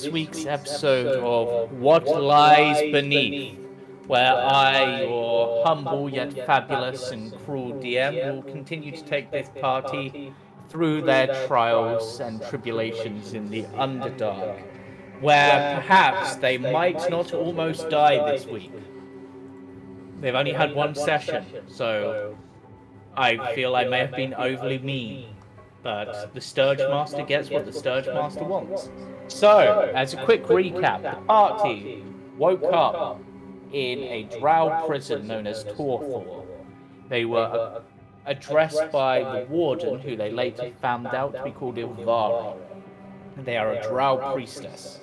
week's episode of What Lies Beneath, where I, your humble yet fabulous and cruel DM, will continue to take this party through their trials and tribulations in the Underdark, where perhaps they might not almost die this week. They've only had one session, so I feel I may have been overly mean, but the Sturge Master gets what the Sturge Master wants. So, as a quick recap, the party woke up in a drow prison known as Torthor. They were addressed by the warden, who they later found out to be called Ilvara. They are a drow priestess.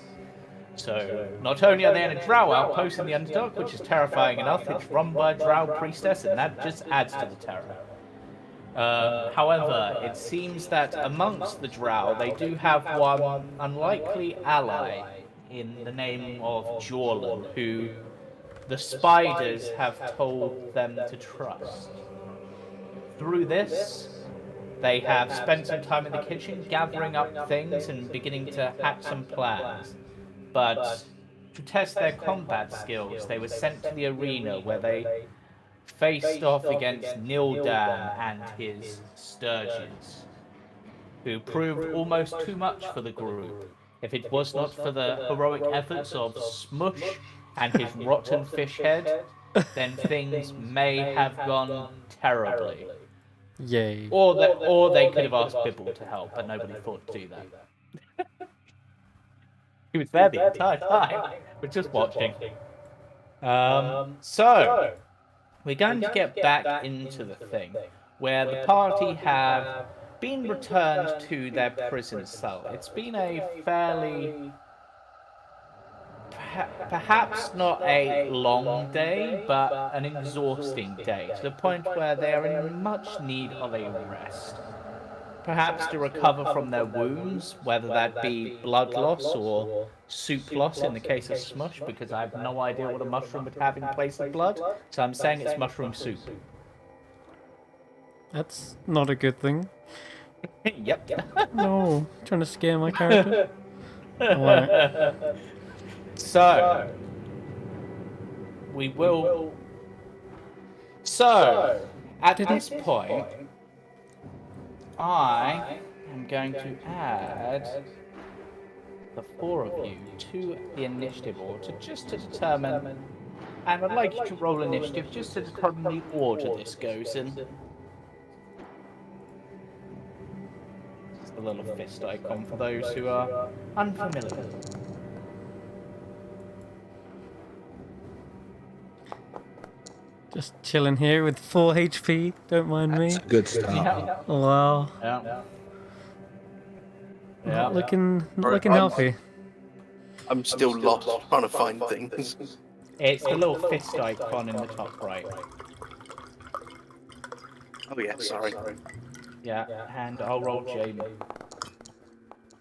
So, not only are they in a drow outpost in the Underdark, which is terrifying enough, it's run by a drow priestess, and that just adds to the terror. However, it seems that amongst the drow, they do have one unlikely ally in the name of Jorlan, who the spiders have told them to trust. Through this, they have spent some time in the kitchen gathering up things and beginning to hatch some plans. But to test their combat skills, they were sent to the arena where they faced off against Nildan and his Sturges, who proved almost too much for the group. If it was not for the heroic efforts of Smush and his rotten fish head, then things may have gone terribly. Yay. Or they could have asked Bibble to help, but nobody thought to do that. He was there the entire time. We're just watching. So, we're going to get back into the thing, where the party have been returned to their prison cell. It's been a fairly, perhaps not a long day, but an exhausting day, to the point where they are in much need of a rest. Perhaps to recover from their wounds, whether that be blood loss or soup loss in the case of Smush, because I have no idea what a mushroom would have in place of blood, so I'm saying it's mushroom soup. That's not a good thing. Yep. No, trying to scare my character. Alright. So, we will. So, at this point, I am going to add the four of you to the initiative order just to determine, and I'd like you to roll initiative just to determine the order this goes in. It's the little fist icon for those who are unfamiliar. Just chilling here with 4 HP. Don't mind me. That's a good start. Yeah. Oh, wow. Yeah. Not looking healthy. I'm still lost trying to find things. It's the little fist icon in the top right. Oh yeah, sorry. Yeah, and I'll roll Jamie.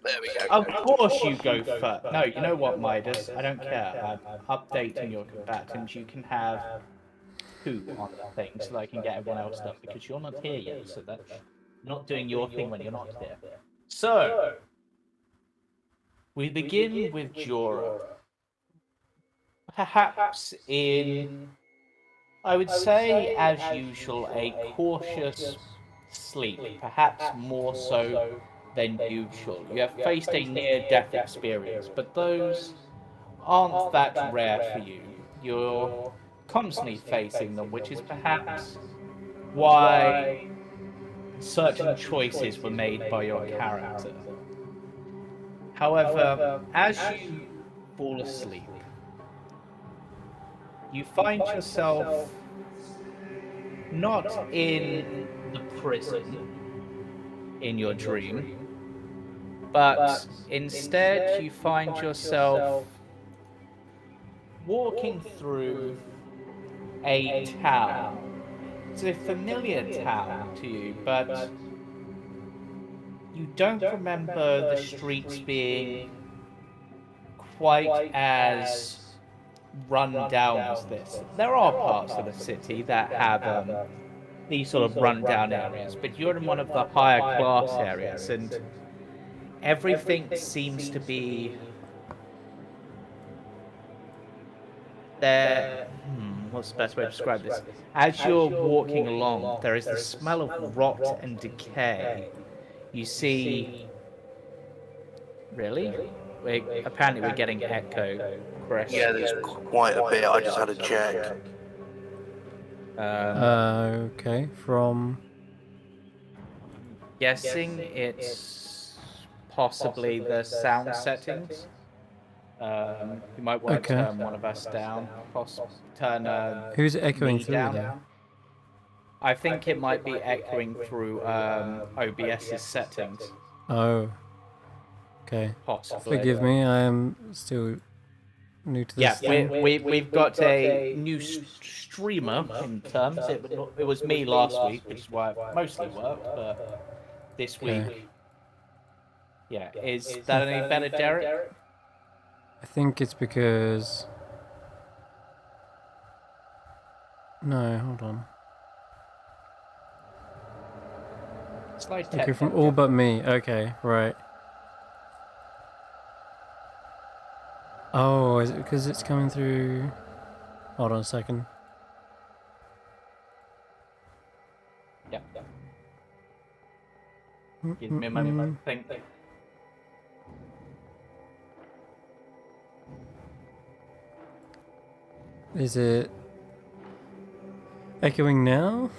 There we go. Of course you go first. No, you know what, Midas? I don't care. I'm updating your combatants. You can have two on the thing so that I can get everyone else done, because you're not here yet, so that's not doing your thing when you're not here. So, we begin with Jorah. Perhaps in, I would say, as usual, a cautious sleep, perhaps more so than usual. You have faced a near-death experience, but those aren't that rare for you. You're constantly facing them, which is perhaps why certain choices were made by your character. However, as you fall asleep, you find yourself not in the prison in your dream, but instead you find yourself walking through a town. It's a familiar town to you, but you don't remember the streets being quite as run down as this. There are parts of the city that have these sort of run down areas, but you're in one of the higher class areas, and everything seems to be what's the best way to describe this? As you're walking along, there is the smell of rot and decay. You see, really? Apparently we're getting echo, Chris. Yeah, there's quite a bit. I just had a check. Okay, from... Guessing it's possibly the sound settings. You might want to turn one of us down. Turn Who's it echoing me through, down. though? I think it might be echoing through OBS's settings. Oh. Okay. Possibly. Forgive me, I am still new to this thing. We've got a new streamer in terms. It was me last week, which is why it mostly worked, but this week... Yeah, is that any better, Derek? I think it's because... No, hold on. Okay, from all but me. Okay, right. Oh, is it because it's coming through... Hold on a second. Yeah. Give me a moment. Think. Is it echoing now?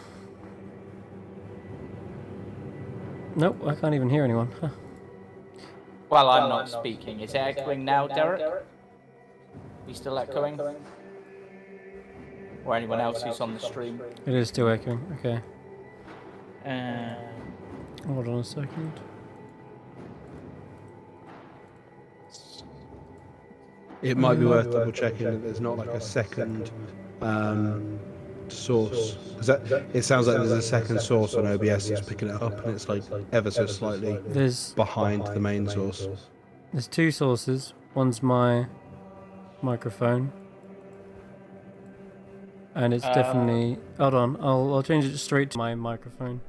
Nope, I can't even hear anyone. Huh. Well, I'm not speaking. Is it echoing now, Derek? You still echoing? Or anyone else who's on the stream? It is still echoing, okay. Hold on a second. It might be worth double checking that there's not like a second source, because it sounds like there's a second source on OBS that's picking it up, and it's like ever so slightly behind the main source. There's two sources. One's my microphone, and it's definitely... Hold on, I'll change it straight to my microphone.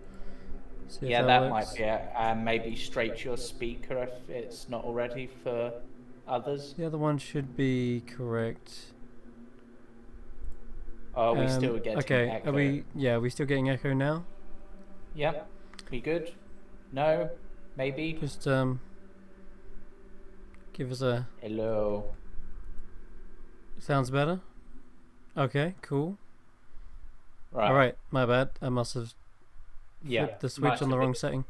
Yeah, that might be it. And maybe straight to your speaker if it's not already for others. The other one should be correct. Oh, are we still getting echo? Are we still getting echo now? Yeah. We good? No? Maybe? Just give us a... Hello. Sounds better? Okay, cool. Right. Alright, my bad. I must have flipped the switch on the wrong setting.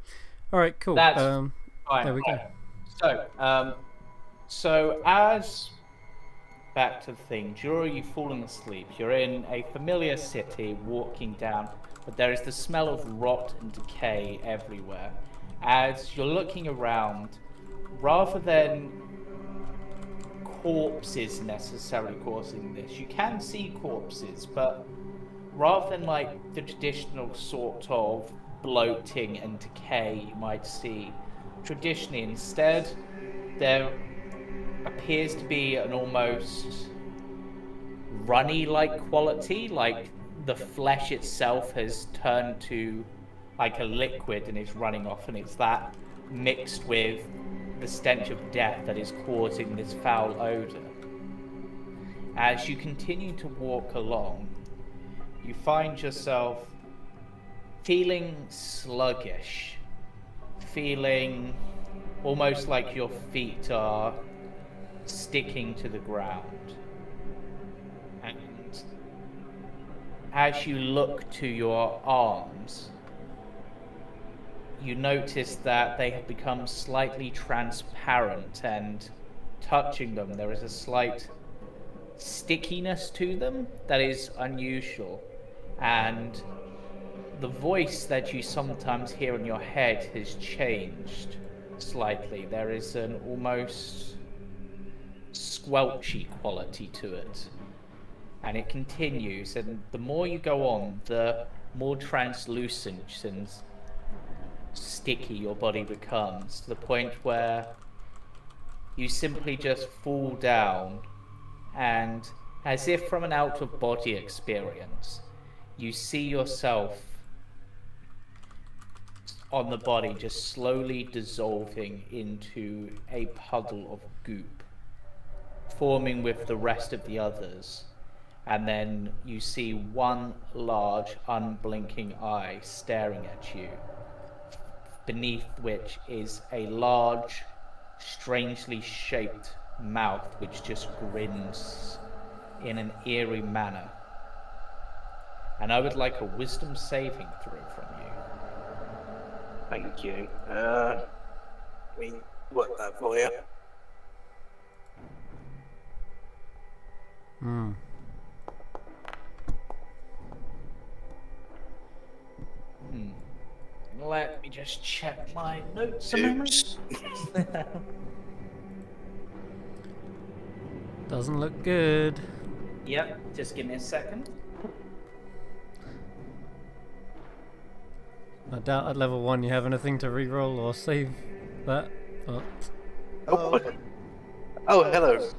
Alright, cool. That's fine. There we go. So as back to the thing, during you falling asleep, you're in a familiar city walking down, but there is the smell of rot and decay everywhere. As you're looking around, rather than corpses necessarily causing this, you can see corpses, but rather than like the traditional sort of bloating and decay you might see traditionally, instead there appears to be an almost runny-like quality, like the flesh itself has turned to like a liquid and is running off, and it's that mixed with the stench of death that is causing this foul odor. As you continue to walk along, you find yourself feeling sluggish, feeling almost like your feet are sticking to the ground. And as you look to your arms, you notice that they have become slightly transparent, and touching them there is a slight stickiness to them that is unusual. And the voice that you sometimes hear in your head has changed slightly. There is an almost squelchy quality to it, and it continues, and the more you go on, the more translucent and sticky your body becomes, to the point where you simply just fall down, and as if from an out-of-body experience, you see yourself on the body just slowly dissolving into a puddle of goop, forming with the rest of the others. and then you see one large, unblinking eye staring at you, beneath which is a large, strangely shaped mouth which just grins in an eerie manner. And I would like a wisdom saving throw from you. Thank you. Work that for you. Let me just check my notes a moment. Doesn't look good. Yep, just give me a second. I doubt at level 1 you have anything to reroll or save that, but... Oh, hello.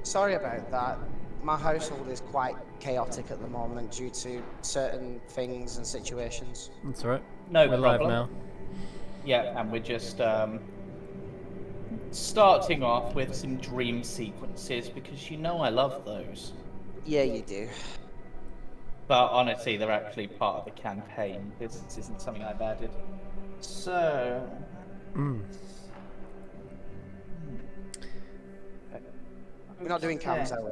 Sorry about that. My household is quite chaotic at the moment due to certain things and situations. That's all right. No We're problem. live now. Yeah, and we're just starting off with some dream sequences because you know I love those. Yeah, you do. But honestly, they're actually part of the campaign. This isn't something I've added. So... We're not doing cams, are we?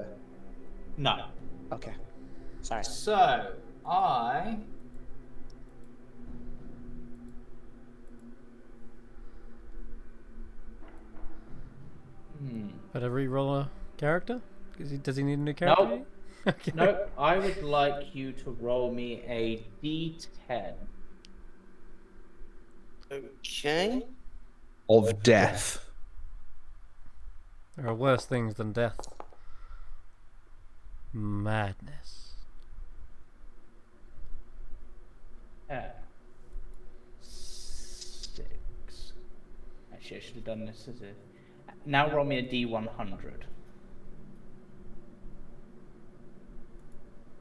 No. Okay. Sorry. So, I... Better reroll a character? Does he need a new character? Nope. Okay. Nope. I would like you to roll me a D10. Okay. Of death. There are worse things than death. Madness. 6. Actually, I should have done this as a... Now roll me a D100.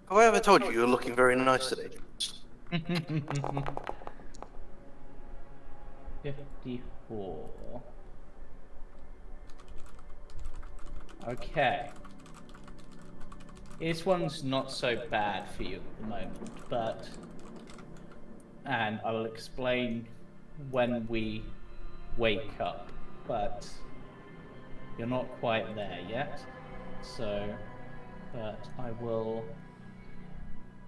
Have I ever told you you're looking very nice today? 54. Okay. This one's not so bad for you at the moment, but... And I will explain when we wake up, but you're not quite there yet. So, but I will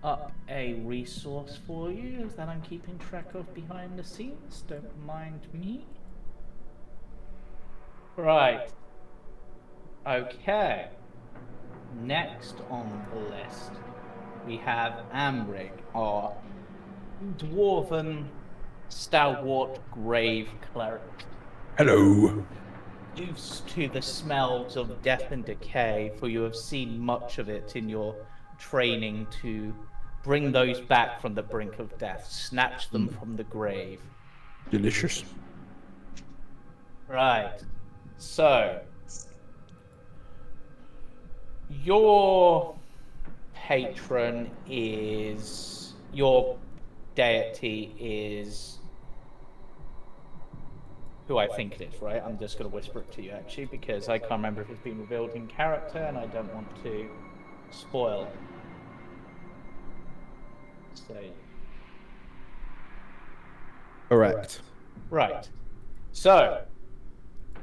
up a resource for you that I'm keeping track of behind the scenes. Don't mind me. Right. Okay. Next on the list, we have Amrig, our dwarven, stalwart, grave cleric. Hello. Used to the smells of death and decay, for you have seen much of it in your training to bring those back from the brink of death, snatch them from the grave. Delicious. Right. So, your patron is... Your deity is... who I think it is, right? I'm just going to whisper it to you, actually, because I can't remember if it's been revealed in character, and I don't want to spoil. So... Correct. Right. So,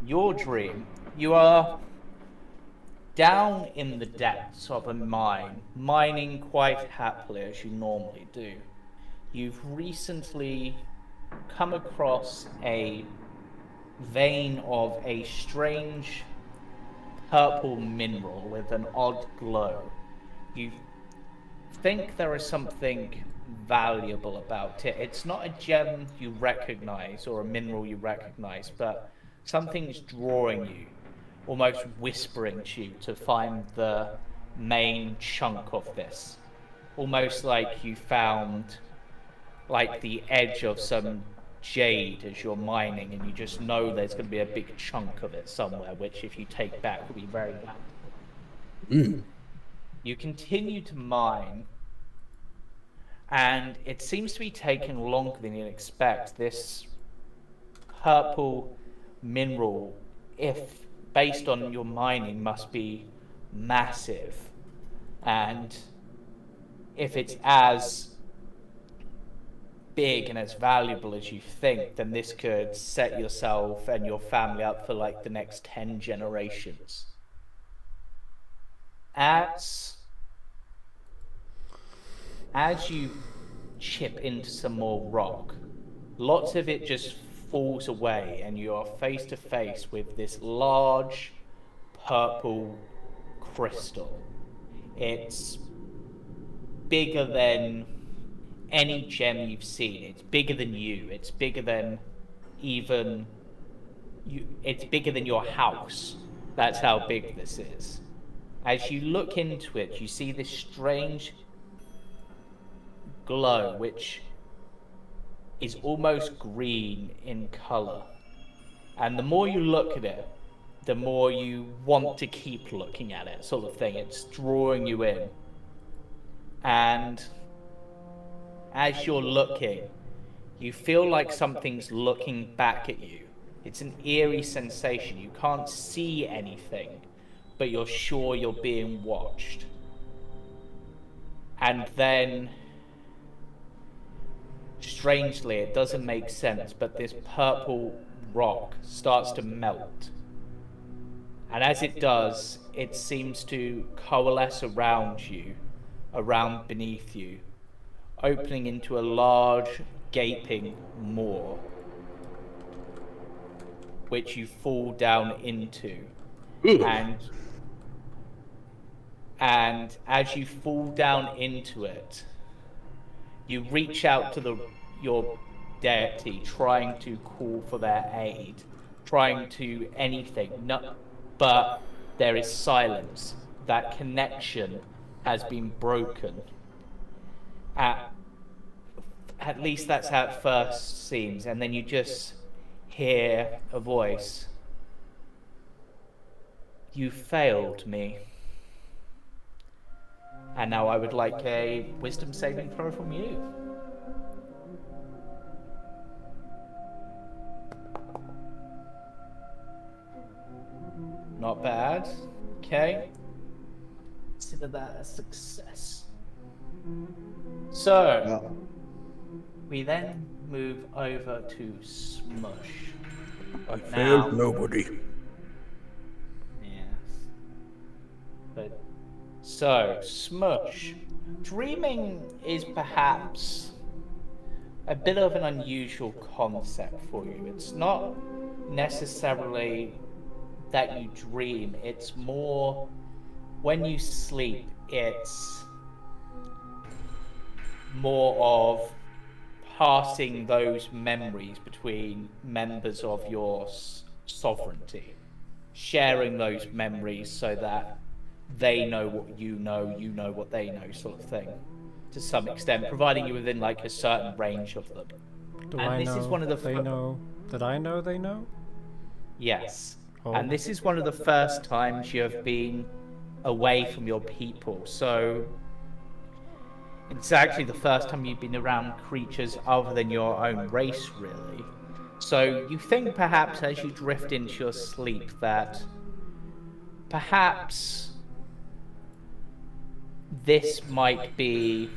your dream, you are down in the depths of a mine, mining quite happily as you normally do. You've recently come across a vein of a strange purple mineral with an odd glow. You think there is something valuable about it. It's not a gem you recognize or a mineral you recognize, but something's drawing you, almost whispering to you to find the main chunk of this. Almost like you found like the edge of some jade as you're mining, and you just know there's going to be a big chunk of it somewhere, which if you take back will be very valuable. You continue to mine, and it seems to be taking longer than you'd expect. This purple mineral, if based on your mining, must be massive. And if it's as big and as valuable as you think, then this could set yourself and your family up for like the next 10 generations. As you chip into some more rock, lots of it just falls away, and you are face to face with this large purple crystal. It's bigger than any gem you've seen. It's bigger than you. It's bigger than even you. It's bigger than your house. That's how big this is. As you look into it, you see this strange glow, which is almost green in color. And the more you look at it, the more you want to keep looking at it, sort of thing. It's drawing you in. And as you're looking, you feel like something's looking back at you. It's an eerie sensation. You can't see anything, but you're sure you're being watched. And then, strangely, it doesn't make sense, but this purple rock starts to melt. And as it does, it seems to coalesce around you, around beneath you, opening into a large, gaping maw, which you fall down into. And as you fall down into it, you reach out to your deity, trying to call for their aid, trying to anything, but there is silence. That connection has been broken. At least that's how it first seems, and then you just hear a voice. You failed me. And now I would like a wisdom saving throw from you. Not bad. Okay. Consider that a success. So, we then move over to Smush. I failed nobody. Yes. But so, Smush. Dreaming is perhaps a bit of an unusual concept for you. It's not necessarily that you dream, it's more when you sleep, it's more of passing those memories between members of your sovereignty, sharing those memories so that they know what you know what they know, sort of thing, to some extent, providing you within like a certain range of them. Do and I this know is one of the they know that I know they know? Yes. Oh. And this is one of the first times you have been away from your people. So it's actually the first time you've been around creatures other than your own race, really. So you think perhaps as you drift into your sleep that perhaps this might be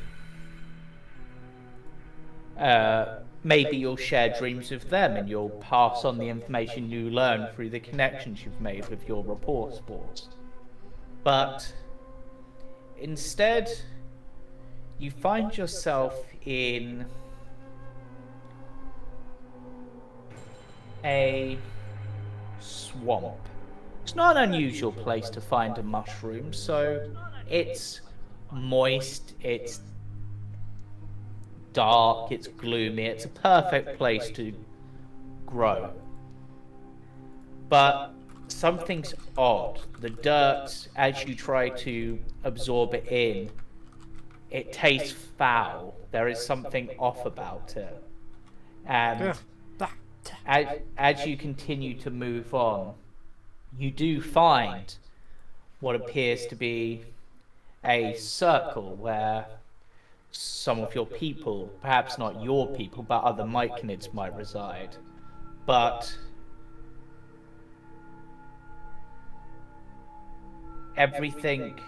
maybe you'll share dreams with them and you'll pass on the information you learn through the connections you've made with your rapport sports. But instead, you find yourself in a swamp. It's not an unusual place to find a mushroom, so it's moist, it's dark, it's gloomy, it's a perfect place to grow. But something's odd. The dirt, as you try to absorb it in, it tastes foul. There is something off about it. And as you continue to move on, you do find what appears to be a circle where some of your people, perhaps not your people, but other Myconids might reside. But everything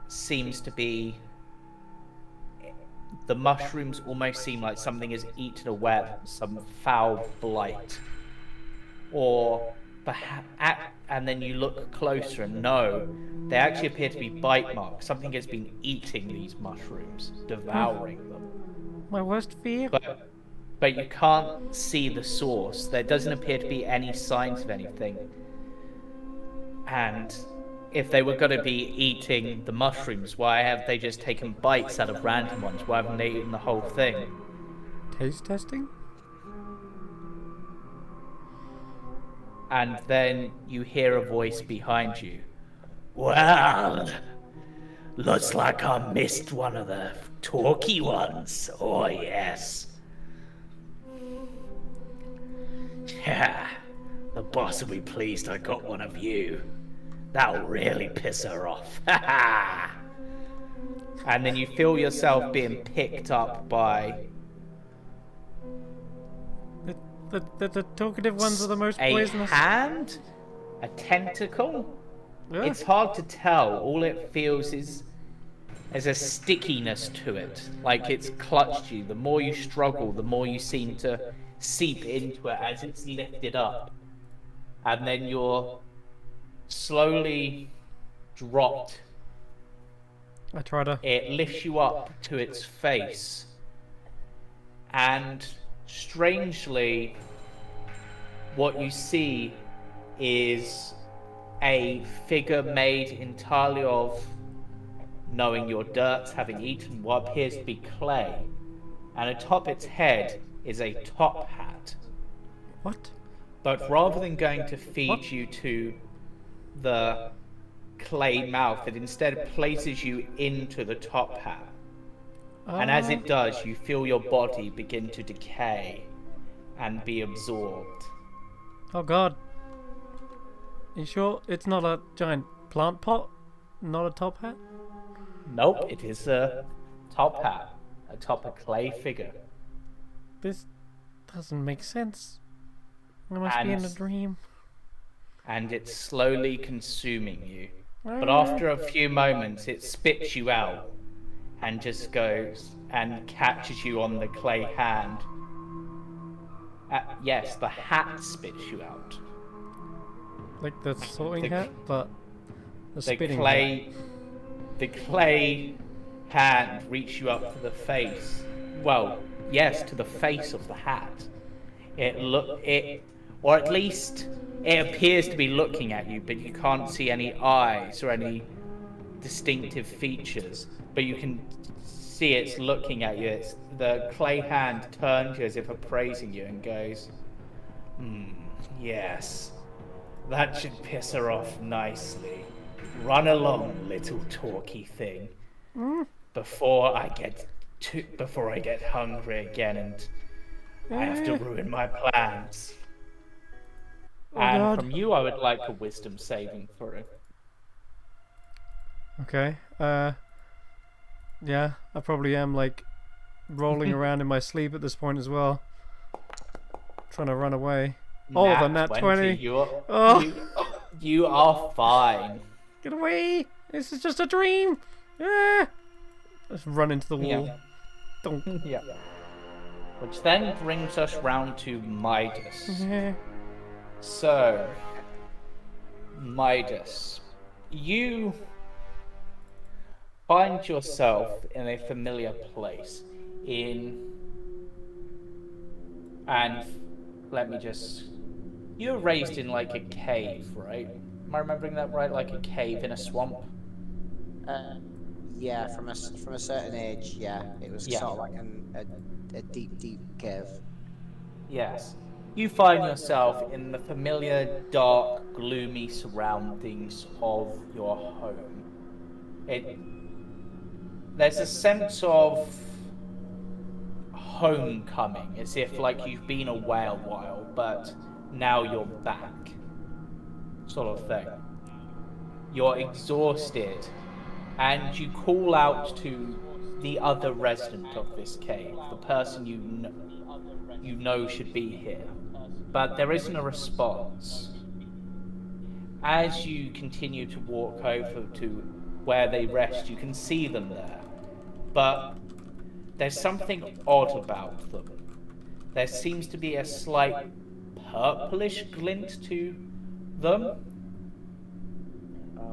seems to be the mushrooms almost seem like something has eaten away at them, some foul blight. Or perhaps, and then you look closer and no, they actually appear to be bite marks. Something has been eating these mushrooms, devouring them. My worst fear? But you can't see the source. There doesn't appear to be any signs of anything. And if they were going to be eating the mushrooms, why have they just taken bites out of random ones? Why haven't they eaten the whole thing? Taste testing? And then you hear a voice behind you. Well, looks like I missed one of the talky ones. Oh, yes. Yeah, the boss will be pleased I got one of you. That'll really piss her off. And then you feel yourself being picked up by... The talkative ones are the most poisonous. A hand? A tentacle? Ugh. It's hard to tell. All it feels is there's a stickiness to it. Like it's clutched you. The more you struggle, the more you seem to seep into it as it's lifted up. And then you're slowly dropped. I try to... It lifts you up to its face. And strangely, what you see is a figure made entirely of, knowing your dirt, having eaten what appears to be clay. And atop its head is a top hat. What? But rather than going to feed you to the clay mouth, it instead places you into the top hat. And as it does, you feel your body begin to decay and be absorbed. Oh god. You sure it's not a giant plant pot? Not a top hat? Nope, it is a top hat atop a clay figure. This doesn't make sense. I must be in a dream. And it's slowly consuming you. But after a few moments, it spits you out and just goes and catches you on the clay hand. Yes, the hat spits you out. Like the sorting hat, but the spitting clay, hat. The clay hand reaches you up to the face. Well, yes, to the face of the hat. Or at least it appears to be looking at you, but you can't see any eyes or any distinctive features. But you can see it's looking at you. The clay hand turns you as if appraising you and goes, yes, that should piss her off nicely. Run along, little talky thing, before I get hungry again and I have to ruin my plans. And God. from you, I would like a wisdom saving throw. Okay. Yeah, I probably am like rolling around in my sleep at this point as well. Trying to run away. The nat 20. You are fine. Get away! This is just a dream! Ah! Let's run into the wall. Yeah. Don't. Yeah. Which then brings us round to Midas. Yeah. So, Midas, you find yourself in a familiar place you were raised in like a cave, right? Am I remembering that right? Like a cave in a swamp? Yeah, from a certain age, yeah. It was sort of like a deep cave. Yes. You find yourself in the familiar, dark, gloomy surroundings of your home. There's a sense of homecoming, as if like you've been away a while, but now you're back, sort of thing. You're exhausted, and you call out to the other resident of this cave, the person you know should be here, but there isn't a response. As you continue to walk over to where they rest, you can see them there, but there's something odd about them. There seems to be a slight purplish glint to them.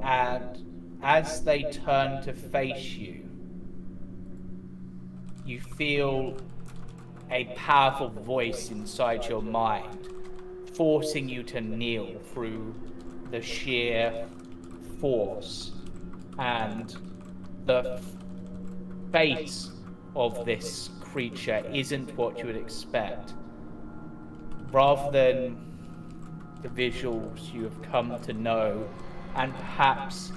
And as they turn to face you, you feel a powerful voice inside your mind, forcing you to kneel through the sheer force. And the face of this creature isn't what you would expect. Rather than the visuals you have come to know and perhaps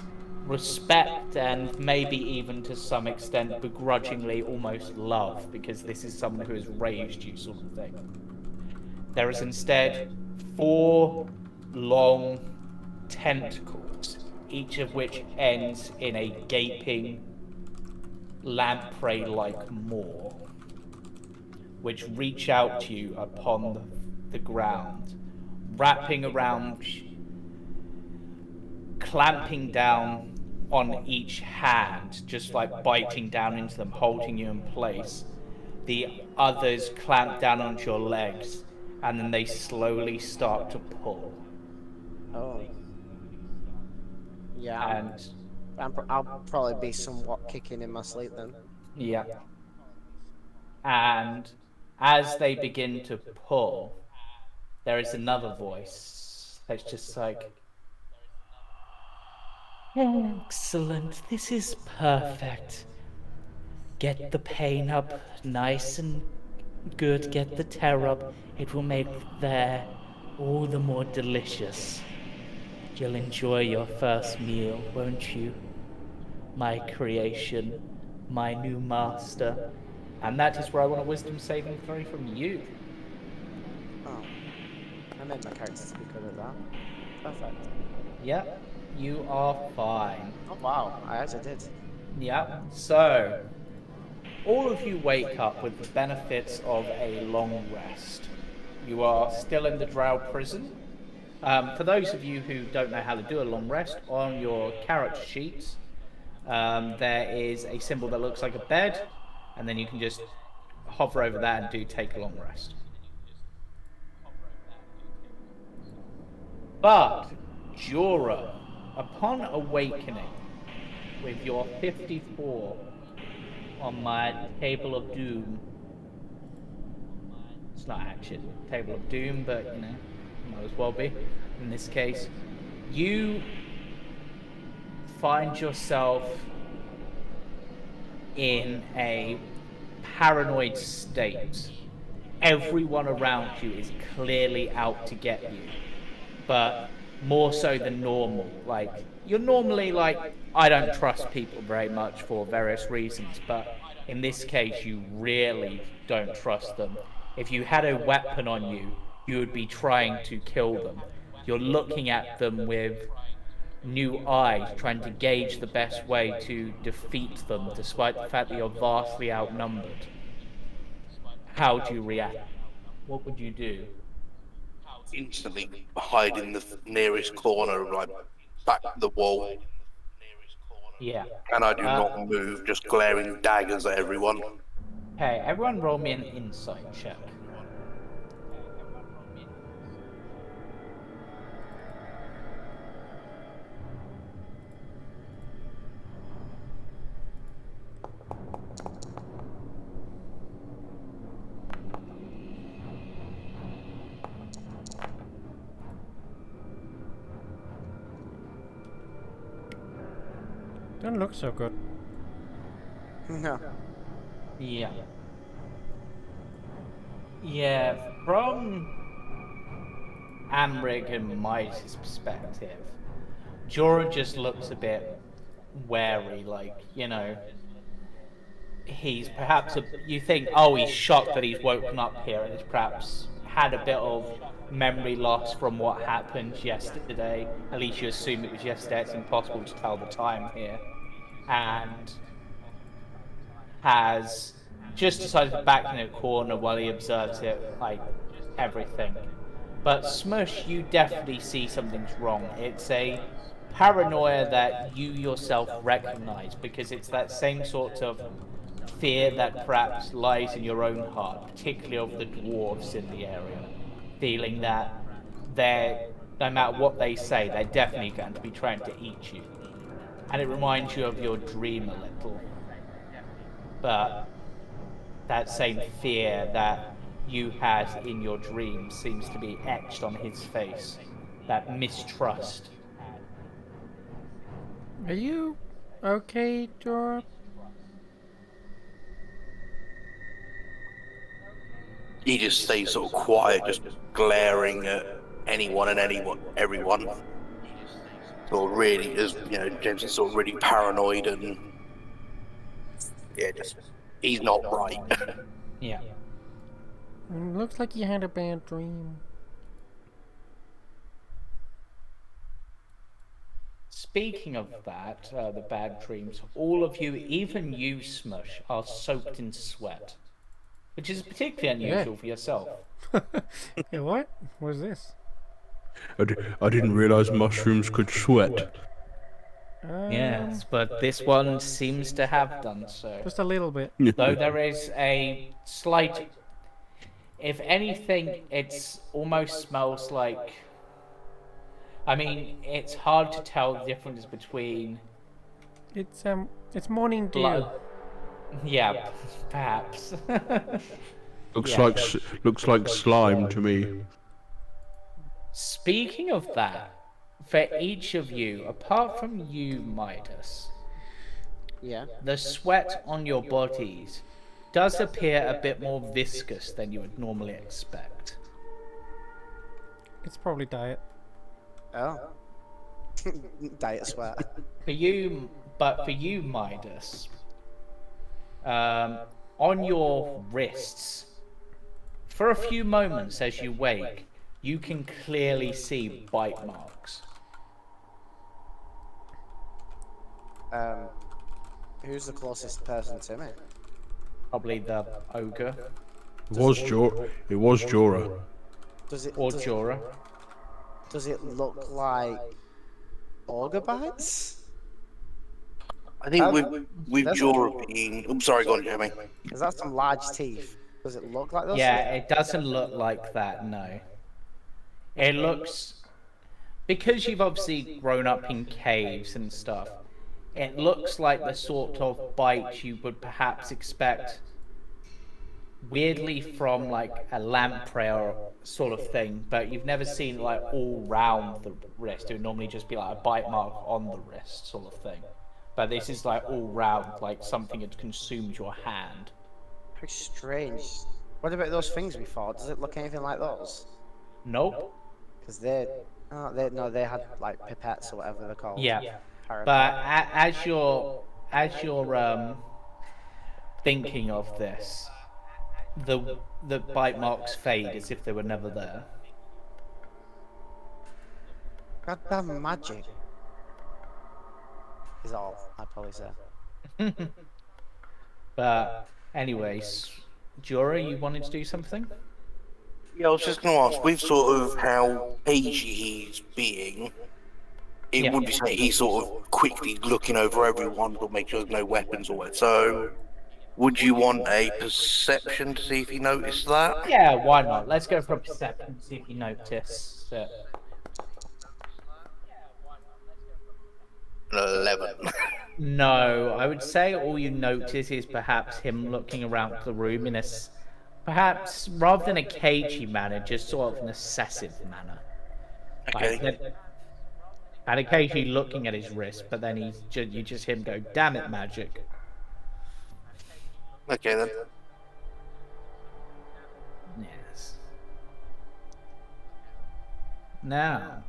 respect, and maybe even to some extent begrudgingly almost love, because this is someone who has raised you, sort of thing. There is instead 4 long tentacles, each of which ends in a gaping lamprey-like maw, which reach out to you upon the ground, wrapping around, clamping down on each hand, just like biting down into them, holding you in place. The others clamp down onto your legs, and then they slowly start to pull. Oh. Yeah. I'll probably be somewhat kicking in my sleep then. Yeah. And as they begin to pull, there is another voice that's just like, excellent, this is perfect. Get the pain up nice and good, get the terror up. It will make there all the more delicious. You'll enjoy your first meal, won't you? My creation, my new master. And that is where I want a wisdom saving throw from you. Oh. I made my characters be good at that. Perfect. Yep, you are fine. Oh wow, I actually did. Yep, so all of you wake up with the benefits of a long rest. You are still in the Drow prison. For those of you who don't know how to do a long rest, on your character sheets, there is a symbol that looks like a bed, and then you can just hover over that and do take a long rest. But Jura, upon awakening with your 54 on my table of doom, it's not actually table of doom, but you know, might as well be in this case, you find yourself in a paranoid state. Everyone around you is clearly out to get you, but more so than normal. Like, you're normally like, I don't trust people very much for various reasons, but in this case, you really don't trust them. If you had a weapon on you, you would be trying to kill them. You're looking at them with new eyes, trying to gauge the best way to defeat them, despite the fact that you're vastly outnumbered. How do you react? What would you do? Instantly hide in the nearest corner, like back to the wall. Yeah. And I do not move, just glaring daggers at everyone. Hey, everyone roll me an insight check. Don't look so good. No. Yeah. Yeah, from Amrig and Mighty's perspective, Jorah just looks a bit wary, like, you know, he's perhaps, you think, oh, he's shocked that he's woken up here and he's perhaps had a bit of memory loss from what happened yesterday. At least you assume it was yesterday, it's impossible to tell the time here. And has just decided to back in a corner while he observes it, like, everything. But Smush, you definitely see something's wrong. It's a paranoia that you yourself recognize, because it's that same sort of fear that perhaps lies in your own heart, particularly of the dwarves in the area, feeling that no matter what they say, they're definitely going to be trying to eat you. And it reminds you of your dream a little. But that same fear that you had in your dream seems to be etched on his face. That mistrust. Are you okay, Dora? He just stays sort of quiet, just glaring at anyone and everyone. Sort of really, as you know, James is sort of really paranoid and he's not right. Yeah. Looks like you had a bad dream. Speaking of that, the bad dreams, all of you, even you, Smush, are soaked in sweat, which is particularly unusual for yourself. Yeah, what? What is this? I didn't realise mushrooms could sweat. Yes, but this one seems to have done so. Just a little bit. Though there is a slight... If anything, it almost smells like... I mean, it's hard to tell the difference between... It's morning dew. blood. Yeah, perhaps. Looks like slime to me. Speaking of that, for each of you, apart from you, Midas, the sweat on your bodies does appear a bit more viscous than you would normally expect. It's probably diet. Oh. Diet sweat. For you Midas, on your wrists, for a few moments as you wake, you can clearly see bite marks. Who's the closest person to me? Probably the ogre. It was Jorah. Jorah. Does it look like ogre bites? I think with Jorah being... I'm sorry, go on, Jeremy. Is that some large teeth? Does it look like those? Yeah, it doesn't look like that, no. It looks... Because you've obviously grown up in caves and stuff, it looks like the sort of bite you would perhaps expect weirdly from like a lamprey or sort of thing, but you've never seen it like all round the wrist. It would normally just be like a bite mark on the wrist sort of thing. But this is like all round, like something had consumed your hand. How strange. What about those things we fought? Does it look anything like those? Nope. Because they had like pipettes or whatever they're called. Yeah. But as you're thinking of this, the bite marks fade as if they were never there. Goddamn magic is all I'd probably say. But anyways, Jorah, you wanted to do something? Yeah, I was just going to ask, with sort of how cagey he's being, it would be saying he's sort of quickly looking over everyone to make sure there's no weapons or what. So, would you want a perception to see if he noticed that? Yeah, why not? Let's go for a perception to see if you notice it. 11. No, I would say all you notice is perhaps him looking around the room in a, perhaps rather than a cagey manner, just sort of an obsessive manner. Okay. And occasionally looking at his wrist, but then you just hear him go, "Damn it, magic." Okay then. Yes. Now,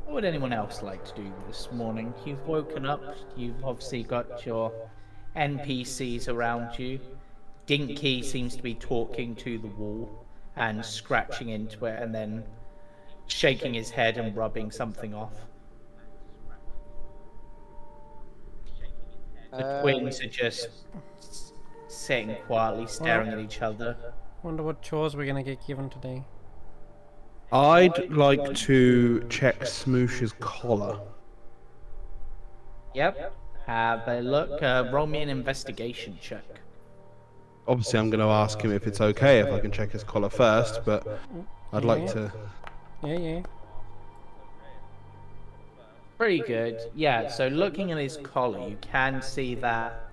what would anyone else like to do this morning? You've woken up, you've obviously got your NPCs around you. Dinky seems to be talking to the wall and scratching into it and then shaking his head and rubbing something off. The twins are just sitting quietly staring at each other. Wonder what chores we're gonna get given today. I'd like to check Smoosh's collar. Yep. Have a look. Roll me an investigation check. Obviously, I'm going to ask him if it's okay if I can check his collar first, but I'd like to. Yeah. Pretty good. Yeah, so looking at his collar, you can see that.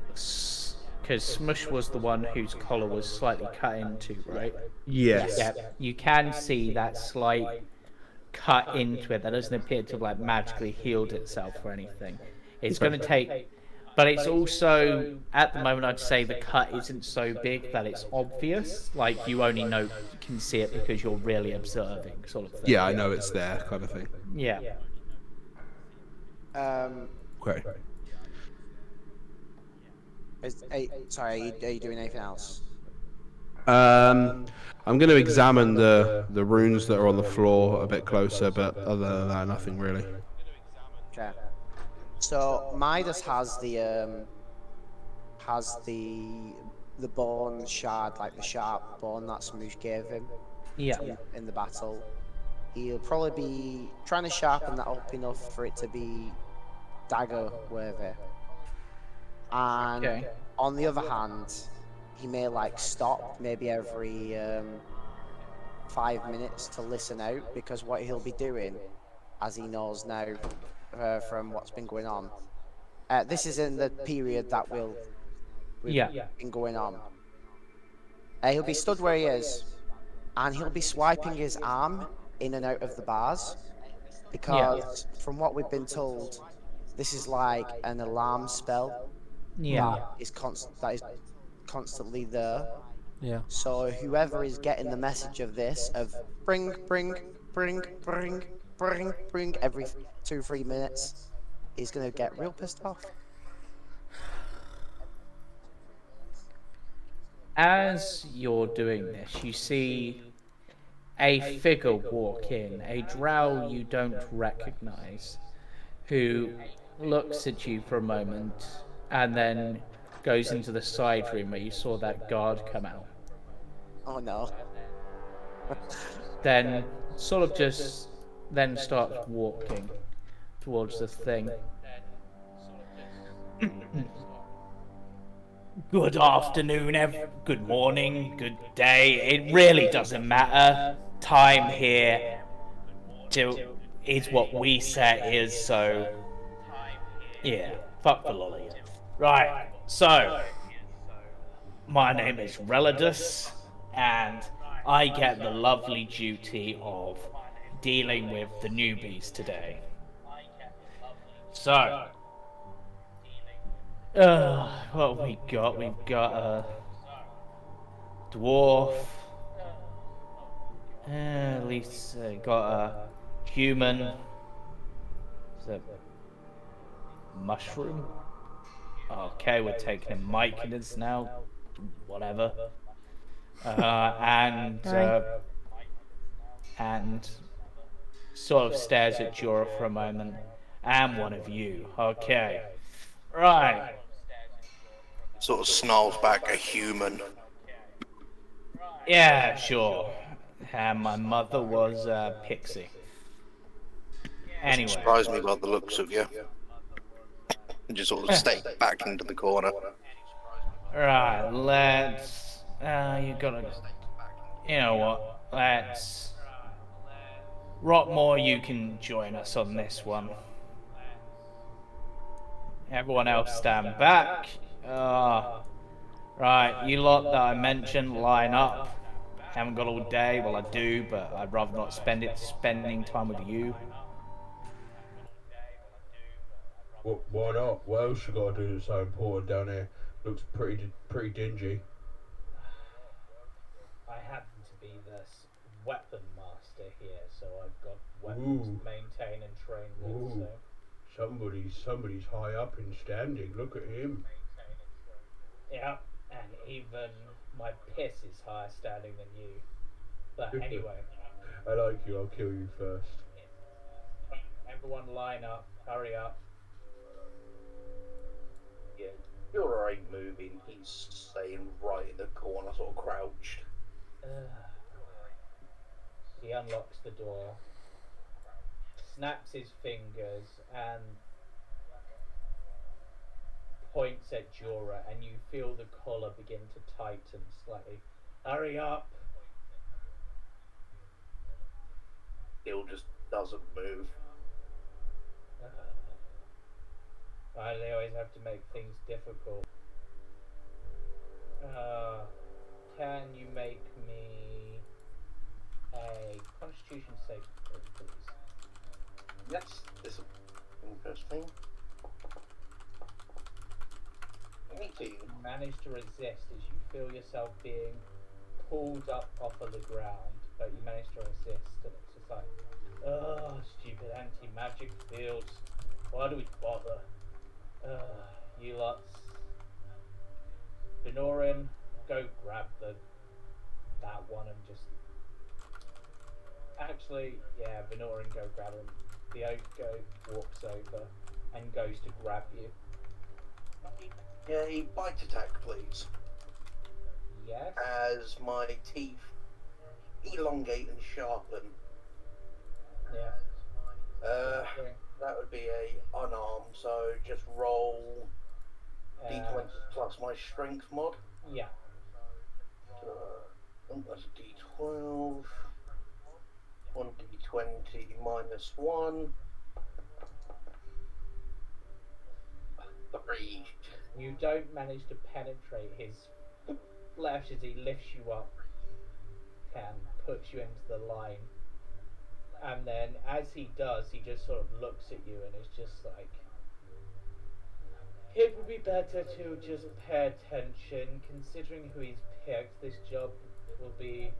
Because Smush was the one whose collar was slightly cut into, right? Yes. Yeah, you can see that slight cut into it that doesn't appear to have like magically healed itself or anything. It's going to take, but it's also at the moment I'd say the cut isn't so big that it's obvious. Like you only can see it because you're really observing, sort of thing. Yeah, I know it's there, kind of thing. Yeah. Okay. Sorry, are you doing anything else? I'm going to examine the runes that are on the floor a bit closer, but other than that, nothing really. Okay. So Midas has the bone shard, like the sharp bone that Smoosh gave him. Yeah. In the battle. He'll probably be trying to sharpen that up enough for it to be dagger worthy. And on the other hand, he may like stop maybe every 5 minutes to listen out, because what he'll be doing, as he knows now from what's been going on, this is in the period that we've been going on. He'll be stood where he is, and he'll be swiping his arm in and out of the bars, because from what we've been told, this is like an alarm spell that is constantly there. Yeah. So whoever is getting the message of this, of bring every 2-3 minutes, is going to get real pissed off. As you're doing this, you see a figure walk in, a drow you don't recognize, who looks at you for a moment and then goes into the side room where you saw that guard come out. Oh no. Then sort of just then starts walking towards the thing. Good afternoon, good morning, good day. It really doesn't matter. Time here is what we set is, so yeah, fuck the lolly. Right, so my name is Relidus, and I get the lovely duty of dealing with the newbies today. So, what we got? We've got a dwarf. At least got a human. Is it mushroom? Okay, we're taking a Myconid now. Whatever. And sort of stares at Jorah for a moment. And one of you. Okay. Right. Sort of snarls back, a human. Yeah, sure. And my mother was a pixie. Anyway. Surprised me by the looks of you. And just sort of stay back into the corner. Right, let's... you gotta... You know what? Let's... Rockmore, you can join us on this one. Everyone else stand back. Right, you lot that I mentioned, line up. Haven't got all day, well I do, but I'd rather not spend it spending time with you. Well, why not? What else you got to do that's so important down here? Looks pretty dingy. I happen to be this weapon master here, so I've got weapons to maintain and train with. So. Somebody's high up in standing. Look at him. Yeah, and even my piss is higher standing than you. But anyway. I like you. I'll kill you first. Everyone line up. Hurry up. Yeah, Jorah ain't moving. He's staying right in the corner, sort of crouched. He unlocks the door, snaps his fingers, and points at Jura, and you feel the collar begin to tighten slightly. Hurry up! Still just doesn't move. Why do they always have to make things difficult? Can you make me a Constitution save, please? Yes, this is interesting. 18. Manage to resist as you feel yourself being pulled up off of the ground, but you manage to resist. It's just like, oh, stupid anti-magic fields. Why do we bother? You lots. Benorin, go grab that one and just... Actually, yeah, Benorin, go grab him. The oak walks over and goes to grab you. A bite attack, please. Yes? As my teeth elongate and sharpen. Yeah. That would be a unarmed, so just roll d20 plus my strength mod. Yeah. That's a d12. 1d20 minus 1. 3. You don't manage to penetrate his flesh as he lifts you up and puts you into the line. And then as he does, he just sort of looks at you and is just like, it would be better to just pay attention. Considering who he's picked, this job will be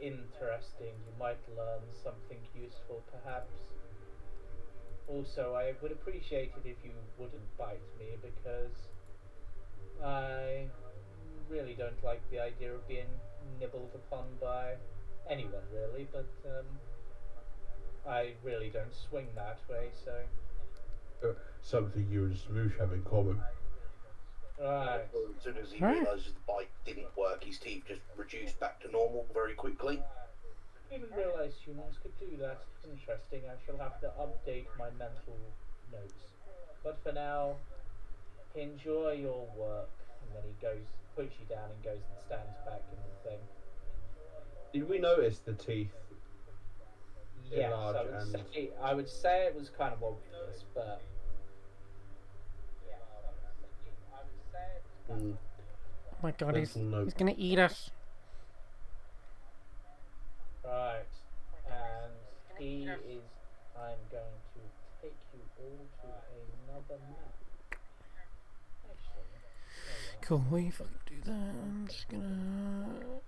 interesting. You might learn something useful, perhaps. Also, I would appreciate it if you wouldn't bite me, because I really don't like the idea of being nibbled upon by anyone, really, but I really don't swing that way, so... Something you and Smoosh have in common. Right. As soon as he realises the bite didn't work, his teeth just reduced back to normal very quickly. Didn't realise humans could do that. Interesting. I shall have to update my mental notes. But for now, enjoy your work. And then he puts you down and goes and stands back in the thing. Did we notice the teeth? Yes, I would say it was kind of obvious, but... Oh my god, he's gonna eat us. Right, and he is... I'm going to take you all to another map. Actually, cool, we fucking do that. I'm just gonna...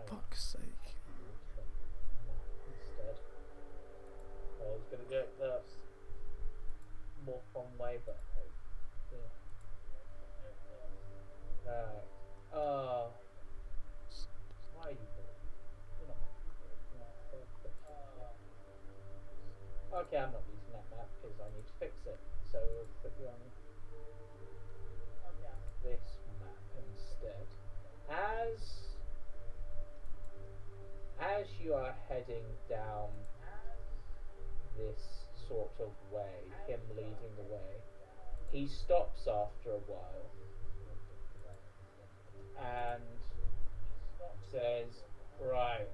fuck's sake. Instead. I was going to get the more fun way, but... Yeah. Right. Why are you You're not... Okay, I'm not using that map because I need to fix it. So we'll put you on this map instead. As you are heading down this sort of way, him leading the way, he stops after a while and says, right,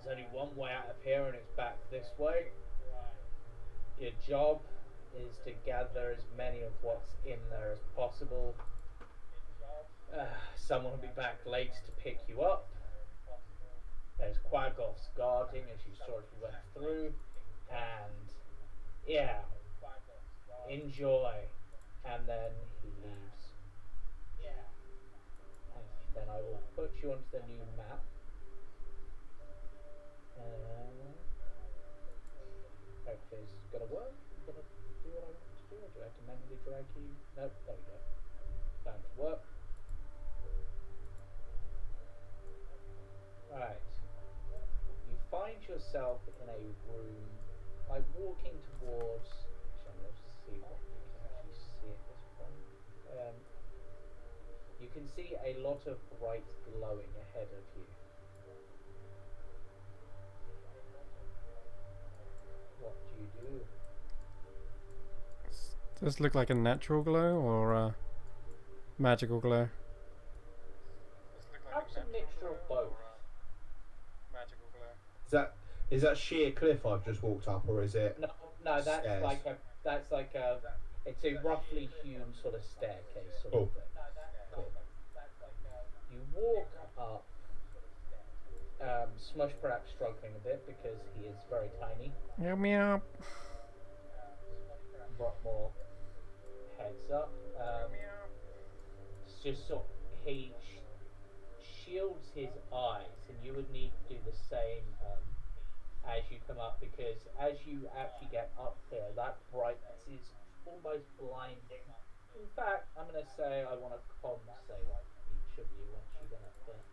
there's only one way out of here and it's back this way. Your job is to gather as many of what's in there as possible. Someone will be back late to pick you up. There's Quaggoths guarding as you sort of went through, and yeah, enjoy. And then he leaves. And then I will put you onto the new map. Hopefully it's gonna work. I'm gonna do what I want to do. Do I have to manually drag you? Nope, there we go. Time to work. Right. You find yourself in a room, like walking towards... Actually, let's see what you can actually see at this point. You can see a lot of bright glowing ahead of you. Does this look like a natural glow or a magical glow? Perhaps a mixture of both. Magical glow. Is that sheer cliff I've just walked up, or is it? No, that's stairs? It's a roughly hewn sort of staircase sort of thing. Cool. You walk up. Smush perhaps struggling a bit because he is very tiny. Meow meow. Rockmore heads up. It's just sort of, he shields his eyes, and you would need to do the same as you come up, because as you actually get up there, that brightness is almost blinding. In fact, I'm going to say I want to con save each of you once you get up there.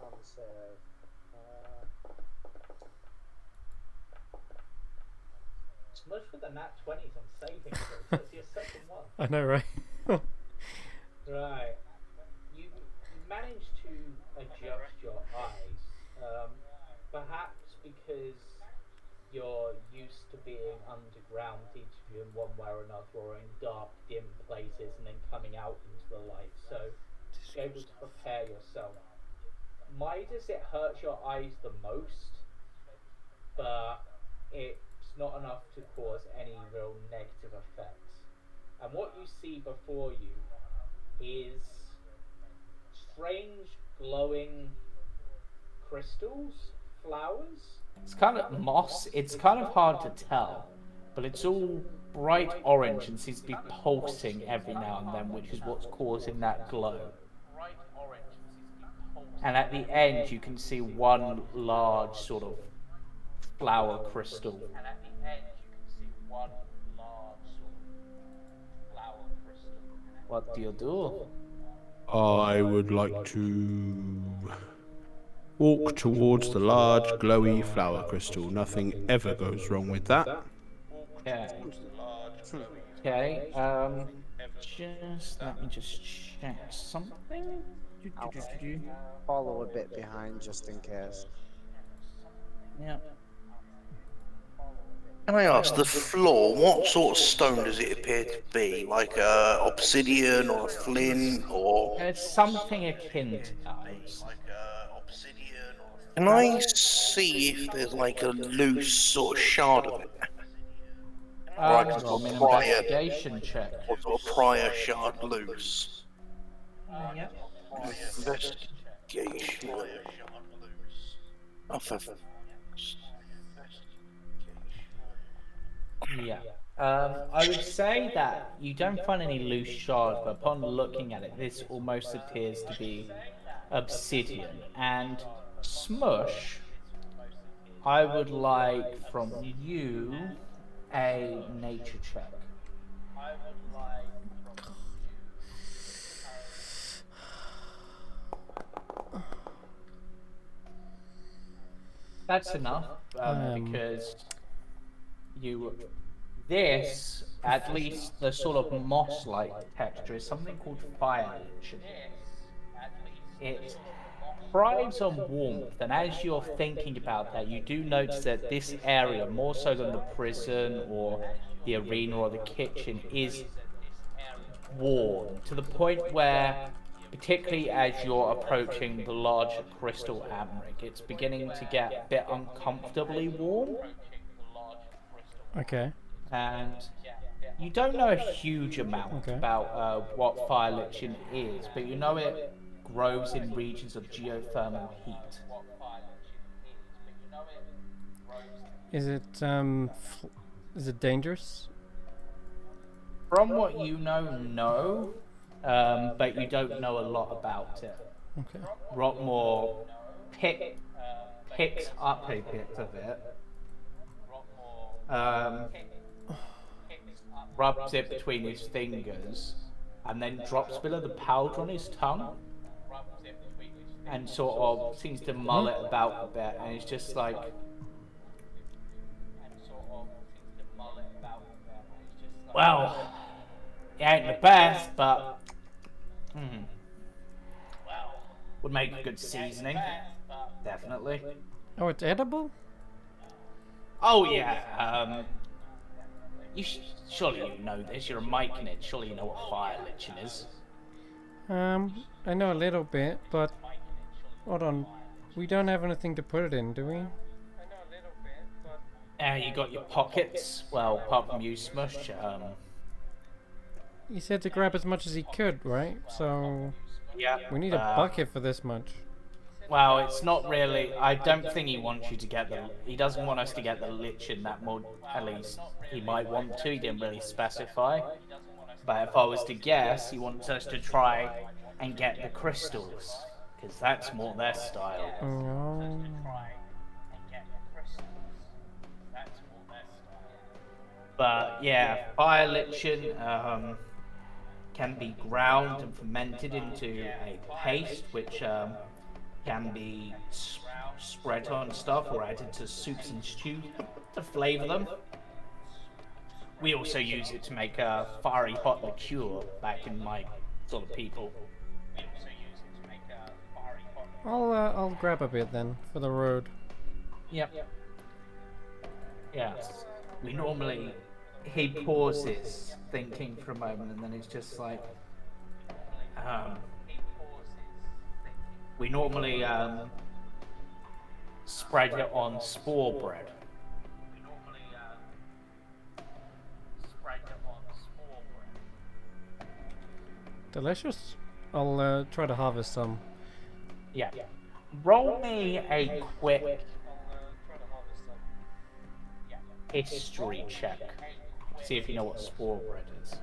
Con save. Smush with the nat 20s on saving throws. That's your second one. I know, right? Right. You managed to adjust your eyes, perhaps because you're used to being underground, each of you in one way or another, or in dark, dim places, and then coming out into the light. So you're able to prepare yourself. Midas, it hurts your eyes the most, but it's not enough to cause any real negative effects. And what you see before you is strange glowing crystals, flowers. It's kind of moss. It's kind of hard to tell, but it's all bright orange and seems to be pulsing every now and then, which is what's causing that glow. And at the end, you can see one large sort of flower crystal. What do you do? I would like to walk towards the large, glowy flower crystal. Nothing ever goes wrong with that. Okay. Okay. Just let me just check something. I'll follow a bit behind just in case. Yeah. Can I ask, the floor, what sort of stone does it appear to be? Like a obsidian or a flint or... It's something akin to those. Can I see if there's like a loose sort of shard of it? Or I can Roll me an prior, investigation check. or sort of prior shard loose? Yep. Investigation. Oh, for... Yeah. I would say that you don't find any loose shards, but upon looking at it, this almost appears to be obsidian. And Smush, I would like from you a nature check. That's enough, because this, at least the sort of moss-like texture, is something called fire lichen. It thrives on warmth, and as you're thinking about that, you do notice that this area, more so than the prison or the arena or the kitchen, is warm to the point where, particularly as you're approaching the large crystal Amric, it's beginning to get a bit uncomfortably warm. Okay. And you don't know a huge amount about what fire lichen is, but you know it grows in regions of geothermal heat. Is it dangerous? From what you know, no, but you don't know a lot about it. Okay. Rockmore picks up a bit of it, rubs it between his fingers, and then drops a bit of the powder on his tongue, and sort of seems to mull it about a bit, and it's just like... Well, it ain't the best, but would make a good seasoning, definitely. Oh, it's edible? Oh yeah. Surely you know this. You're a Myconid. Surely you know what fire lichen is. I know a little bit, but hold on. We don't have anything to put it in, do we? You got your pockets. Well, apart from you, Smush. He said to grab as much as he could, right? So Yeah. we need a bucket for this much. Well, it's not really. I don't think he wants you to get the. He doesn't want us to get the lichen that more. At least he might want to. He didn't really specify. But if I was to guess, he wants us to try and get the crystals, because that's more their style. Oh. But yeah, fire lichen can be ground and fermented into a paste, which can be spread on stuff or added to soups and stews to flavor them. We also use it to make a fiery hot liqueur back in my sort of people. I'll grab a bit then for the road. Yep. Yes. We normally. He pauses, thinking for a moment, and then it's just like. We normally spread it on spore bread. Delicious. I'll try to harvest some. Yeah. Roll me a quick history check. See if you know what spore bread is.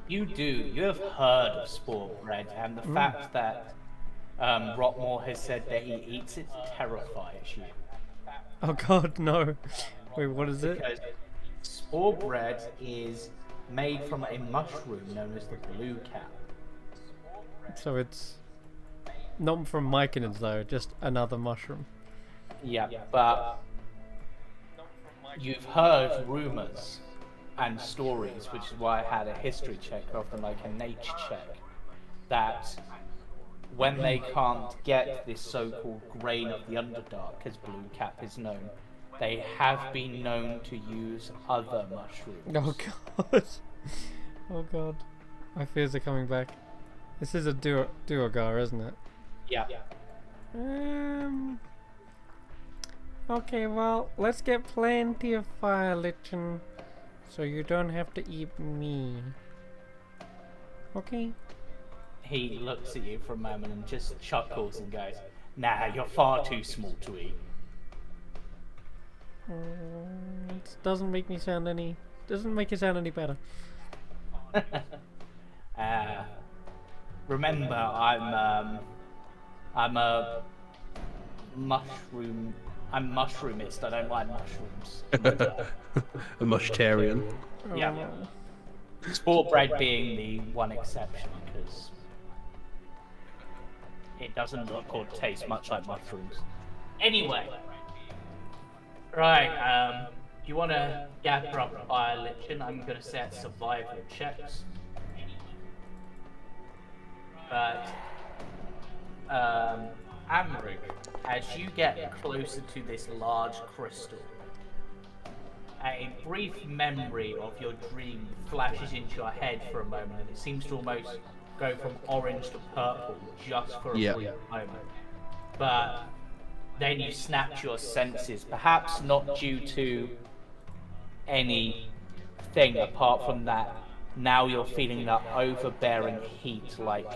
You do. You have heard of spore bread, and the fact that Rotmore has said that he eats it terrifies you. Oh God, no! Wait, what is it? Because spore bread is made from a mushroom known as the blue cap. So it's not from myconids though, just another mushroom. Yeah, but you've heard rumors and stories, which is why I had a history check rather than like a nature check, that when they can't get this so-called grain of the Underdark, as blue cap is known, they have been known to use other mushrooms. Oh God! Oh God! My fears are coming back. This is a duergar, isn't it? Yeah. Okay, well, let's get plenty of fire lichen, so you don't have to eat me. Okay? He looks at you for a moment and just chuckles and goes, "Nah, you're far too small to eat." It doesn't make it sound any better. Remember, I'm a mushroom. I'm mushroomist. I don't like mushrooms. A mushtarian. Yeah. Spore bread being the one exception, because it doesn't look or taste much like mushrooms. Anyway, right. Do you want to gather up fire lichen? I'm going to set survival checks. But Amric, as you get closer to this large crystal, a brief memory of your dream flashes into your head for a moment, and it seems to almost go from orange to purple just for a brief moment. But then you snap to your senses, perhaps not due to anything apart from that. Now you're feeling that overbearing heat, like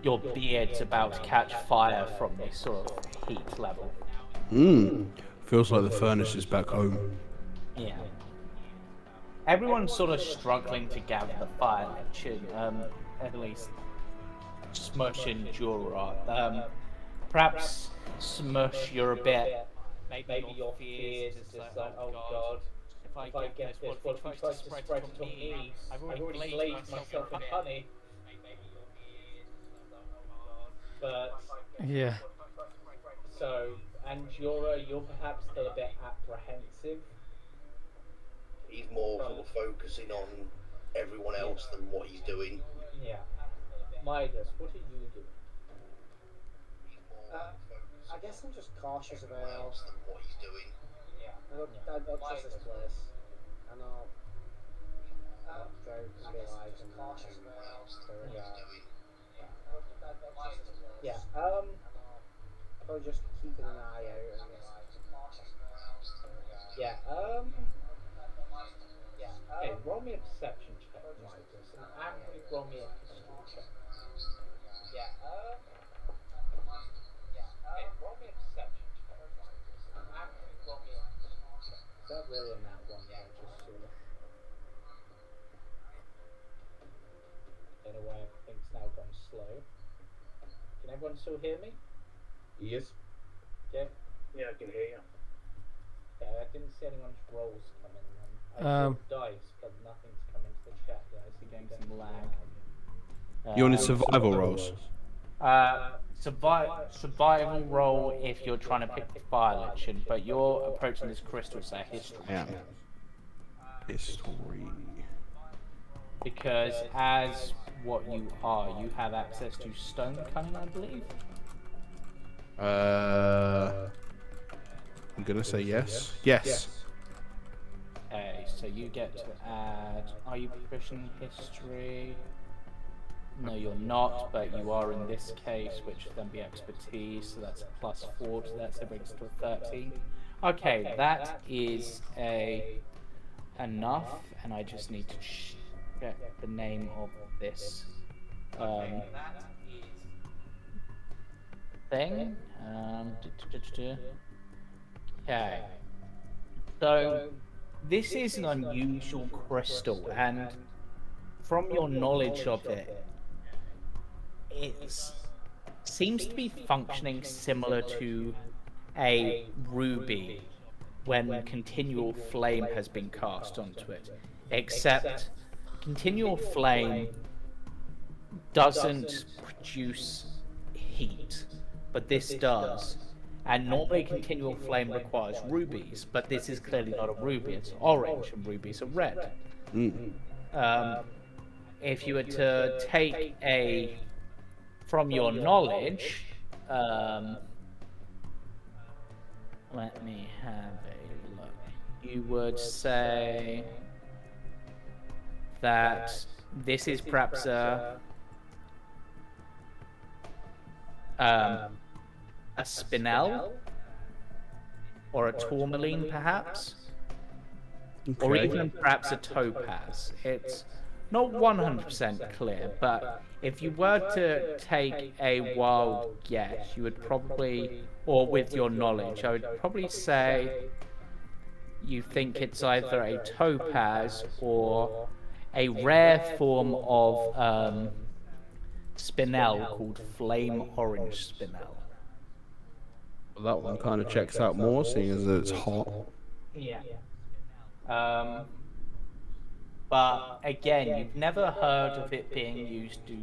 your beard's about to catch fire from this sort of heat level. Feels like the furnace is back home. Yeah. Everyone's sort of struggling to gather the fire lichen, at least Smush and Jura. Perhaps Smush, you're a bit. Maybe your fears is just like, oh God, if I get this, what if he tries to spread it from me? I've already glazed myself in honey. But Yeah. so, and Jura, you're perhaps still a bit apprehensive. He's more sort of focusing on everyone else than what he's doing. Yeah. Midas, what are you doing? I guess I'm just cautious about what he's doing. Yeah. I don't trust this place. I know Joe can be like cautious about what he's doing. Yeah. Probably just keeping an eye out and Yeah, okay, roll me a perception check, Midas, and Angry, roll me a history check. Yeah, okay, roll me a perception check, Midas, and Angry, roll me a history check. Is that really in that one that I just saw? Don't know why everything's now gone slow. Can everyone still hear me? Yes. Okay. Yeah, I can hear you. Okay, I didn't see anyone's rolls come in then. I saw dice, but nothing's come into the chat yet. I see getting some lag. You want survival rolls? Survival roll if you're trying to pick fire legend, but you're approaching this crystal, so history. Yeah. History. Because as what you are, you have access to stone cunning, I believe. I'm gonna say yes. Yes. Okay, so you get to add. Are you proficient in history? No, you're not, but you are in this case, which would then be expertise, so that's +4 to that, so it brings it to a 13. Okay, that is enough, and I just need to check the name of this thing. Okay. So this is an unusual crystal, and from your knowledge of it, it seems to be functioning similar to a ruby when continual flame has been cast onto it, except continual flame doesn't produce heat, but this does. And normally continual flame requires rubies, but this is clearly not a ruby, it's orange, and rubies are red. If you were to take from your knowledge, let me have a look. You would say that this is perhaps a spinel or a tourmaline, perhaps, or even perhaps a topaz. It's not 100% clear, but if you were to take a wild guess, you would probably, or with your knowledge, I would probably say you think it's either a topaz or a rare form of spinel called flame orange spinel. Well, that one kind of checks out more, seeing as it's hot. Yeah. But again, you've never heard of it being used to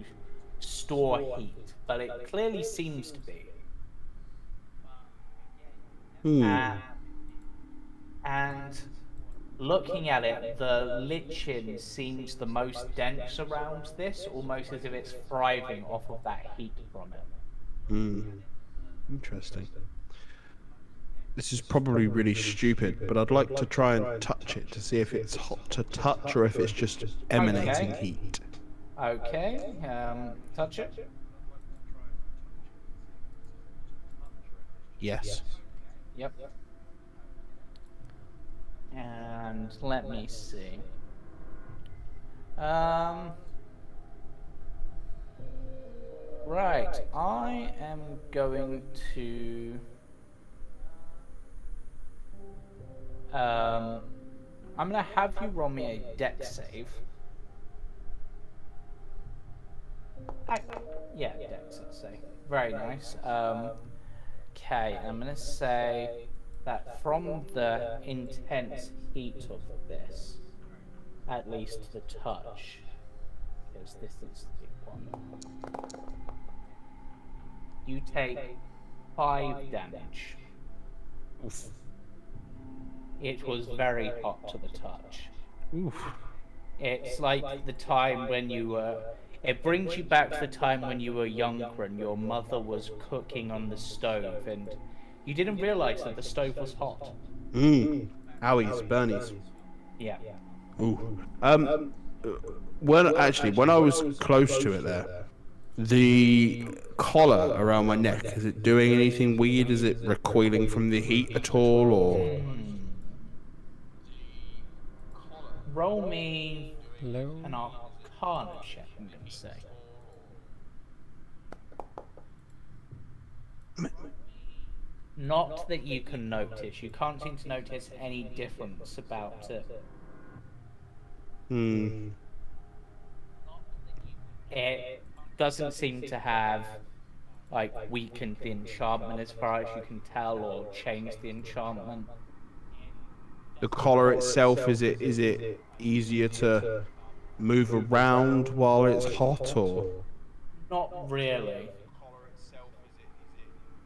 store heat, but it clearly seems to be. And looking at it, the lichen seems the most dense around this, almost as if it's thriving off of that heat from it. Interesting. This is probably really stupid, but I'd like to try and touch it to see if it's hot to touch or if it's just emanating heat. Okay, touch it. Yes. Yep. And let me see. Right, I am going to I'm gonna have you roll me a dex save. Yeah, dex save. Very nice. Okay, I'm gonna say that from the intense heat of this, at least the touch, because this is the big one, you take 5 damage. Oof. It was very hot to the touch. Oof. It's like the time when you were... It brings you back to the time when you were younger and your mother was cooking on the stove, and you didn't realize that the stove was hot. Owies, burnies. Yeah. Ooh. When I was close to it there, the collar around my neck, is it doing anything weird? Is it recoiling from the heat at all, or? Roll me Hello. an Arcana check, I'm going to say. Not that you can notice. You can't seem to notice any difference about it. It doesn't seem to have, like, weakened the enchantment as far as you can tell, or changed the enchantment. The collar itself, is it easier to move around while it's hot, or? Not really.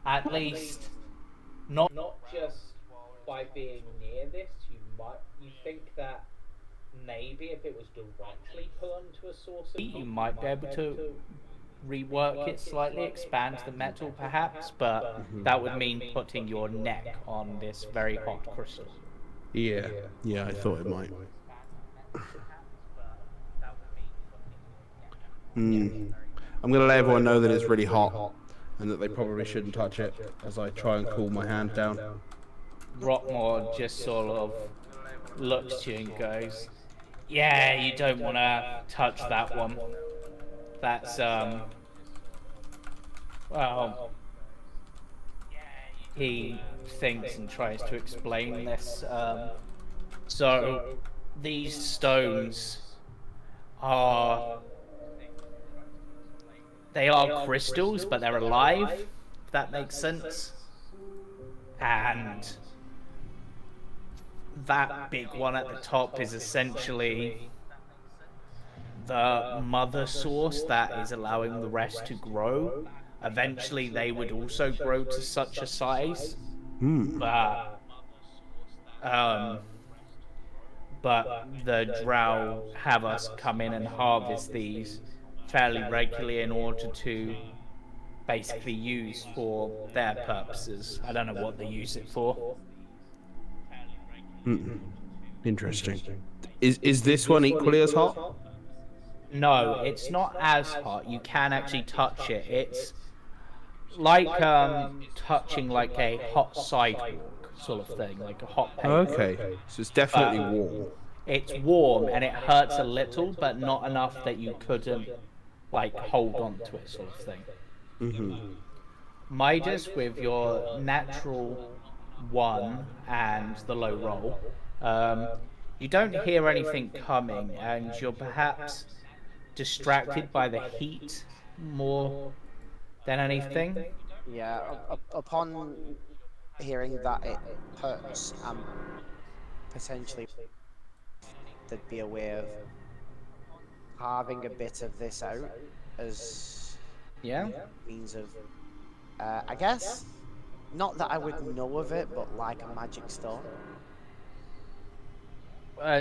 At least, not just by being near this. You think that maybe if it was directly put onto a source of heat, you might be able to rework it slightly, expand the metal perhaps, but that would mean putting your neck on this very hot crystal. Yeah, I thought it might. I'm gonna let everyone know that it's really hot, and that they probably shouldn't touch it, as I try and cool my hand down. Rockmore just sort of looks to you and goes, "Yeah, you don't want to touch that one. That's well." He thinks and tries to explain this. So these stones are crystals, but they're alive. If that makes sense. And that big one at the top is essentially the mother source that is allowing the rest to grow. Eventually they would also grow to such a size, but the drow have us come in and harvest these fairly regularly in order to basically use for their purposes. I don't know what they use it for. Interesting. Is this one equally as hot? No, it's not as hot. You can actually touch it. It's like touching like a hot sidewalk sort of thing, like a hot paper. Okay, so it's definitely warm. It's warm and it hurts a little, but not enough that you couldn't like hold on to it sort of thing. Midas, with your natural 1 and the low roll, you don't hear anything coming, and you're perhaps distracted by the heat more than anything. Yeah, upon hearing that it hurts, potentially there'd be a way of carving a bit of this out as means of, I guess, not that I would know of it, but like a magic stone.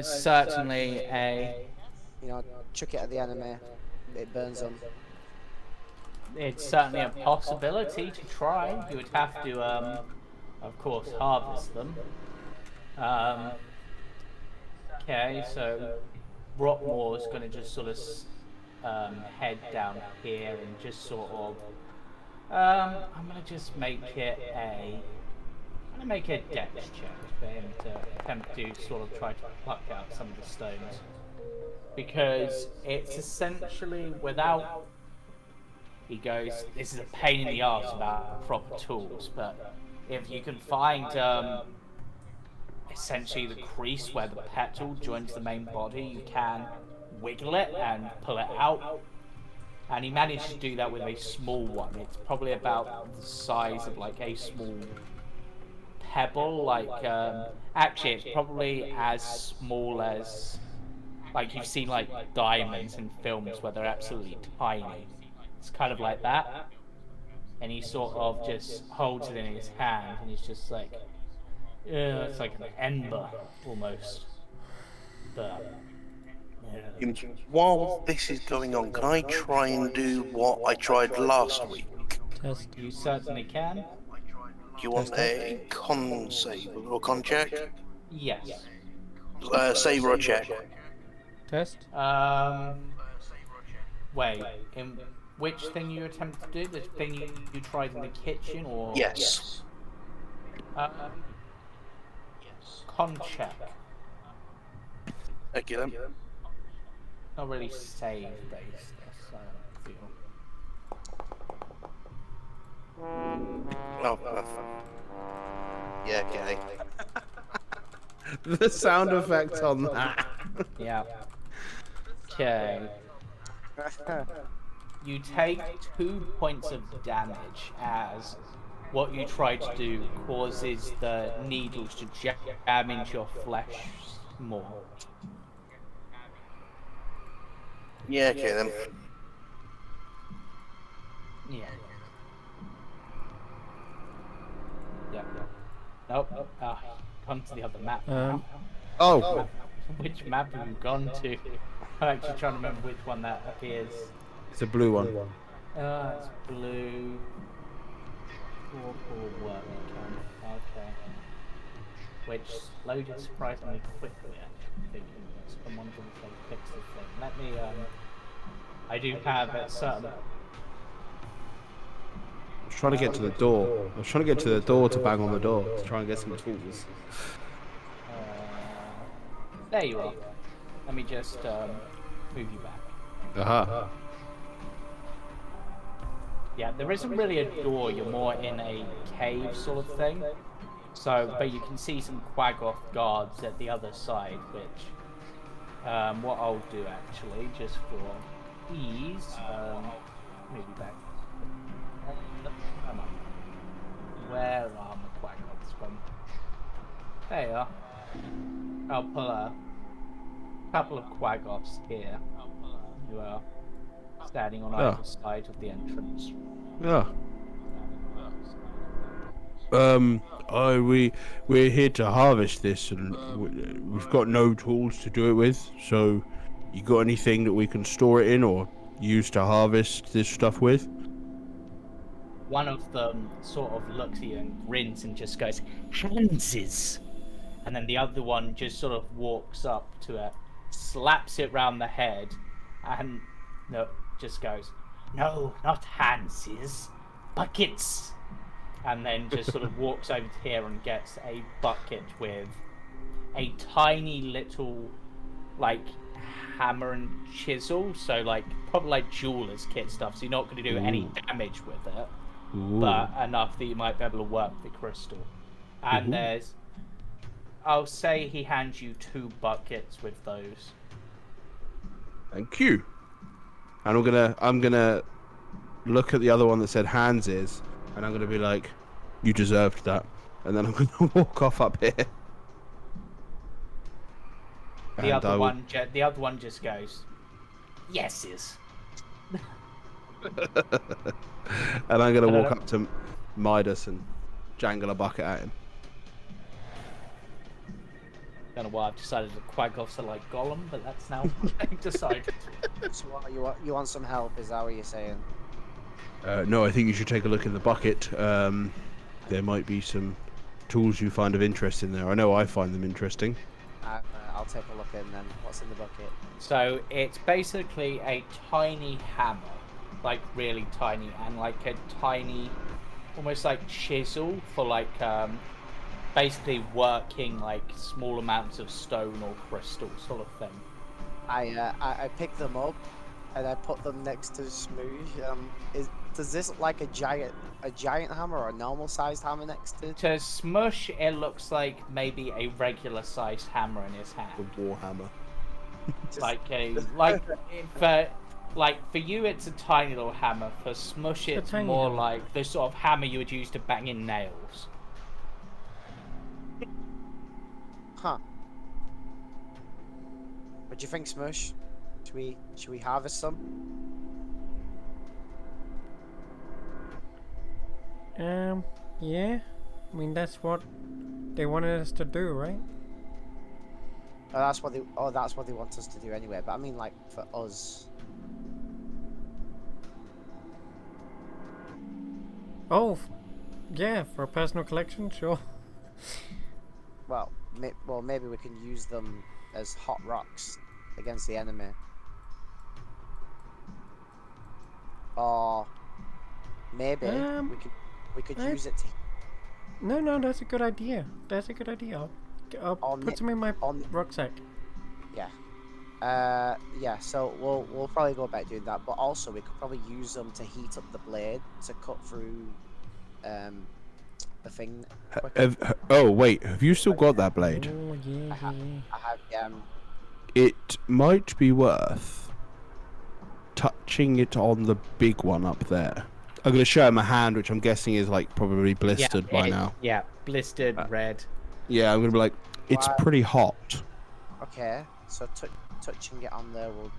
Certainly Chuck it at the enemy, it burns them. it's certainly a possibility to try. You would have to, of course, harvest them. Okay, so Rockmore's going to just sort of head down here and just sort of. I'm going to just make it a. I'm going to make a dex check for him to attempt to sort of try to pluck out some of the stones, because it's essentially without. He goes, "This is a pain in the arse about proper tools, but if you can find essentially the crease where the petal joins the main body, you can wiggle it and pull it out." And he managed to do that with a small one. It's probably about the size of like a small pebble. Like actually, it's probably as small as like you've seen like diamonds in films where they're absolutely tiny. It's kind of like that. And he sort of just holds it in his hand, and he's just like, yeah, it's like an ember almost. But yeah, While this is going on, can I try and do what I tried last week? Test. You certainly can. Do you want a con save or con check? Yes. Save or check? Test. Wait. In which thing you attempt to do? The thing you tried in the kitchen, or Yes. Con check. Okay then. Not really save based. I don't feel. Oh, yeah, okay. The sound effect on that. Yeah. Okay. You take 2 points of damage as what you try to do causes the needles to jam into your flesh more. Yeah, okay then. Yeah. Yeah. Nope. Gone to the other map now. Oh, Which map have you gone to? I'm actually trying to remember which one that appears. it's a blue one. It's blue. Purple work can. Okay. Which loaded surprisingly quickly, actually, thinking that someone didn't fix this thing. Let me, I do have a certain... I was trying to get to the door. I was trying to get to the door to bang on the door to try and get some tools. There you are. Let me just move you back. Aha. Yeah, there isn't really a door, you're more in a cave sort of thing. So, but you can see some Quaggoth guards at the other side, which, what I'll do actually, just for ease, move you back. Come on. Where are my Quaggoths from? There you are. I'll pull a couple of Quaggoths here, who are standing on either side of the entrance. Yeah. We're here to harvest this, and we've got no tools to do it with. So, you got anything that we can store it in or use to harvest this stuff with? One of them sort of looks at you and grins and just goes, "Hanses." And then the other one just sort of walks up to it, slaps it round the head, and just goes, "No, not Hanses, buckets." And then just sort of walks over to here and gets a bucket with a tiny little, like, hammer and chisel. So, like, probably like jeweler's kit stuff. So you're not going to do any damage with it, but enough that you might be able to work the crystal. And there's, I'll say he hands you 2 buckets with those. Thank you. And I'm gonna look at the other one that said hands is, and I'm gonna be like, you deserved that. And then I'm gonna walk off up here. The other one just goes, "Yeses." And I'm gonna walk up to Midas and jangle a bucket at him. Don't know why I've decided that Quaggoths are like Gollum, but that's now what I've decided. So what, you want some help? Is that what you're saying? No, I think you should take a look in the bucket. There might be some tools you find of interest in there. I know I find them interesting. I'll take a look in then. What's in the bucket? So it's basically a tiny hammer, like really tiny, and like a tiny, almost like chisel for like basically working like small amounts of stone or crystal sort of thing. I pick them up and I put them next to Smoosh. Does this look like a giant hammer or a normal sized hammer next to? To Smush, it looks like maybe a regular sized hammer in his hand. A war hammer. For you, it's a tiny little hammer. For Smush, it's more like the sort of hammer you would use to bang in nails. Huh. What do you think, Smush? Should we harvest some? Yeah. I mean, that's what they wanted us to do, right? that's what they. Oh, that's what they want us to do anyway. But I mean, like for us. Oh, yeah, for a personal collection, sure. Well, maybe we can use them as hot rocks against the enemy. Or maybe Um, we could I- use it to. No, that's a good idea. That's a good idea. I'll On put some in my on rucksack. yeah. Yeah. So we'll probably go about doing that, but also we could probably use them to heat up the blade to cut through the thing quicker. Oh wait, have you still got that blade? Oh, yeah, yeah, yeah. I have It might be worth touching it on the big one up there. I'm gonna show him my hand, which I'm guessing is like probably blistered by now. Yeah, blistered red. Yeah, I'm gonna be like, it's Why- pretty hot. Okay. So touching it on there will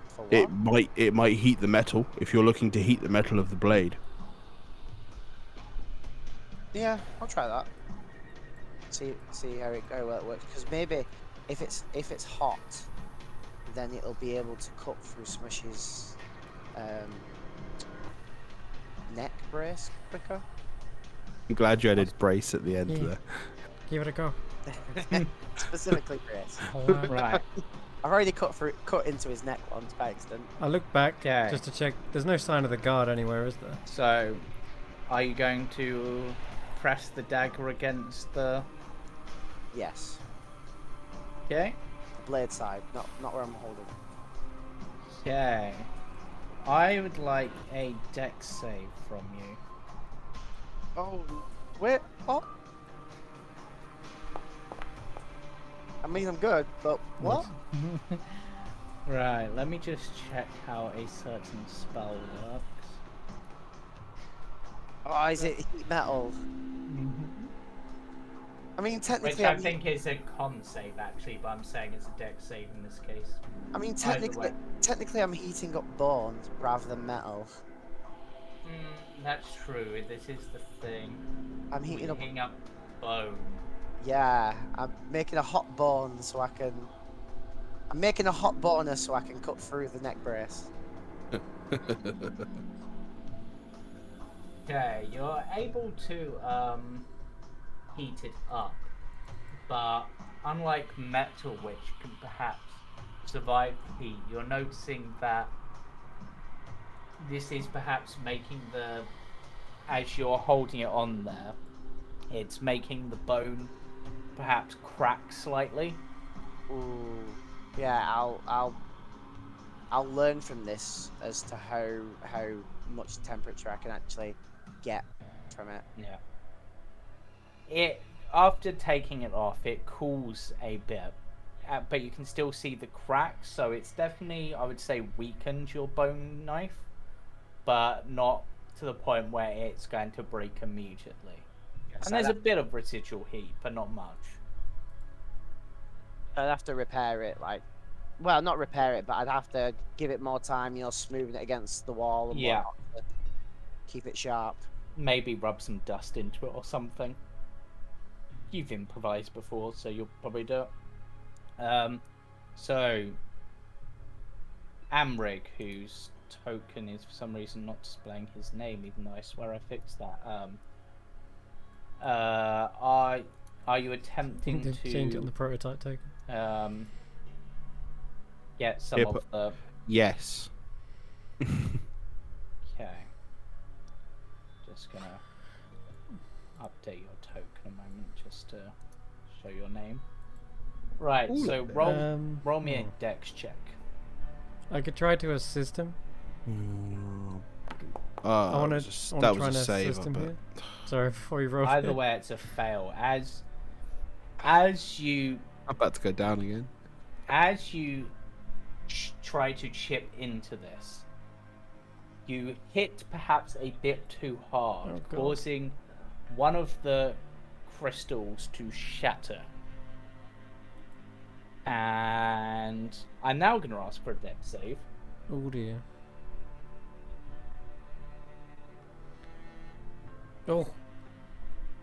for what? It might heat the metal if you're looking to heat the metal of the blade. Yeah, I'll try that. See how it works. Because maybe if it's hot, then it'll be able to cut through Smish's neck brace quicker. I'm glad you added brace at the end Yeah. there. Give it a go. Specifically brace. Right. I've already cut into his neck once by accident. I look back Okay. just to check. There's no sign of the guard anywhere, is there? So, are you going to press the dagger against the... Yes, Okay. the blade side, not where I'm holding. Okay. I would like a dex save from you. Oh, wait, what? I mean, I'm good, but what? Right, let me just check how a certain spell works. Oh, is it heat metal? I mean, Which technically, I think is a con save actually, but I'm saying it's a dex save in this case. I mean, Either way. technically, I'm heating up bones rather than metal. That's true, this is the thing. I'm heating up. Heating up bone. Yeah, I'm making a hot bone so I can. I'm making a hot boner so I can cut through the neck brace. Okay, you're able to heat it up, but unlike metal, which can perhaps survive heat, you're noticing that this is perhaps making the, as you're holding it on there, it's making the bone perhaps crack slightly. Ooh, yeah. I'll learn from this as to how much temperature I can actually get from it. Yeah. It, after taking it off, it cools a bit, but you can still see the cracks, so it's definitely, I would say, weakened your bone knife, but not to the point where it's going to break immediately. Yes, And there's a bit of residual heat, but not much. I'd have to repair it, like, well, not repair it, but I'd have to give it more time, smoothing it against the wall and Yeah. whatnot to keep it sharp. Maybe rub some dust into it or something. You've improvised before, so you'll probably do it. So, Amrig, whose token is for some reason not displaying his name, even though I swear I fixed that. Are you attempting To to change it on the prototype token. get some Yeah, of but- the... Yes. Okay. Just gonna update your token a moment just to show your name. Right, Ooh, so look roll me a dex check. I could try to assist him. I want that to was try a and save. assist him but here. Sorry, before you roll. Either way, it's a fail. As you I'm about to go down again. try to chip into this, you hit perhaps a bit too hard, Oh, God. causing one of the crystals to shatter. And I'm now going to ask for a dex save. Oh dear. Oh,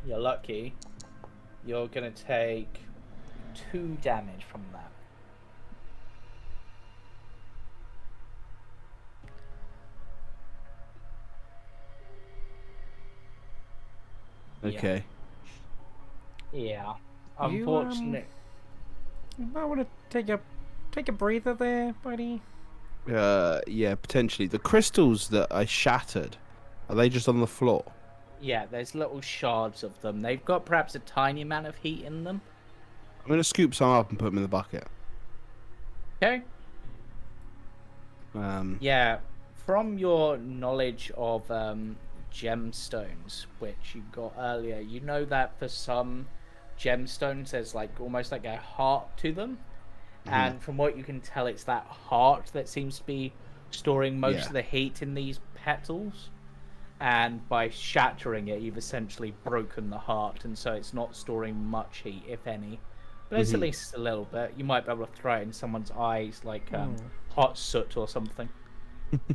You're lucky. You're going to take 2 damage from that. Okay. Yeah. You, Unfortunately. You might want to take a breather there, buddy. Yeah, potentially. The crystals that I shattered, are they just on the floor? Yeah, there's little shards of them. They've got perhaps a tiny amount of heat in them. I'm gonna scoop some up and put them in the bucket. Okay. Um, Yeah, from your knowledge of gemstones, which you got earlier, you know that for some gemstones there's like almost like a heart to them. And from what you can tell, it's that heart that seems to be storing most of the heat in these petals. And by shattering it, you've essentially broken the heart, and so it's not storing much heat, if any. But it's at least a little bit. You might be able to throw it in someone's eyes, like hot soot or something,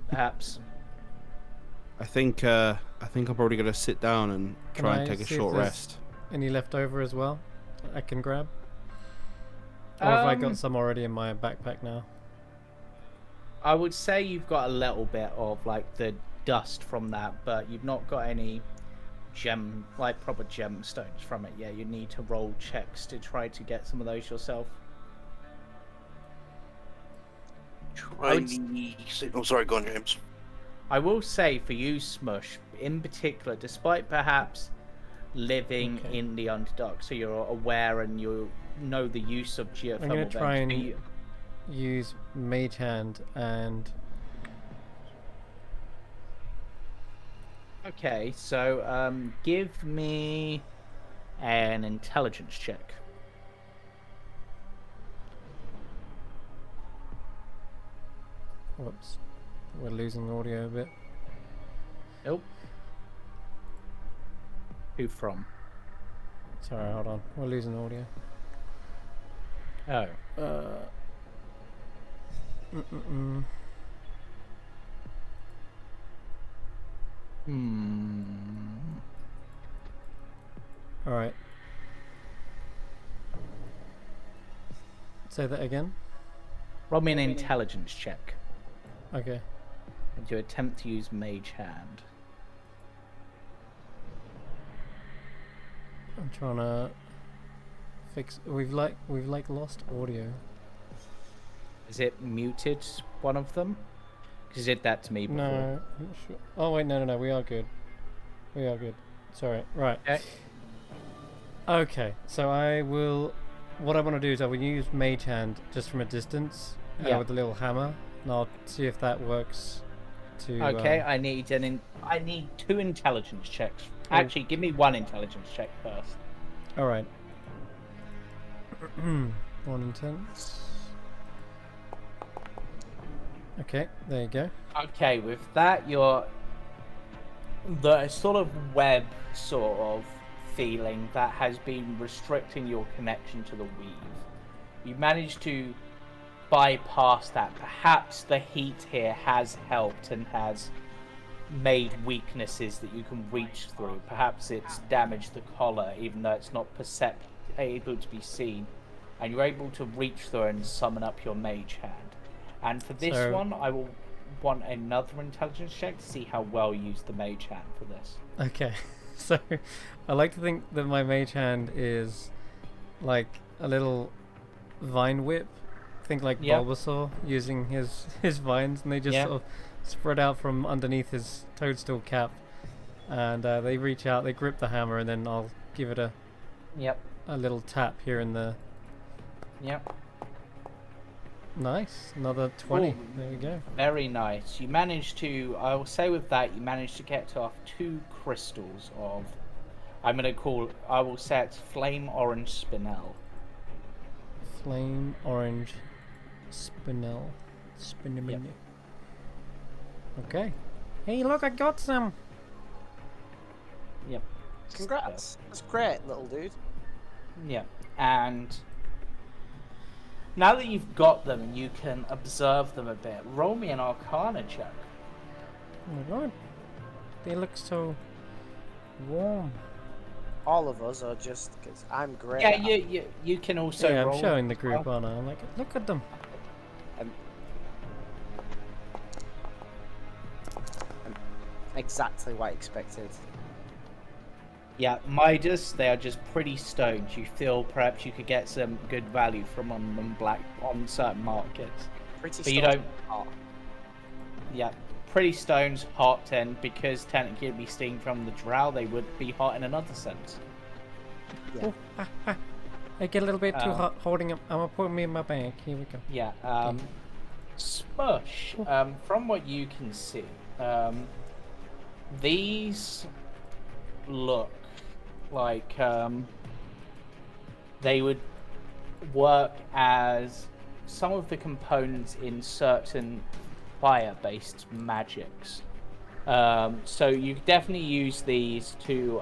perhaps. I think I'm probably gonna sit down and try and take a short rest. Any left over as well I can grab? Or have I got some already in my backpack now? I would say you've got a little bit of like the dust from that, but you've not got any proper gemstones from it yet. You need to roll checks to try to get some of those yourself. Sorry, go on, James. I will say for you, Smush, in particular, despite perhaps living in the Underdark, so you're aware and you know the use of geothermal vents. I'm going to try and use Mage Hand and... Okay, so give me an intelligence check. Whoops. We're losing audio a bit. Nope. Who from? Sorry, hold on. We're losing audio. Oh. Alright. Say that again. Roll me an intelligence check. Okay. And you attempt to use Mage Hand. I'm trying to fix. We've lost audio. Is it muted, one of them? Because you did that to me before. No, I'm not sure. Oh wait, no. We are good. We are good. Sorry. Right. Okay. Okay. So I will. What I want to do is I will use Mage Hand just from a distance with a little hammer, and I'll see if that works. Okay. I need 2 intelligence checks. Actually, give me 1 intelligence check first. All right. 1 intense. Okay, there you go. Okay, with that, the sort of web sort of feeling that has been restricting your connection to the weave. You managed to bypass that. Perhaps the heat here has helped and has made weaknesses that you can reach through. Perhaps it's damaged the collar, even though it's not able to be seen. And you're able to reach through and summon up your Mage Hand. And for this one, I will want another intelligence check to see how well you use the Mage Hand for this. Okay, so I like to think that my Mage Hand is like a little vine whip. Think like Bulbasaur using his vines, and they just sort of spread out from underneath his toadstool cap. And they reach out, they grip the hammer, and then I'll give it a little tap here in the... Yep. Nice, another 20. Ooh, there we go. Very nice. You managed to, I will say with that, you managed to get off 2 crystals of, I will say it's flame orange spinel. Flame orange spinel. Spinel. Okay. Hey, look, I got some. Yep. Congrats. That's great, little dude. Yep. And now that you've got them and you can observe them a bit, roll me an Arcana check. Oh my god. They look so warm. all of us, or just because I'm great? Yeah, at you can also Yeah, I'm roll. showing the group on. I'm like, look at them. exactly what I expected. Yeah, Midas, they are just pretty stones. You feel perhaps you could get some good value from on them on certain markets. Pretty But you stones don't. hot. Yeah, pretty stones hot, and because technically it'd be steam from the drow, they would be hot in another sense. Yeah. I get a little bit too hot holding them. I'm gonna put them in my bag. Here we go. Yeah. Smush. From what you can see, these look like they would work as some of the components in certain fire-based magics. So you definitely use these to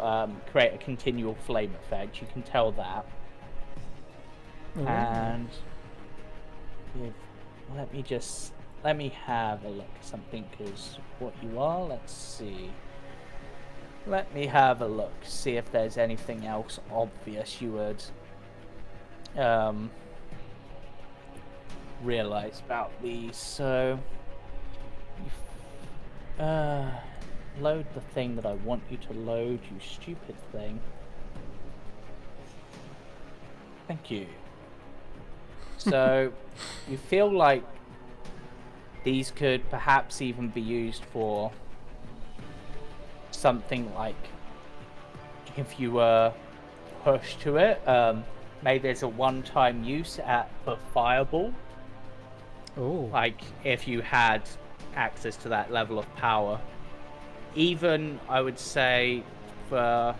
create a continual flame effect. You can tell that. Ooh. And let me have a look at something, because what you are, let's see. Let me have a look, see if there's anything else obvious you would realize about these. So load the thing that I want you to load, you stupid thing. Thank you. So you feel like these could perhaps even be used for something like, if you were pushed to it, maybe there's a one-time use for fireball. Oh. Like if you had access to that level of power. Even I would say I'd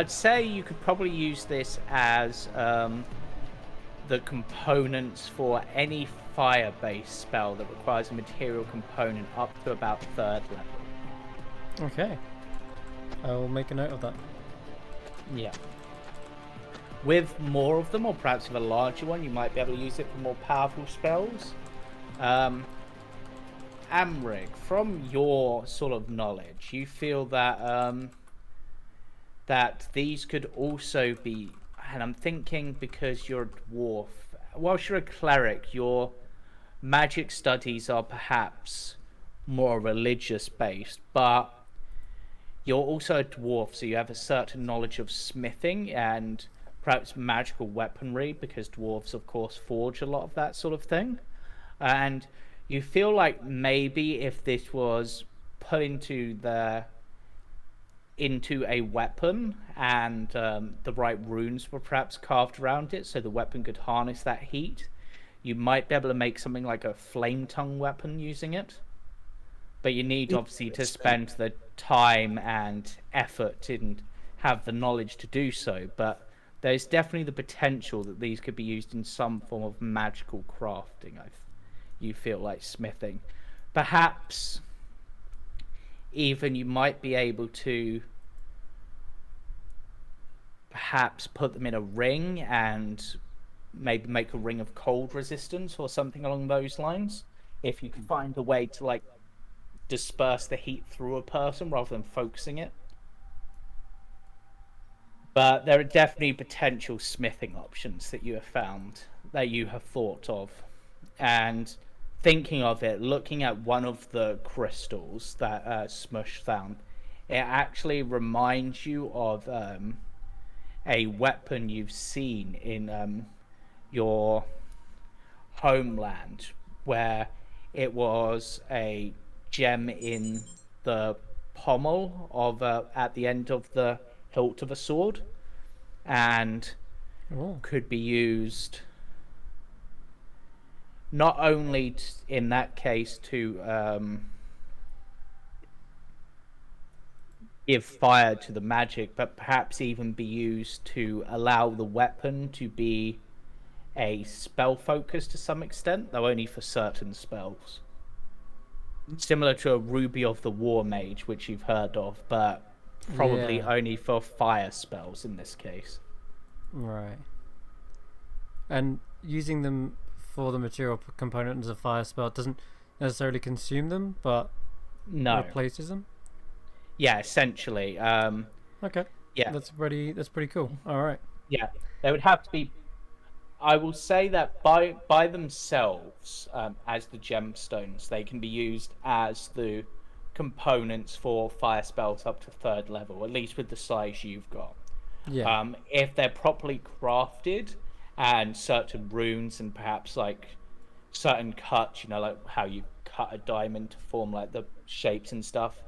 say you could probably use this as the components for any fire-based spell that requires a material component up to about 3rd level. Okay. I will make a note of that. Yeah. With more of them, or perhaps with a larger one, you might be able to use it for more powerful spells. Amrig, from your sort of knowledge, you feel that that these could also be, and I'm thinking because you're a dwarf, whilst you're a cleric, your magic studies are perhaps more religious based, but you're also a dwarf, so you have a certain knowledge of smithing and perhaps magical weaponry, because dwarves, of course, forge a lot of that sort of thing. And you feel like maybe if this was put into a weapon, and the right runes were perhaps carved around it so the weapon could harness that heat, you might be able to make something like a flame tongue weapon using it. But you need obviously to spend the time and effort and have the knowledge to do so. But there's definitely the potential that these could be used in some form of magical crafting. You feel like smithing. Perhaps even you might be able to perhaps put them in a ring and maybe make a ring of cold resistance or something along those lines. If you can find a way to like disperse the heat through a person rather than focusing it. But there are definitely potential smithing options that you have found, that you have thought of. And thinking of it, looking at one of the crystals that Smush found, it actually reminds you of a weapon you've seen in your homeland, where it was a gem in the pommel of at the end of the hilt of a sword, and could be used not only in that case to give fire to the magic, but perhaps even be used to allow the weapon to be a spell focus to some extent, though only for certain spells. Similar to a Ruby of the War Mage, which you've heard of, but probably only for fire spells in this case. Right. And using them for the material components of fire spell doesn't necessarily consume them, but replaces them? Yeah, essentially. Okay. Yeah. That's pretty cool. All right. Yeah, they would have to be. I will say that by themselves, as the gemstones, they can be used as the components for fire spells up to 3rd level, at least with the size you've got. Yeah. If they're properly crafted and certain runes and perhaps like certain cuts, like how you cut a diamond to form like the shapes and stuff,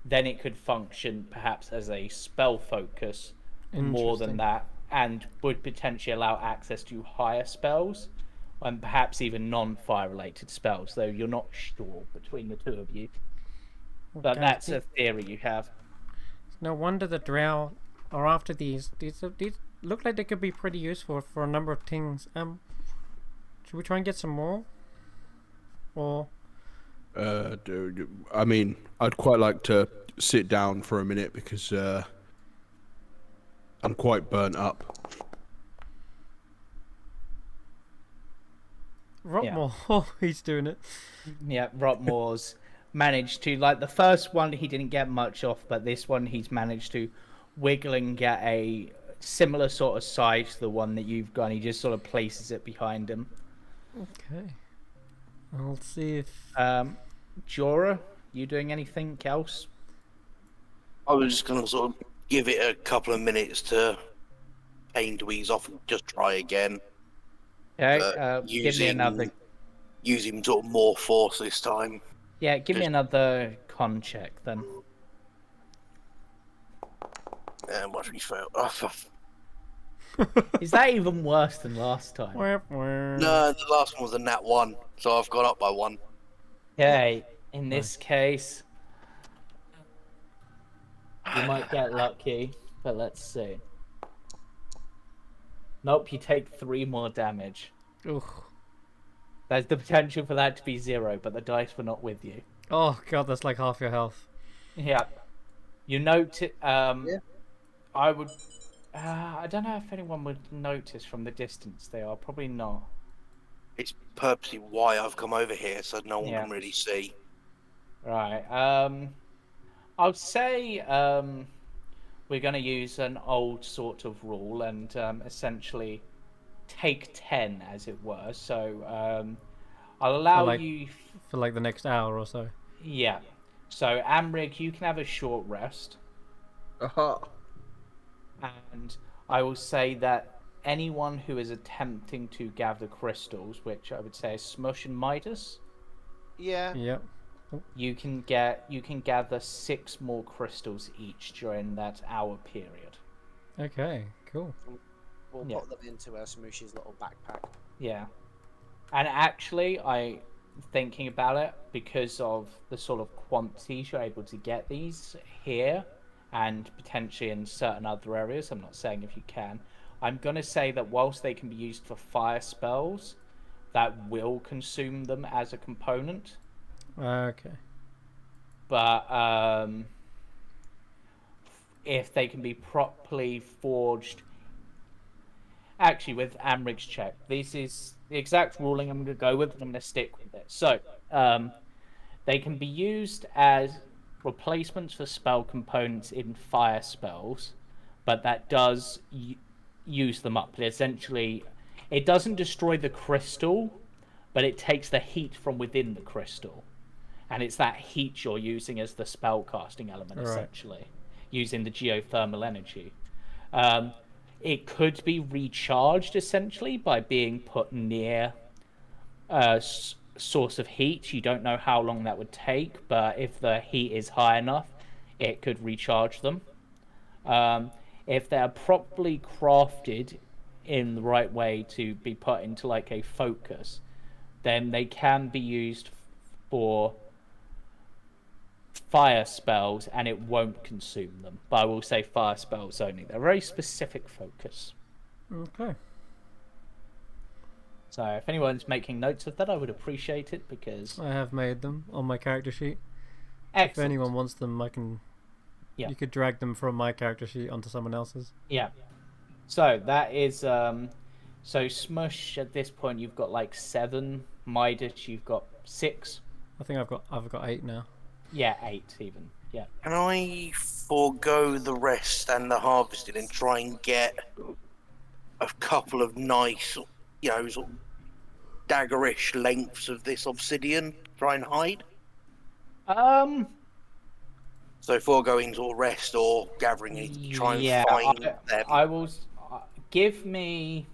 then it could function perhaps as a spell focus more than Interesting. that, and would potentially allow access to higher spells and perhaps even non-fire related spells, though you're not sure between the two of you. Well, But guys, that's a theory you have. no wonder the drow are after these. These look like they could be pretty useful for a number of things. Should we try and get some more? Or Dude, I mean, I'd quite like to sit down for a minute because I'm quite burnt up. Rotmore? Oh, he's doing it. Yeah, Rotmore's managed to, like, the first one he didn't get much off, but this one he's managed to wiggle and get a similar sort of size to the one that you've got. He just sort of places it behind him. Okay. I'll see if. Jorah, you doing anything else? I was just going to sort of give it a couple of minutes to pain to ease off and just try again. Okay, give me another. Using sort of more force this time. Yeah, give me another con check then. And watch me fail. Is that even worse than last time? No, the last one was a nat 1, so I've gone up by 1. Okay, in this case, you might get lucky, but let's see. Nope, you take 3 more damage. Ugh. There's the potential for that to be 0, but the dice were not with you. Oh god, that's like half your health. Yeah. You note it. Yeah. I would. I don't know if anyone would notice from the distance. They are probably not. It's purposely why I've come over here, so no one Yeah. can really see. Right. I'll say we're going to use an old sort of rule and essentially take 10, as it were. So I'll allow you for like the next hour or so. Yeah. So Amrig, you can have a short rest. Aha. And I will say that anyone who is attempting to gather crystals, which I would say is Smush and Midas, Yeah. Yep. you can gather 6 more crystals each during that hour period. Okay, cool. We'll Yeah. put them into Smooshy's little backpack. Yeah. And actually, thinking about it, because of the sort of quantities you're able to get these here and potentially in certain other areas, I'm not saying if you can, I'm going to say that whilst they can be used for fire spells, that will consume them as a component. Okay. But if they can be properly forged, actually with Amrig's check, this is the exact ruling I'm going to go with, and I'm going to stick with it. So they can be used as replacements for spell components in fire spells, but that does use them up. Essentially, it doesn't destroy the crystal, but it takes the heat from within the crystal. And it's that heat you're using as the spell casting element, essentially, using the geothermal energy. It could be recharged, essentially, by being put near a source of heat. You don't know how long that would take, but if the heat is high enough, it could recharge them. If they're properly crafted in the right way to be put into like a focus, then they can be used for fire spells and it won't consume them. But I will say fire spells only. They're very specific focus. Okay. So if anyone's making notes of that, I would appreciate it, because I have made them on my character sheet. excellent. If anyone wants them, I can. Yeah. You could drag them from my character sheet onto someone else's. Yeah. So that is so Smush, at this point you've got like 7. Midas, you've got 6. I think I've got 8 now. Yeah, 8 even. Yeah. Can I forego the rest and the harvesting and try and get a couple of nice, sort of daggerish lengths of this obsidian? Try and hide. Um. So foregoing sort of rest or gathering it, try and Yeah. find them. I will give me.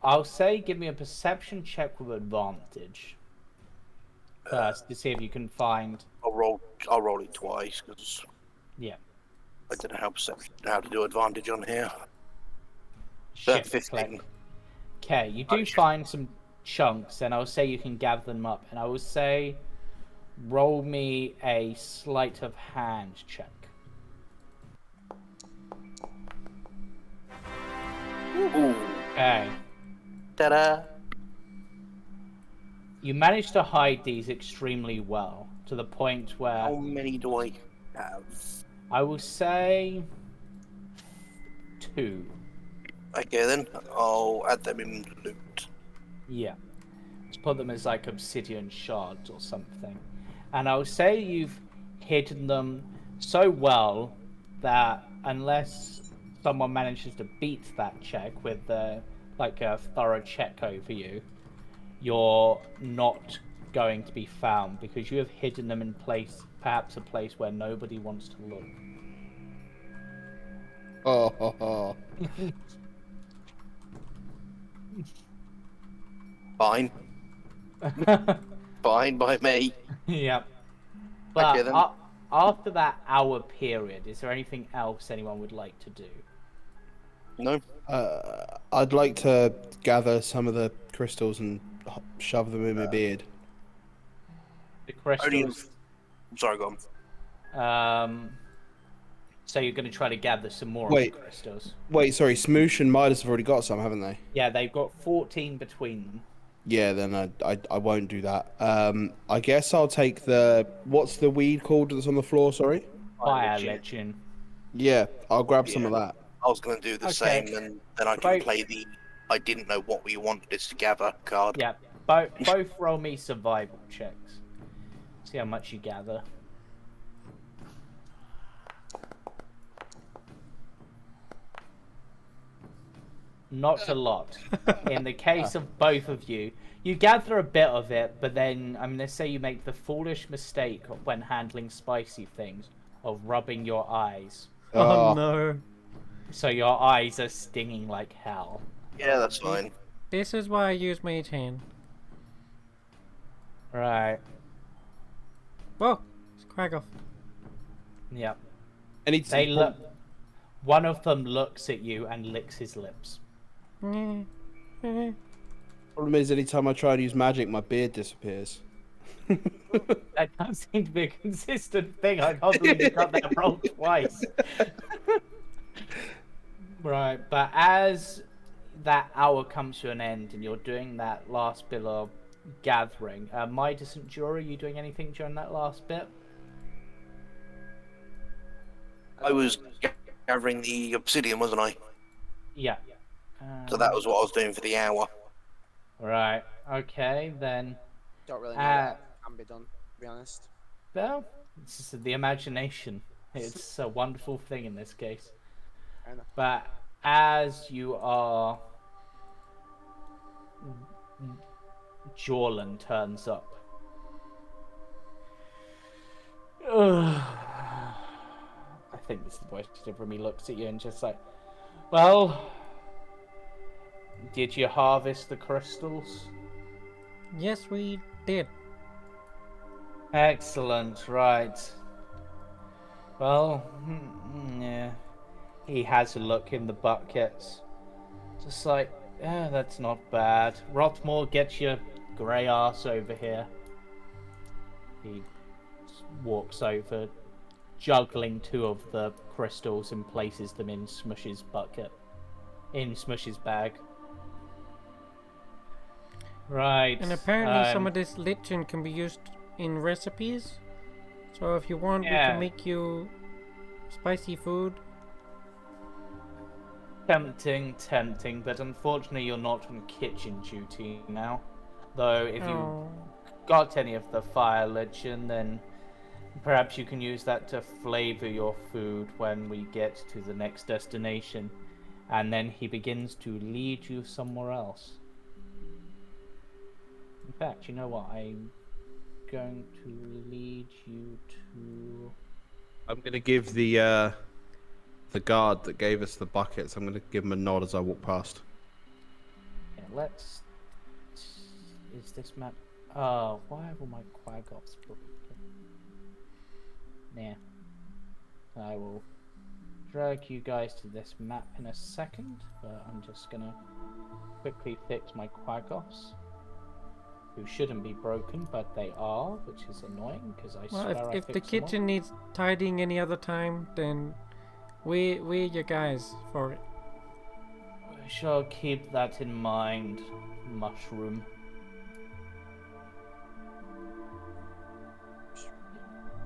I'll say give me a perception check with advantage first to see if you can find. I'll roll it twice because Yeah. I don't know how to do advantage on here. Shift 15. click. Okay, you do find some chunks, and I'll say you can gather them up, and I will say roll me a sleight of hand check. Ooh. Okay. Ta-da! You managed to hide these extremely well, to the point where How many do I have? I will say 2. Okay then, I'll add them in loot. Yeah. Let's put them as like obsidian shards or something. And I'll say you've hidden them so well that unless someone manages to beat that check with like a thorough check over you, you're not going to be found because you have hidden them in perhaps a place where nobody wants to look. Oh. Fine. Fine by me. Yep. But Okay, then. after that hour period, is there anything else anyone would like to do? No. I'd like to gather some of the crystals and shove them in my beard. The crystals. Sorry, go on. So you're going to try to gather some more of the crystals. Wait, sorry, Smoosh and Midas have already got some, haven't they? Yeah, they've got 14 between them. Yeah, then I won't do that. I guess I'll take what's the weed called that's on the floor, sorry? Fire lichen. Yeah, I'll grab some of that. I was going to do the same, and then I can play the I didn't know what we wanted us to gather card. Yeah, both roll me survival checks. See how much you gather. Not a lot. In the case of both of you, you gather a bit of it, but then I'm going to say you make the foolish mistake when handling spicy things of rubbing your eyes. Oh no. So your eyes are stinging like hell. Yeah, that's fine. This is why I use Mage Hand. Right. Whoa! It's Kragoff. Yep. They look. One of them looks at you and licks his lips. Problem is, anytime I try to use magic, my beard disappears. That does seem to be a consistent thing. I can't believe you got that roll twice. Right, but as that hour comes to an end and you're doing that last bit of gathering, Midas and Jura, are you doing anything during that last bit? I was gathering the obsidian, wasn't I? Yeah. So that was what I was doing for the hour. Right, okay, then. Don't really know what can be done, to be honest. Well, it's just the imagination. It's a wonderful thing in this case. But as you are... Jorlan turns up. I think this is the voice from he looks at you and just like, well, did you harvest the crystals? Yes, we did. Excellent, right. Well, yeah. He has a look in the buckets. Just like, yeah, that's not bad. Rotmore, get your grey ass over here. He walks over, juggling 2 of the crystals and places them in Smush's bucket. In Smush's bag. Right. And apparently some of this lichen can be used in recipes. So if you want, we can make you spicy food. Tempting, but unfortunately you're not on kitchen duty now. Though if you got any of the fire lichen, then Perhaps you can use that to flavor your food when we get to the next destination. And then he begins to lead you somewhere else. In fact, you know what? I'm going to lead you to... I'm gonna give the guard that gave us the buckets. I'm gonna give him a nod as I walk past. Yeah, let's... Is this map... Oh, why have all my quagoffs booked? Yeah. I will drag you guys to this map in a second, but I'm just gonna quickly fix my quagoffs, who shouldn't be broken, but they are, which is annoying because I Well, swear I if the fixed them all. kitchen needs tidying any other time, then we're your guys for it. I shall keep that in mind, Mushroom.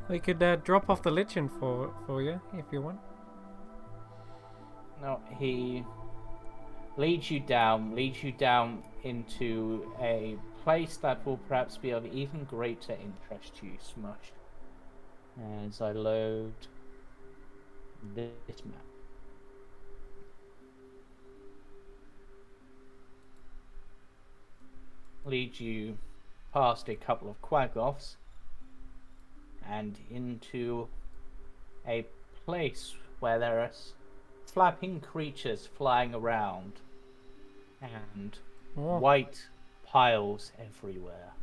We could drop off the lichen for you if you want. No, he leads you down into a place that will perhaps be of even greater interest to you, Smush. As I load this map. Lead you past a couple of quagoffs and into a place where there are flapping creatures flying around and white piles everywhere.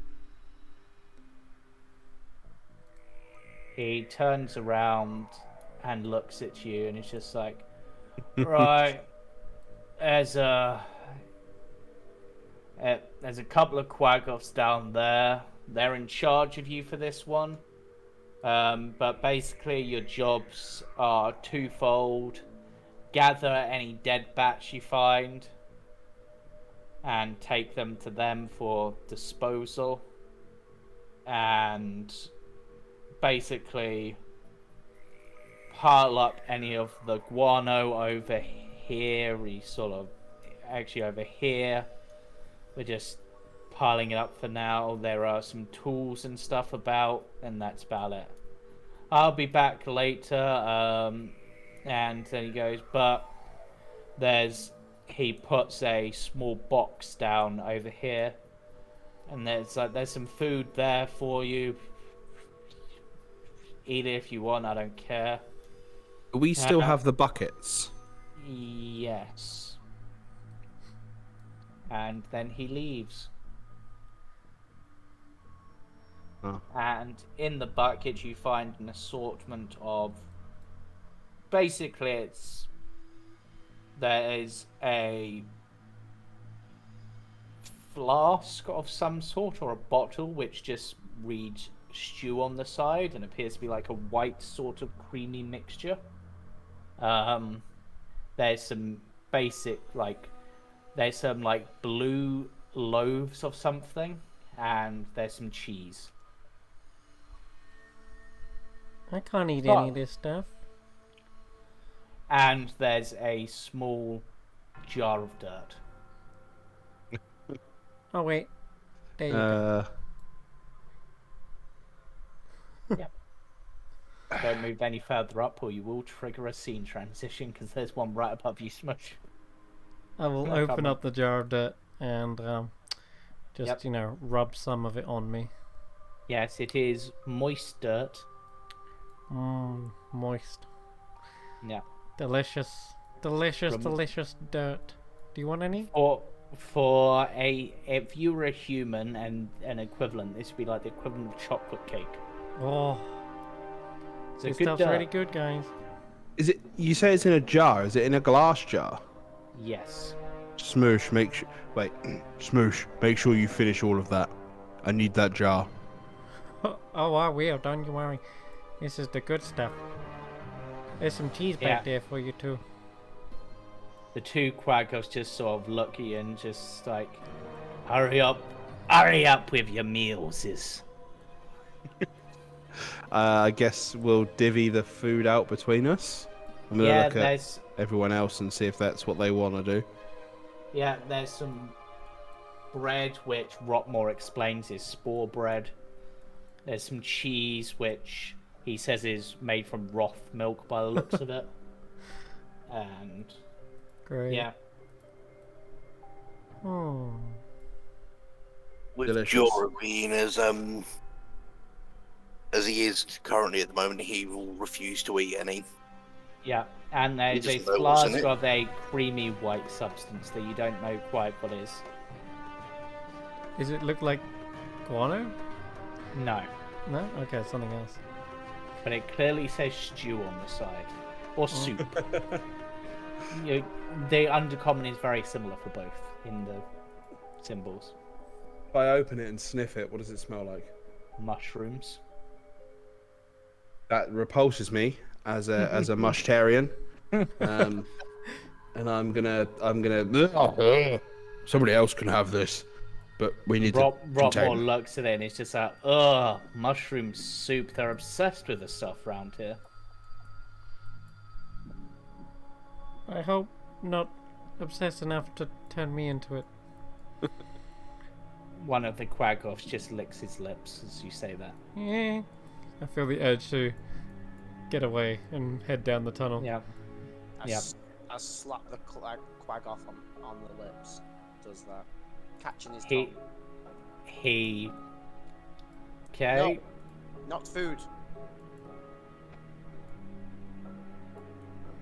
He turns around and looks at you and it's just like, right, there's a couple of quagoffs down there. They're in charge of you for this one. But basically your jobs are twofold. Gather any dead bats you find and take them to them for disposal. And basically pile up any of the guano over here. Actually over here. We're just piling it up for now. There are some tools and stuff about, and that's about it. I'll be back later. And then he goes, but he puts a small box down over here, and there's some food there for you. Eat it if you want, I don't care. We still have the buckets. Yes. And then he leaves. Oh. And in the bucket you find an assortment of... Basically there is a flask of some sort or a bottle which just reads stew on the side and appears to be like a white sort of creamy mixture. There's some basic there's some blue loaves of something, and there's some cheese. I can't eat any of this stuff. And there's a small jar of dirt. Oh wait, there you go. Yep. Don't move any further up or you will trigger a scene transition because there's one right above you, Smush. I will open up the jar of dirt and just, Yep. rub some of it on me. Yes, it is moist dirt. Moist. Yeah. Delicious. Delicious dirt. Do you want any? If you were a human and an equivalent, this would be like the equivalent of chocolate cake. Oh. This stuff's really good, guys. Is it? You say it's in a jar. Is it in a glass jar? Yes. Smoosh, Smoosh, make sure you finish all of that. I need that jar. Oh, I will. Don't you worry. This is the good stuff. There's some cheese back there for you too. The two quaggos just sort of look at you and just like, hurry up with your meals. I guess we'll divvy the food out between us. I'm gonna look at everyone else and see if that's what they want to do. Yeah, there's some bread, which Rockmore explains is spore bread. There's some cheese, which he says is made from Roth milk by the looks of it. And Great. yeah, Oh. With Delicious. Jorah being as he is currently at the moment, he will refuse to eat any. yeah. And He there's a doesn't know what's in flask it. of a creamy white substance that you don't know quite what is. Does it look like guano? No, No? Okay, something else. but it clearly says stew on the side. Or soup. The undercommon is very similar for both in the symbols. If I open it and sniff it, what does it smell like? Mushrooms. That repulses me as a mushtarian. And I'm gonna somebody else can have this, but we need to contain Rockmore it. looks at it and it's just like, ugh, mushroom soup. They're obsessed with this stuff around here. I hope not obsessed enough to turn me into it. One of the Quagoffs just licks his lips as you say that. Yeah. I feel the urge to get away and head down the tunnel. Yeah. Yep. I slap the quag off on the lips. Does that. Catching his He. tongue. He. Okay. No, not food.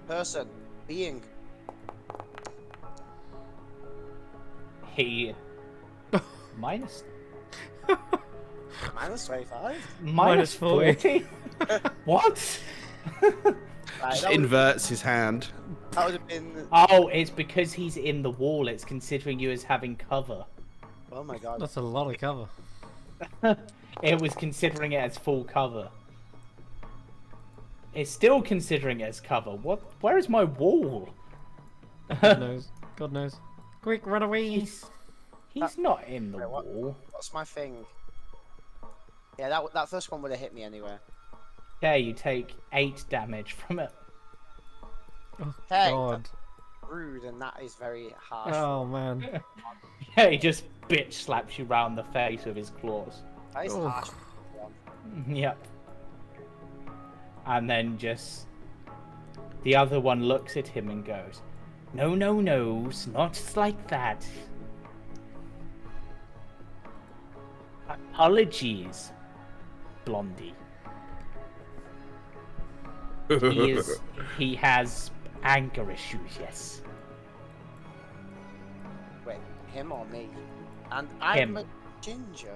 Person. Being. He. Minus. Minus 25? Minus 40? What? Right, Just that would inverts his hand. have been. Oh, it's because he's in the wall. It's considering you as having cover. Oh my god. That's a lot of cover. It was considering it as full cover. It's still considering it as cover. What? Where is my wall? God knows. God knows. Quick, run away! He's not in the Wait, what? wall. What's my thing? Yeah, that first one would have hit me anyway. Yeah, you take 8 damage from it. Oh, Hey, God. Rude, and that is very harsh. Oh, man. Yeah, he just bitch slaps you round the face with his claws. That is Oh. harsh. Yep. And then just the other one looks at him and goes, "No, no, no, it's not like that. Apologies, Blondie. He has anger issues, yes. Wait, him or me? And I'm Him. a ginger,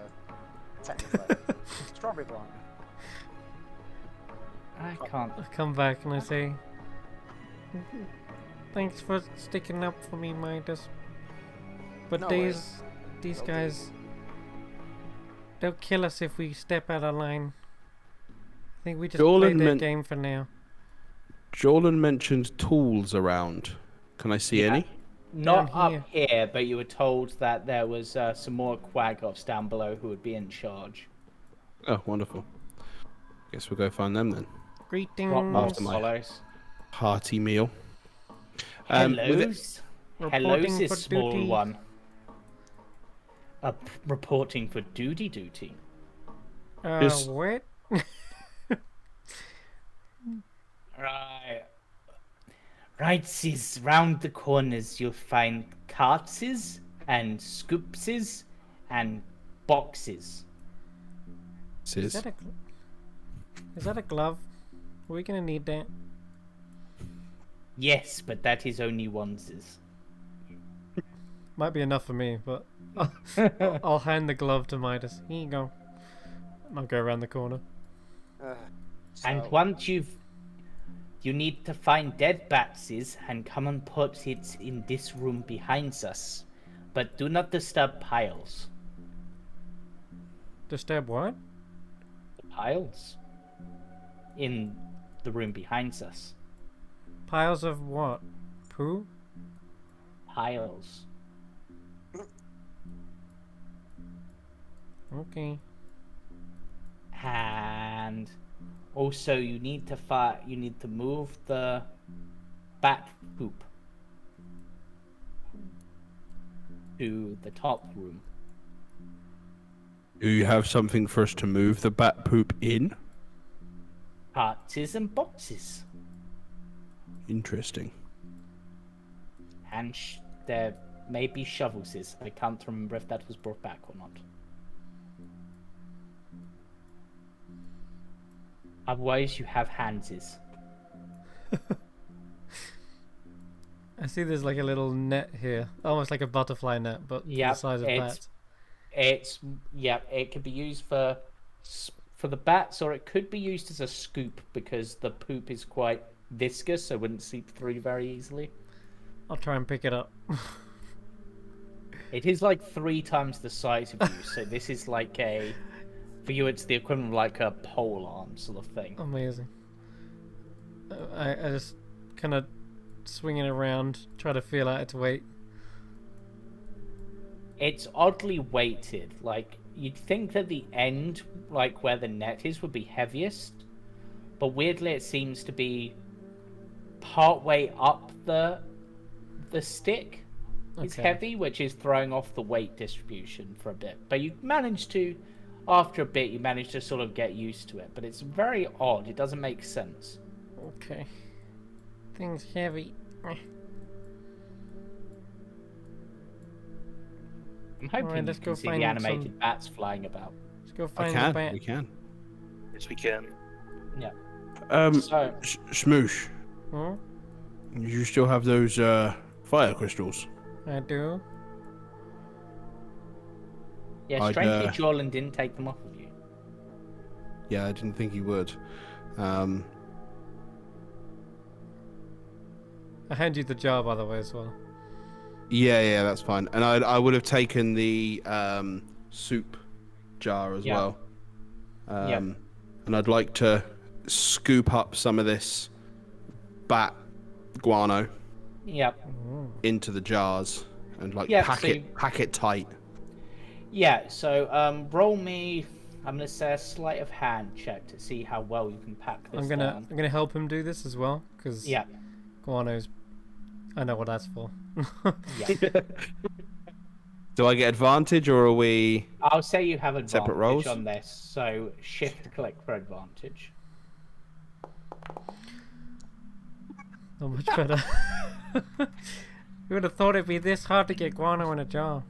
technically. Strawberry blonde. I can't. I come back and I say, thanks for sticking up for me, Midas. But No these Will do. guys, they'll kill us if we step out of line. I think we just Dolan played their meant- game for now. Jolan mentioned tools around. Can I see Yeah. any? Not Down up here, but you were told that there was some more Quagoffs down below who would be in charge. Oh, wonderful. Guess we'll go find them then. Greetings. After my- follows. Hearty meal. with it- Hellos. Hellos Reporting is for small duty. one. Reporting for duty. Is- What? Right. Right, sis. Round the corners you'll find cartses and scoopses and boxes. Is that a glove? Are we gonna need that? Yes, but that is only oneses. Might be enough for me, but I'll hand the glove to Midas. Here you go. And I'll go around the corner. And So, once you need to find dead batses and come and put it in this room behind us. But do not disturb piles. Disturb what? Piles? In the room behind us. Piles of what? Poo? Piles. Okay. And also you need to move the bat poop to the top room. Do you have something for us to move the bat poop in? Parts and boxes. Interesting. And there may be shovels. I can't remember if that was brought back or not. Otherwise, you have handses. I see there's like a little net here, almost like a butterfly net, but the size of bats. It could be used for the bats, or it could be used as a scoop because the poop is quite viscous, so it wouldn't seep through very easily. I'll try and pick it up. It is like 3 times the size of you, so this is like for you it's the equivalent of like a pole arm sort of thing. Amazing. I just kind of swing it around, try to feel out its weight. It's oddly weighted. Like, you'd think that the end, like where the net is, would be heaviest, but weirdly it seems to be partway up the stick. It's heavy, which is throwing off the weight distribution for a bit. But after a bit, you manage to sort of get used to it. But it's very odd. It doesn't make sense. Okay. Thing's heavy. I'm hoping you can see the animated bats flying about. Let's go find the bat. We can. Yes, we can. Yeah. So, Smoosh. Hmm? You still have those fire crystals? I do. Yeah, strangely, Jorlan didn't take them off of you. Yeah, I didn't think he would. I hand you the jar, by the way, as well. Yeah, that's fine. And I would have taken the soup jar as well. And I'd like to scoop up some of this bat guano. Yep. Into the jars and pack it tight. Yeah. So roll me. I'm gonna say a sleight of hand check to see how well you can pack this. I'm gonna help him do this as well because guano's. I know what that's for. Do I get advantage or are we? I'll say you have advantage separate rolls on this. So shift click for advantage. Not much better. You would have thought it'd be this hard to get guano in a jar.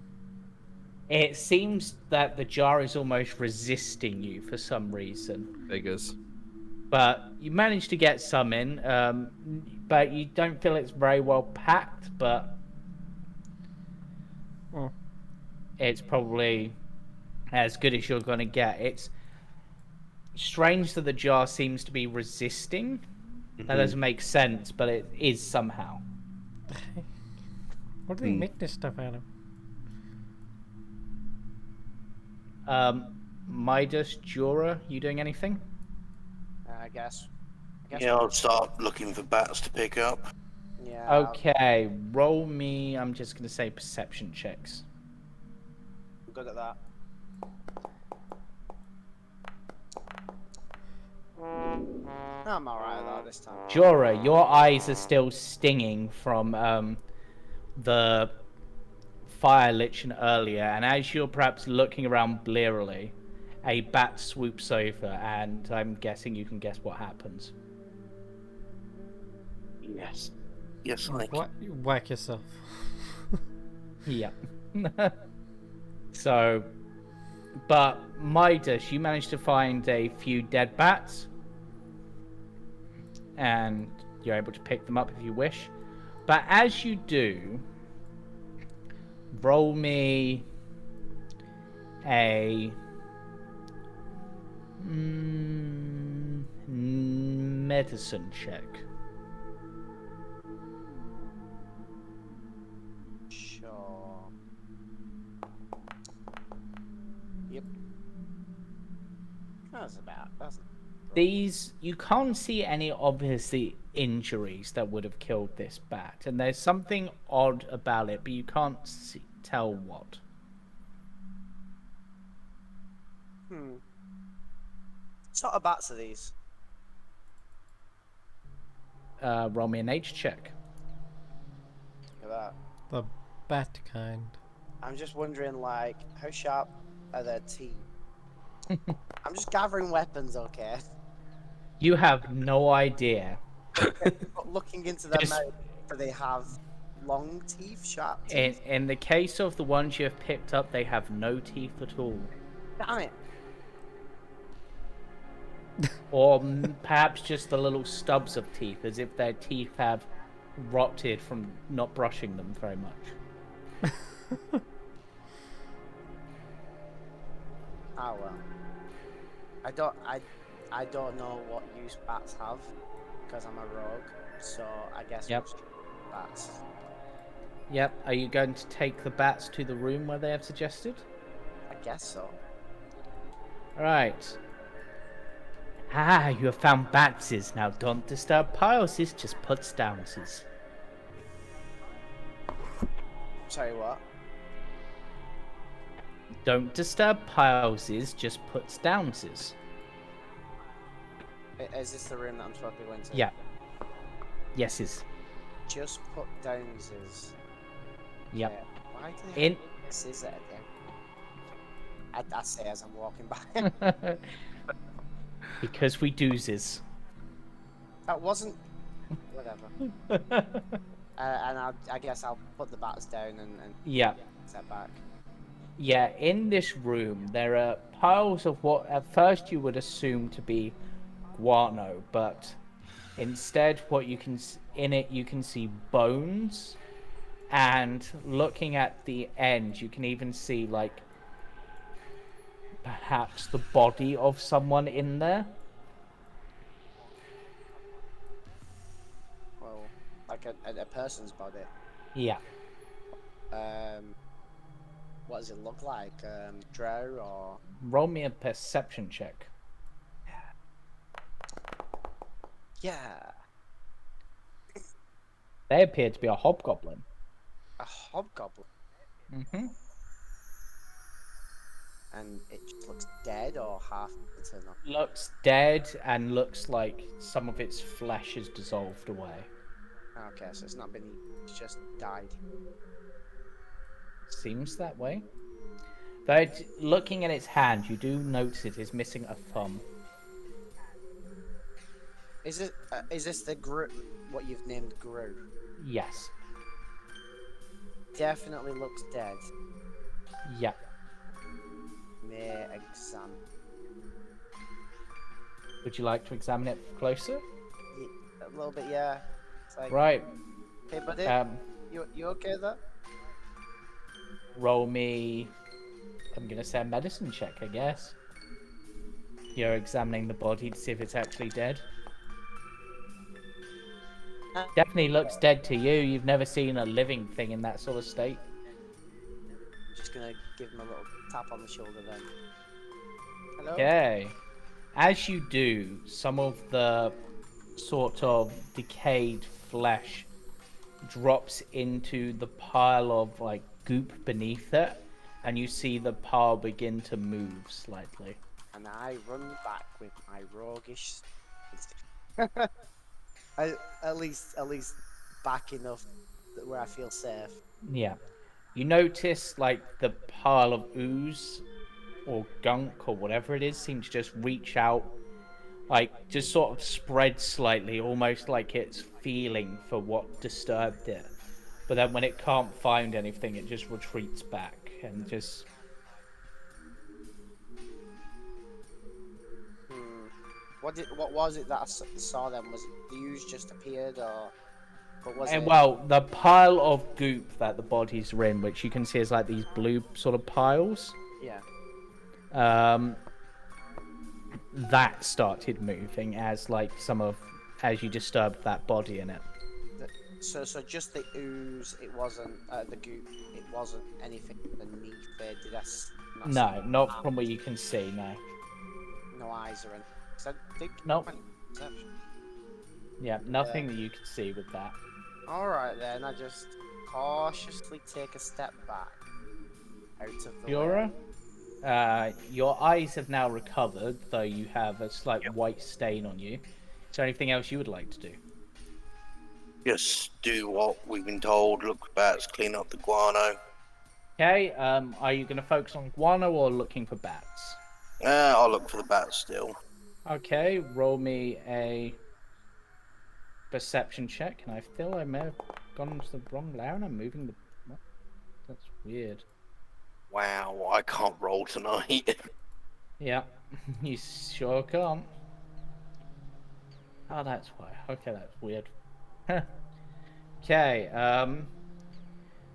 It seems that the jar is almost resisting you for some reason. Figures. But you managed to get some in, but you don't feel it's very well packed, but it's probably as good as you're going to get. It's strange that the jar seems to be resisting. That doesn't make sense, but it is somehow. What do they make this stuff out of? Midas, Jura, you doing anything? I guess. Yeah, I'll start looking for bats to pick up. Yeah. Okay, roll me. I'm just going to say perception checks. I'm good at that. I'm alright though this time. Jura, your eyes are still stinging from the fire lichen earlier, and as you're perhaps looking around blearily, a bat swoops over, and I'm guessing you can guess what happens. Yes. Yes, Nick. What? You whack yourself. Yeah. So, but Midas, you managed to find a few dead bats, and you're able to pick them up if you wish. But as you do, roll me a medicine check. Sure. Yep. That's These, you can't see any obviously injuries that would have killed this bat, and there's something odd about it, but you can't tell what. What sort of bats are these? Roll me a nature check. Look at that. The bat kind. I'm just wondering, like, how sharp are their teeth? I'm just gathering weapons, okay? You have no idea. But looking into their Just- mouth, do they have long teeth, sharp teeth? In the case of the ones you have picked up, they have no teeth at all. Damn it! Or perhaps just the little stubs of teeth, as if their teeth have rotted from not brushing them very much. Oh well. I don't know what use bats have because I'm a rogue. So I guess Yep. we'll just bats. Yep. Are you going to take the bats to the room where they have suggested? I guess so. Right. Ah, you have found batses. Now don't disturb piles, just puts downses. Sorry, what? Don't disturb piles, just puts downses. Is this the room that I'm supposed to be going to? Yeah. Yeses. Just put downses. Yep. Yeah. Why do they In have a scissor again? I say as I'm walking by. because we doozes. That wasn't. Whatever. And I guess I'll put the bats down and Yeah. step back. Yeah, in this room, there are piles of what at first you would assume to be guano, but instead, what you can in it, you can see bones, and looking at the end, you can even see like perhaps the body of someone in there. Well, like a person's body. Yeah. What does it look like? Drow or? Roll me a perception check. Yeah, They appear to be a hobgoblin. a hobgoblin, Mm-hmm. and it just looks dead or half eaten. Looks dead and looks like some of its flesh has dissolved away. Okay, so it's not been eaten; it's just died. Seems that way. But looking at its hand, you do notice it is missing a thumb. Is it? Is this the Gru? What you've named Gru? Yes. Definitely looks dead. Yeah. May examine. Would you like to examine it closer? A little bit, yeah. It's like, Right. hey, buddy, you okay there? Roll me. I'm gonna say a medicine check, I guess. You're examining the body to see if it's actually dead. Definitely looks dead to you. You've never seen a living thing in that sort of state. Just gonna give him a little tap on the shoulder then. Hello? Okay. As you do, some of the sort of decayed flesh drops into the pile of like goop beneath it, and you see the pile begin to move slightly. And I run back with my roguish. At least back enough where I feel safe. Yeah. You notice like the pile of ooze or gunk or whatever it is seems to just reach out, like just sort of spread slightly, almost like it's feeling for what disturbed it. But then when it can't find anything, it just retreats back and just... What was it that I saw then? Was it the ooze just appeared or what was it? Well, the pile of goop that the bodies are in, which you can see is like these blue sort of piles, Yeah. that started moving as like as you disturbed that body in it. So just the ooze. It wasn't the goop. It wasn't anything beneath it. Did I? No, not from what you can see. No eyes or anything. 'Cause I think Nope. perception. Yeah, nothing that you could see with that. All right then. I just cautiously take a step back out of the Fiora, way. your eyes have now recovered, though you have a slight white stain on you. Is there anything else you would like to do? Just do what we've been told. Look for bats, clean up the guano. Okay, are you going to focus on guano or looking for bats? I'll look for the bats still. Okay, roll me a perception check. And I feel I may have gone into the wrong layer and I'm moving the... What? That's weird. Wow, I can't roll tonight. Yeah, you sure can't. Oh, that's why. Okay, that's weird. Okay,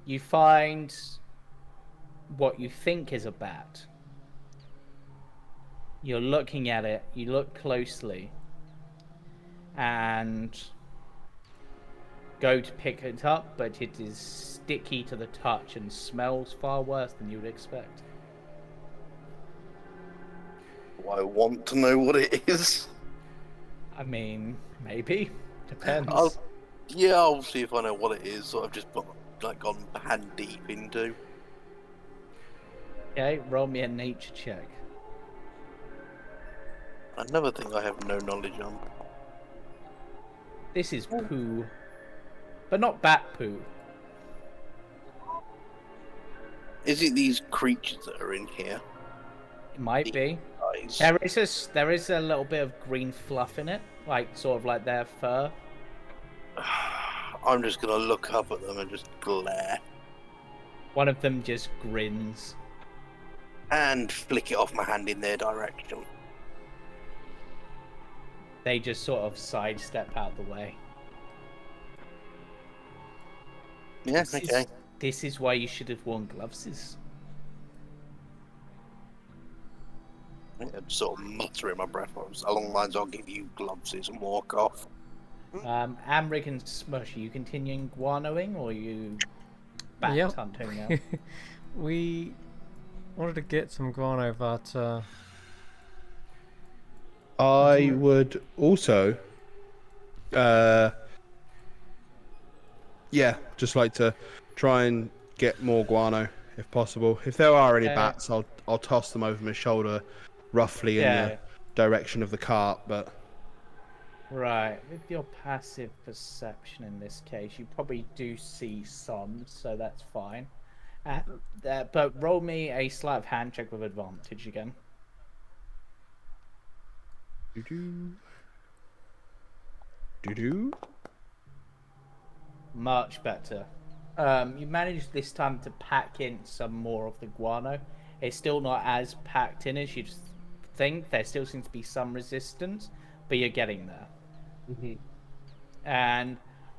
you find what you think is a bat. You're looking at it, you look closely, and go to pick it up, but it is sticky to the touch and smells far worse than you would expect. Do I want to know what it is? I mean, maybe. Depends. I'll see if I know what it is. So I've just gone hand deep into. Okay, roll me a nature check. Another thing I have no knowledge on. This is poo. But not bat poo. Is it these creatures that are in here? It might be. Guys. There is a little bit of green fluff in it, like sort of like their fur. I'm just gonna look up at them and just glare. One of them just grins. And flick it off my hand in their direction. They just sort of sidestep out the way. Yeah, okay. This is why you should have worn gloves. I'm sort of muttering my breath along the lines, I'll give you gloves and walk off. Amric and Smush, are you continuing guanoing or are you bat Yep. hunting now? We wanted to get some guano, but I would also, just like to try and get more guano if possible. If there are any bats, I'll toss them over my shoulder, roughly in the direction of the cart. But Right, with your passive perception in this case, you probably do see some, so that's fine. But roll me a sleight of hand check with advantage again. Do. Much better. You managed this time to pack in some more of the guano. It's still not as packed in as you'd think. There still seems to be some resistance, but you're getting there.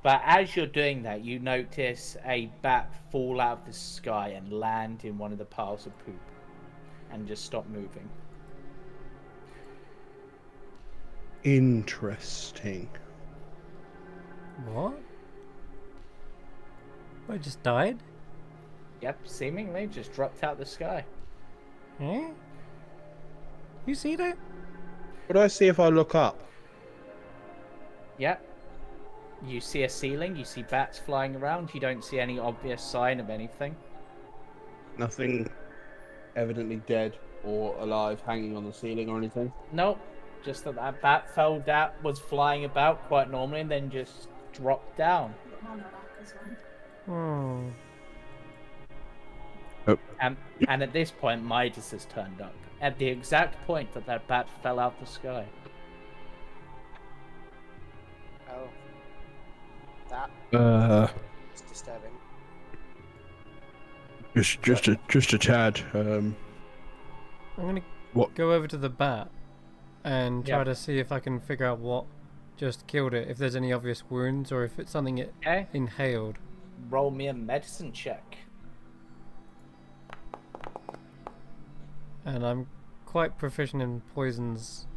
But as you're doing that, you notice a bat fall out of the sky and land in one of the piles of poop, and just stop moving. Interesting. what? I just died? Yep, seemingly just dropped out the sky. Eh? You see that? What do I see if I look up? Yep. You see a ceiling, you see bats flying around, you don't see any obvious sign of anything. Nothing evidently dead or alive hanging on the ceiling or anything. Nope. Just that bat fell down, was flying about quite normally, and then just dropped down. Hmm. Oh. And at this point, Midas has turned up. At the exact point that bat fell out the sky. Oh. That is disturbing. Just a tad. I'm gonna What? go over to the bat and try Yeah. to see if I can figure out what just killed it. If there's any obvious wounds or if it's something it Okay. inhaled. Roll me a medicine check. And I'm quite proficient in poisons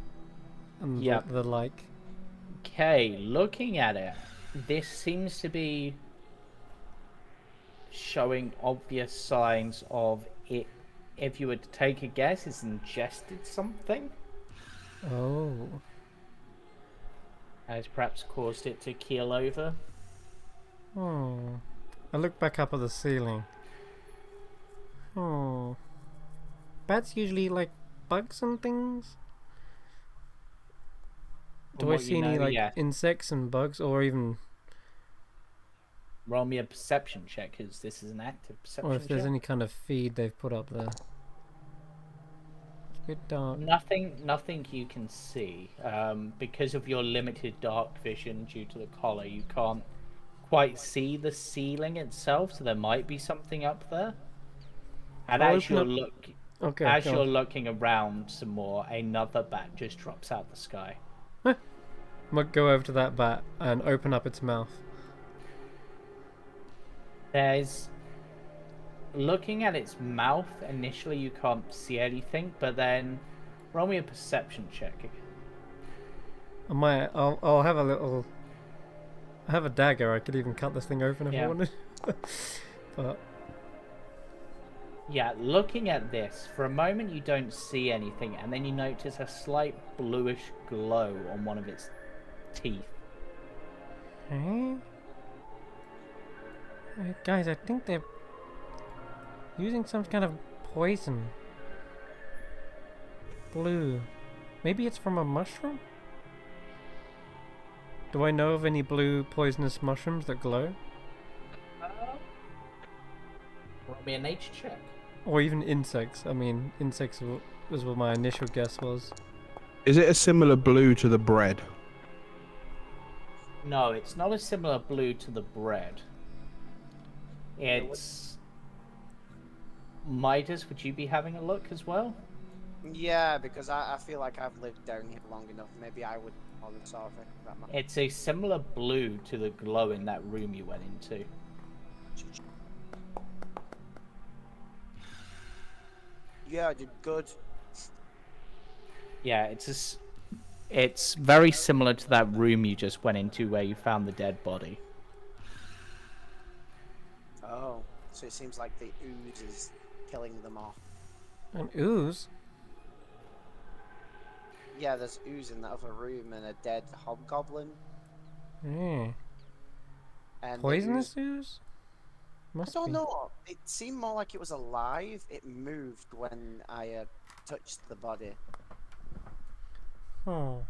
and Yep. the like. Okay, looking at it, this seems to be showing obvious signs of it. If you were to take a guess, it's ingested something, Oh. has perhaps caused it to keel over. Hmm. I look back up at the ceiling. Oh. Bats usually like bugs and things? From Do I what see you any know, like yeah. insects and bugs or even Roll me a perception check, because this is an active perception or if there's check. any kind of feed they've put up there? bit dark. Nothing you can see. Because of your limited dark vision due to the collar, you can't quite see the ceiling itself, so there might be something up there. And I'll as open you're up- Okay, as go you're on. looking around some more, another bat just drops out the sky. I'm gonna go over to that bat and open up its mouth. There's looking at its mouth, initially you can't see anything, but then roll me a perception check. I'll have a little. I have a dagger. I could even cut this thing open if I Yeah. wanted. But Yeah, looking at this, for a moment you don't see anything, and then you notice a slight bluish glow on one of its teeth. eh? Guys, I think they're using some kind of poison. Blue. Maybe it's from a mushroom? Do I know of any blue poisonous mushrooms that glow? Roll me a nature check. Or even insects. I mean, insects was what my initial guess was. Is it a similar blue to the bread? No, it's not a similar blue to the bread. It's... Midas, would you be having a look as well? Yeah, because I feel like I've lived down here long enough. Maybe I would know the sort of thing. That might... It's a similar blue to the glow in that room you went into. Yeah, I did good. Yeah, it's very similar to that room you just went into where you found the dead body. Oh, so it seems like the ooze is killing them off. An ooze? Yeah, there's ooze in that other room and a dead hobgoblin. Yeah. And the Poisonous ooze... ooze? I Must don't be. know. It seemed more like it was alive. It moved when I touched the body. Oh.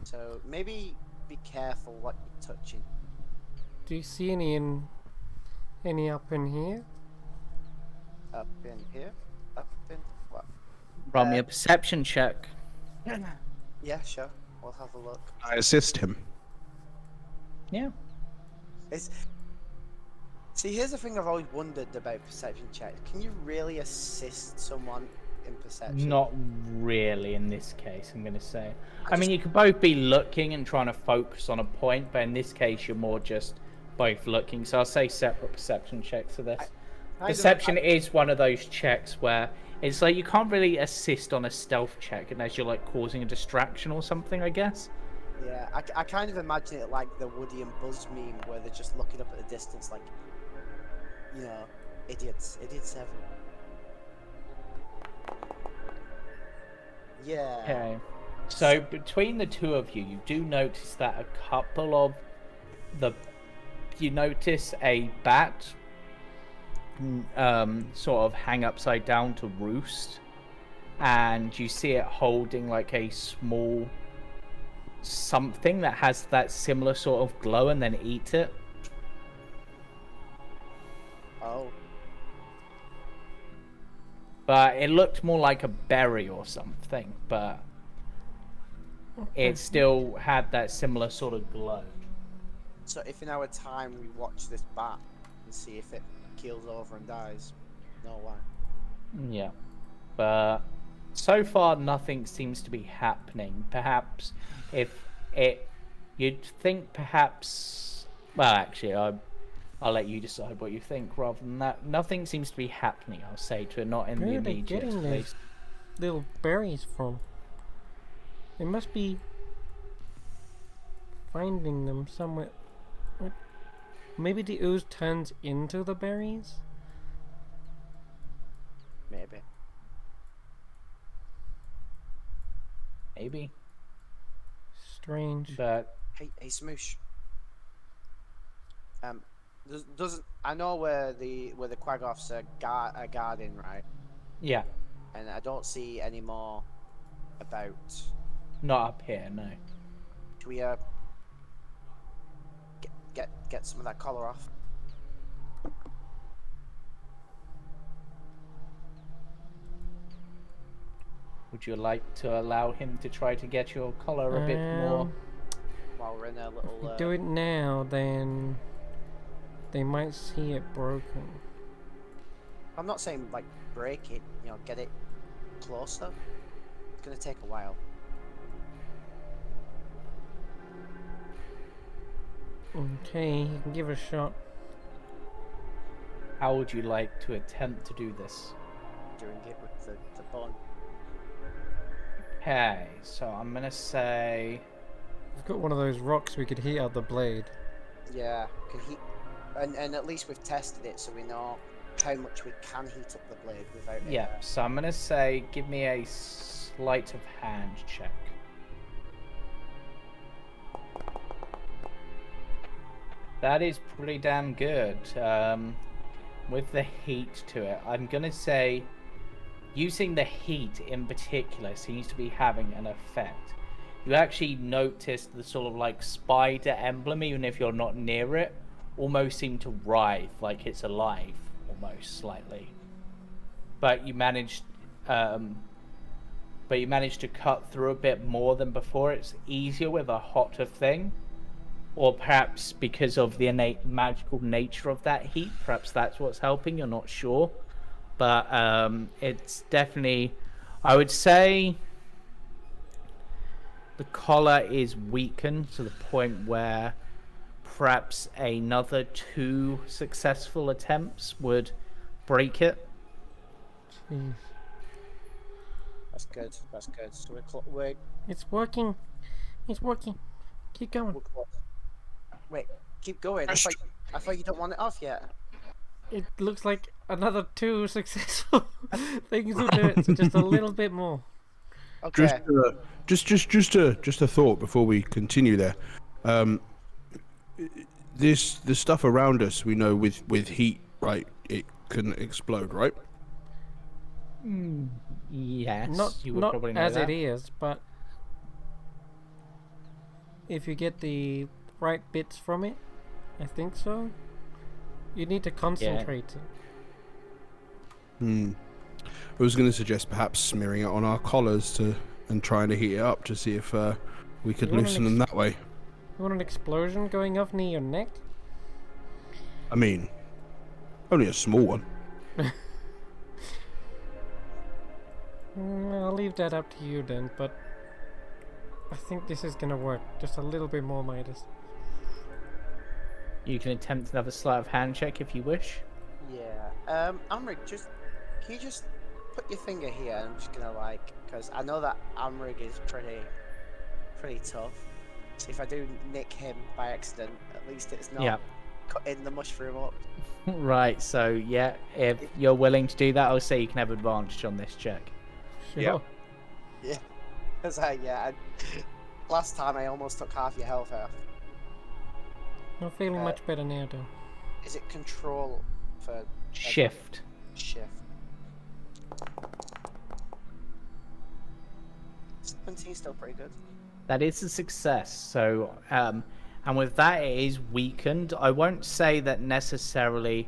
So maybe be careful what you're touching. Do you see any up in here? Up in here? Up in what? Roll me a perception check. Yeah, sure. We'll have a look. I assist him. Yeah. See, here's the thing I've always wondered about perception checks. Can you really assist someone in perception? Not really in this case, I'm going to say. I mean, you could both be looking and trying to focus on a point, but in this case, you're more just both looking. So I'll say separate perception checks for this. Perception is one of those checks where it's like you can't really assist on a stealth check unless you're like causing a distraction or something, I guess. Yeah, I kind of imagine it like the Woody and Buzz meme where they're just looking up at the distance like, you know, idiots. Idiot 7. Yeah. Okay. So between the two of you, you do notice that a couple of you notice a bat sort of hang upside down to roost, and you see it holding like a small something that has that similar sort of glow and then eat it. Oh. But it looked more like a berry or something, but it still had that similar sort of glow. So if in our time we watch this bat and see if it keels over and dies, no why. Yeah. But so far nothing seems to be happening. Perhaps if you'd think perhaps, well actually I'll let you decide what you think rather than that. Nothing seems to be happening, I'll say, to it, not in Where the are they immediate getting place. these little berries from? They must be finding them somewhere. What? Maybe the ooze turns into the berries? Maybe. Maybe. Strange. But Hey, Smoosh. Doesn't I know where the Quaggoths are guarding, right? yeah, And I don't see any more about. not up here, no. Should we get some of that collar off? Would you like to allow him to try to get your collar a bit more? While we're in a little. If we do it now, then they might see it broken. I'm not saying like break it. You know, get it closer. It's gonna take a while. Okay, you can give it a shot. How would you like to attempt to do this? Doing it with the bun. Okay, so I'm gonna say We've got one of those rocks we could heat out the blade. Yeah, can heat, and at least we've tested it, so we know how much we can heat up the blade without it. yeah. So I'm gonna say give me a sleight of hand check. That is pretty damn good. With the heat to it, I'm gonna say using the heat in particular seems to be having an effect. You actually notice the sort of like spider emblem, even if you're not near it, almost seem to writhe like it's alive, almost slightly. But you managed to cut through a bit more than before. It's easier with a hotter thing. Or perhaps because of the innate magical nature of that heat, perhaps that's what's helping, you're not sure. But it's definitely, I would say, the collar is weakened to the point where perhaps another 2 successful attempts would break it. Jeez. That's good. That's good. So we're It's working. It's working. Keep going. we're close. Wait, keep going. I thought you don't want it off yet. It looks like another 2 successful things will do it. So just a little bit more. Okay. Just a thought before we continue there. The stuff around us, we know with heat, right? It can explode, right? Yes, Not you would not probably know as that. it is, but if you get the right bits from it, I think so. You need to concentrate it. I was going to suggest perhaps smearing it on our collars and trying to heat it up to see if we could You want loosen them that way. You want an explosion going off near your neck? I mean, only a small one. I'll leave that up to you then, but I think this is gonna work. Just a little bit more, Midas. You can attempt another sleight of hand check if you wish. Yeah. Amrig, can you just put your finger here? I'm just gonna because I know that Amrig is pretty tough. So if I do nick him by accident, at least it's not cutting the mushroom up. Right, so yeah, if you're willing to do that, I'll say you can have advantage on this check. Sure. Yeah. Yeah. Because last time I almost took half your health off. I'm feeling much better now, though. Is it control for Shift. shift? 17 still pretty good. That is a success. So, and with that, it is weakened. I won't say that necessarily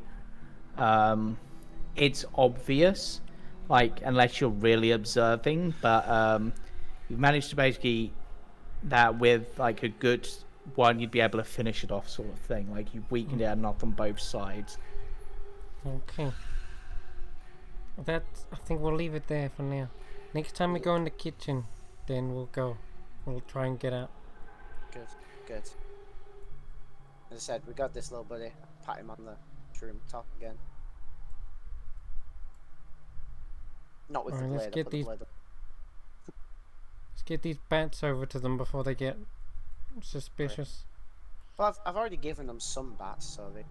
it's obvious, like, unless you're really observing, but you've managed to basically, that with, like, a good one, you'd be able to finish it off sort of thing. Like, you've weakened it enough on both sides. Okay. I think we'll leave it there for now. Next time we go in the kitchen, then we'll go. We'll try and get out. Good. As I said, we got this little buddy. Pat him on the shroom top again. Not with Alright, the let's blade. get I'll put the these- blade up. Let's get these bats over to them before they get suspicious. Well, I've already given them some bats, so they.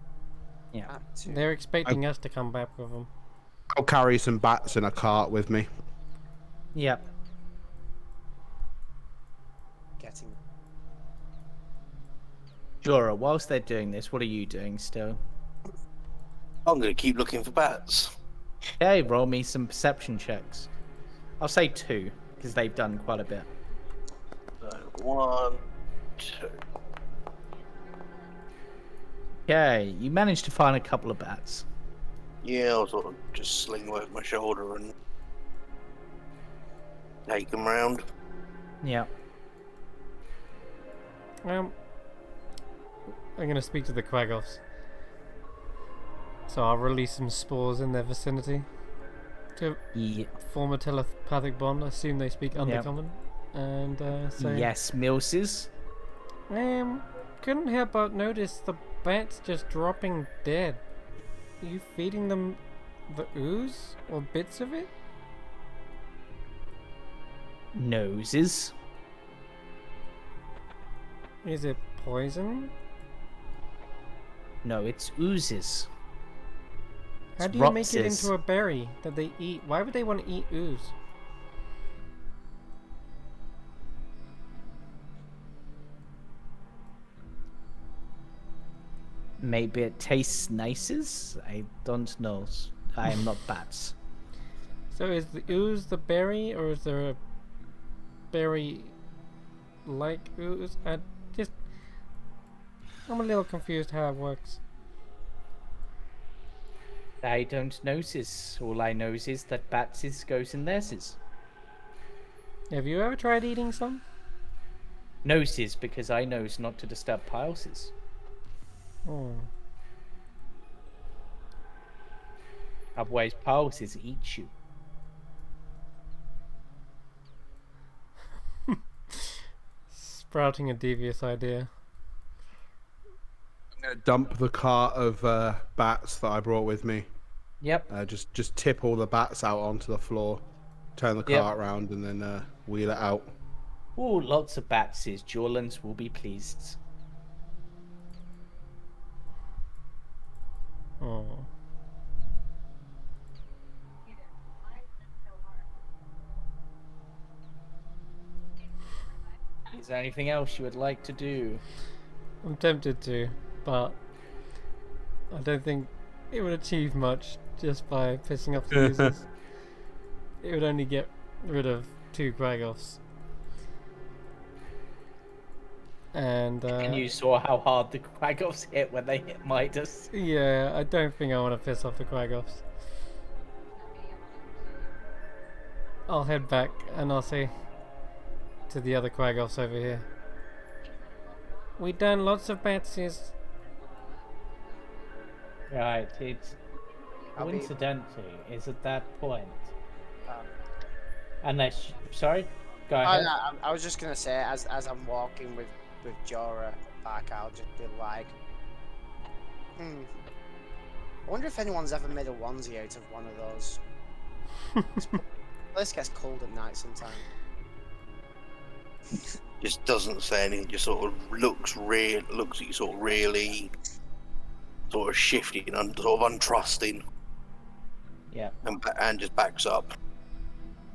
Yeah. Had to. They're expecting us to come back with them. I'll carry some bats in a cart with me. Yep. Getting. Jorah, whilst they're doing this, what are you doing still? I'm going to keep looking for bats. Okay, roll me some perception checks. I'll say 2, because they've done quite a bit. So, 1, 2. Okay, you managed to find a couple of bats. Yeah, I'll sort of just sling them over my shoulder and take them round. Yeah. I'm gonna speak to the Quagoffs. So I'll release some spores in their vicinity to Yeah. form a telepathic bond. I assume they speak Undercommon. And say, Yes, Milses. couldn't help but notice the bats just dropping dead. Are you feeding them the ooze or bits of it? Noses. Is it poison? No, it's oozes. How It's do you make it Ropses. into a berry that they eat? Why would they want to eat ooze? Maybe it tastes nices? I don't know. I am not bats. So is the ooze the berry, or is there a berry like ooze? I'm a little confused how it works. I don't know sis. All I know is that bats goes in theirs. Have you ever tried eating some? Noses, because I knows not to disturb piles. Oh. Otherwise, piles eat you. Sprouting a devious idea. I'm gonna dump the cart of bats that I brought with me. Yep. Just tip all the bats out onto the floor, turn the Yep. cart around, and then wheel it out. Oh, lots of bats. Jorlands will be pleased. Oh. Is there anything else you would like to do? I'm tempted to, but I don't think it would achieve much just by pissing off the users. It would only get rid of 2 Quagoffs. And And you saw how hard the Quagoffs hit when they hit Midas. yeah, I don't think I want to piss off the Quagoffs. I'll head back and I'll say to the other Quagoffs over here, we done lots of batses. Right, it's I'll be- coincidentally is at that point. Um, Unless, sorry, go Oh, ahead. no, I was just gonna say, as I'm walking with Jorah back, I'll just be like, I wonder if anyone's ever made a onesie out of one of those. This gets cold at night sometimes. Just doesn't say anything. Just sort of looks at you sort of really, sort of shifty and sort of untrusting, Yeah. and just backs up.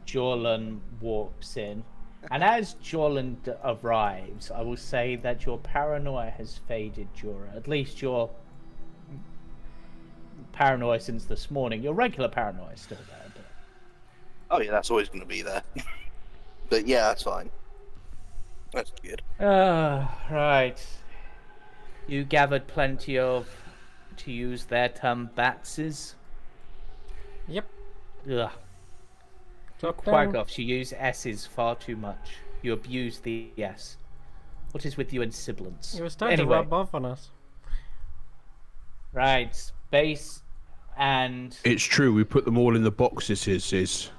Jorlan walks in, and as Jorlan arrives, I will say that your paranoia has faded, Jorah. At least your paranoia since this morning. Your regular paranoia is still there. But... Oh yeah, that's always going to be there. But yeah, that's fine. That's good. Right. You gathered plenty of, to use their term, batses. Yep. Ugh. Drop down. Quagoffs, you use S's far too much. You abuse the S. What is with you and sibilants? It was starting to Anyway. rub off on us. Right, space and... It's true. We put them all in the boxes.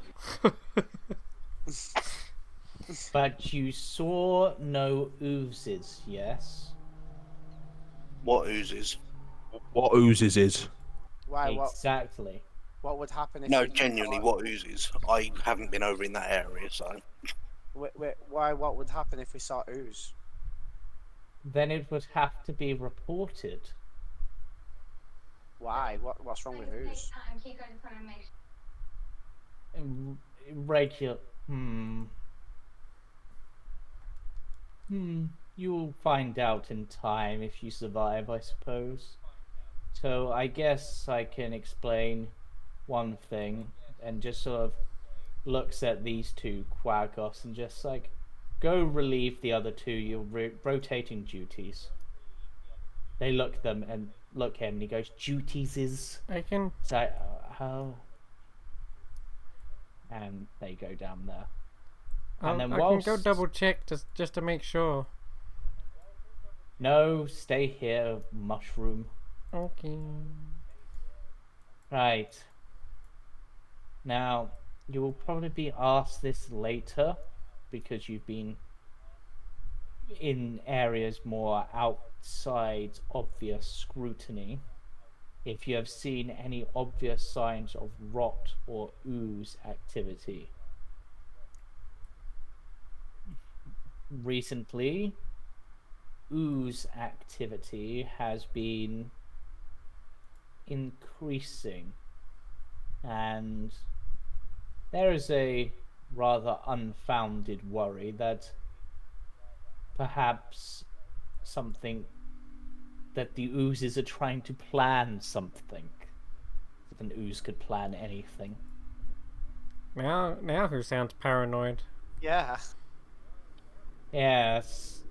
But you saw no oozes, yes? What oozes? What oozes is? Why? Exactly. What would happen if? No, we- genuinely, what oozes? I haven't been over in that area, so. Wait, why? What would happen if we saw ooze? Then it would have to be reported. Why? What's wrong with ooze? Regular... You'll find out in time if you survive, I suppose. So I guess I can explain one thing, and just sort of looks at these 2 Quagoffs and just like, go relieve the other 2. You're rotating duties. They look them and look him, and he goes, duties is. I can. So, how? And they go down there. And then I can go whilst... double check just to make sure. No, stay here, mushroom. Okay. Right. Now, you will probably be asked this later, because you've been in areas more outside obvious scrutiny. If you have seen any obvious signs of rot or ooze activity. Recently, ooze activity has been increasing, and there is a rather unfounded worry that perhaps something that the oozes are trying to plan something. If an ooze could plan anything. Now who sounds paranoid? Yeah. Yes.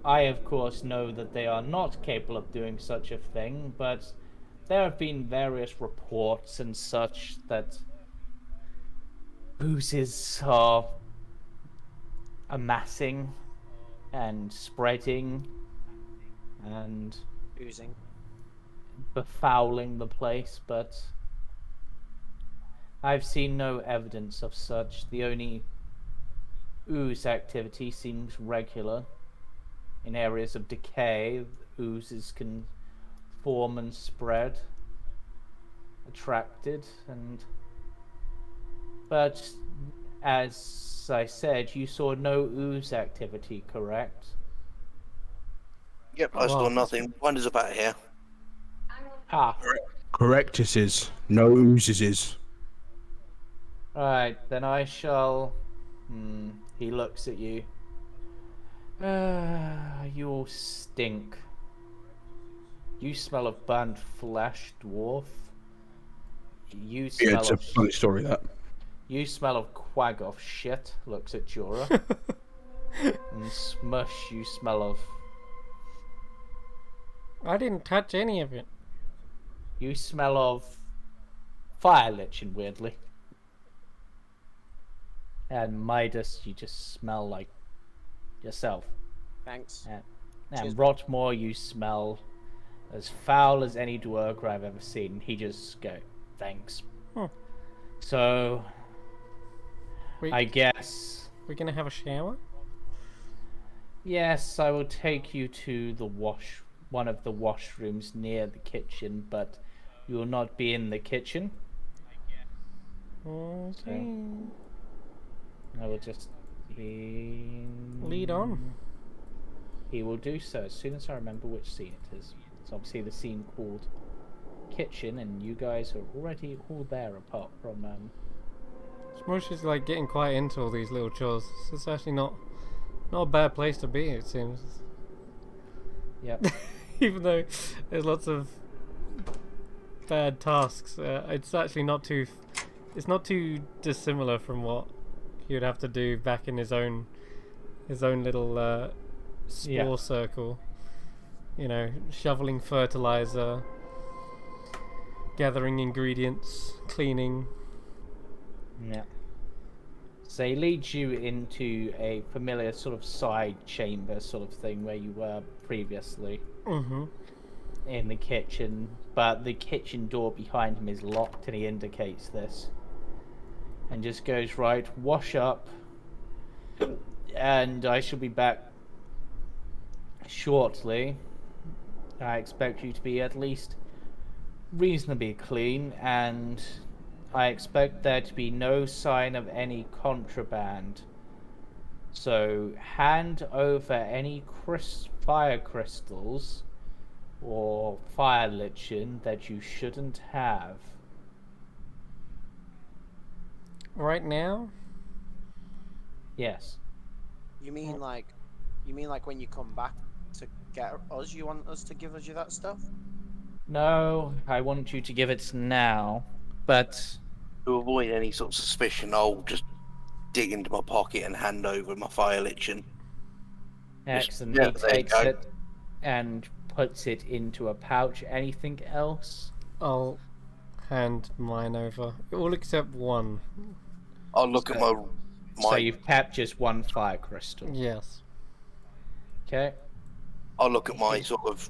I, of course, know that they are not capable of doing such a thing, but there have been various reports and such that oozes are amassing and spreading and Oozing. befouling the place, but I've seen no evidence of such. The only ooze activity seems regular. In areas of decay, oozes can form and spread, attracted, but as I said, you saw no ooze activity, correct? Yep, I saw Well, nothing. Wonders about here. Ah, Correctuses, no oozes. right, then I shall... he looks at you. You all stink. You smell of burnt flesh, dwarf. You Yeah, smell it's a of... funny story, that. You smell of quag off shit, looks at Jorah. And Smush, you smell of... I didn't touch any of it. You smell of fire lichen, weirdly. And Midas, you just smell like yourself. Thanks. And Rotmore, you smell as foul as any dwerg I've ever seen. He just go, thanks. So, I guess... We're gonna have a shower? Yes, I will take you to the one of the washrooms near the kitchen, but you will not be in the kitchen. Okay. So, I will just be... Lead on. He will do so as soon as I remember which scene it is. It's obviously the scene called Kitchen, and you guys are already all there apart from... Smush is like getting quite into all these little chores. It's actually not a bad place to be, it seems. Yep. Even though there's lots of bad tasks, it's actually not too. It's not too dissimilar from what he would have to do back in his own little spore circle. You know, shoveling fertilizer, gathering ingredients, cleaning. Yeah. So he leads you into a familiar sort of side chamber sort of thing where you were previously. Mm-hmm. In the kitchen, but the kitchen door behind him is locked and he indicates this. And just goes, right, wash up, and I shall be back shortly. I expect you to be at least reasonably clean, and I expect there to be no sign of any contraband. So hand over any fire crystals or fire lichen that you shouldn't have. Right now? Yes. You mean like when you come back to get us? You want us to give us you that stuff? No, I want you to give it now, but... To avoid any sort of suspicion, I'll just dig into my pocket and hand over my fire lichen. Excellent. Yeah, He there you takes go. it and puts it into a pouch. Anything else? I'll hand mine over. All except one. I'll look at So you've kept just one fire crystal. Yes. Okay. I'll look at my sort of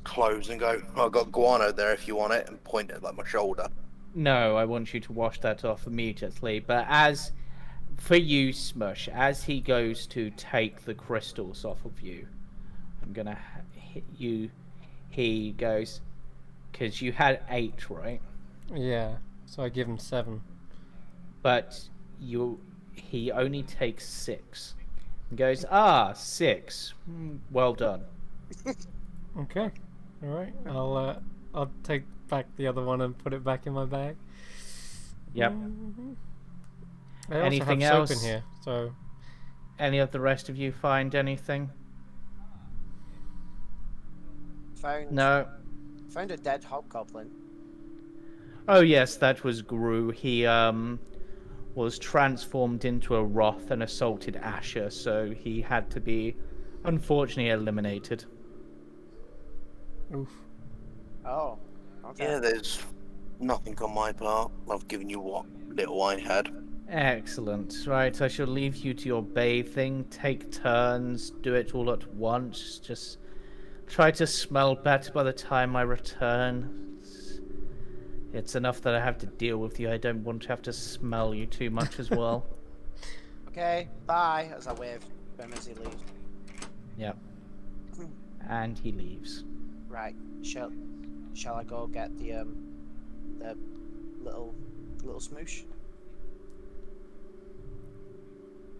clothes and go, I've got guano there if you want it, and point at like my shoulder. No, I want you to wash that off immediately. But as for you, Smush, as he goes to take the crystals off of you, I'm gonna hit you. He goes, because you had 8, right? Yeah. So I give him 7. But he only takes 6. And goes, 6. Well done. Okay. All right. I'll take back the other one and put it back in my bag. Yep. I also Anything have else? soap in here, so Any of the rest of you find anything? No. Found a dead hobgoblin. Oh yes, that was Gru. He was transformed into a Wrath and assaulted Asher, so he had to be unfortunately eliminated. oof. Oh. Okay. Yeah, there's nothing on my part. I've given you what little I had. Excellent. Right, I shall leave you to your bathing. Take turns. Do it all at once. Just try to smell better by the time I return. It's enough that I have to deal with you. I don't want to have to smell you too much as well. Okay, bye, as I wave to him as he leaves. Yep. And he leaves. Right, shall I go get the little smoosh?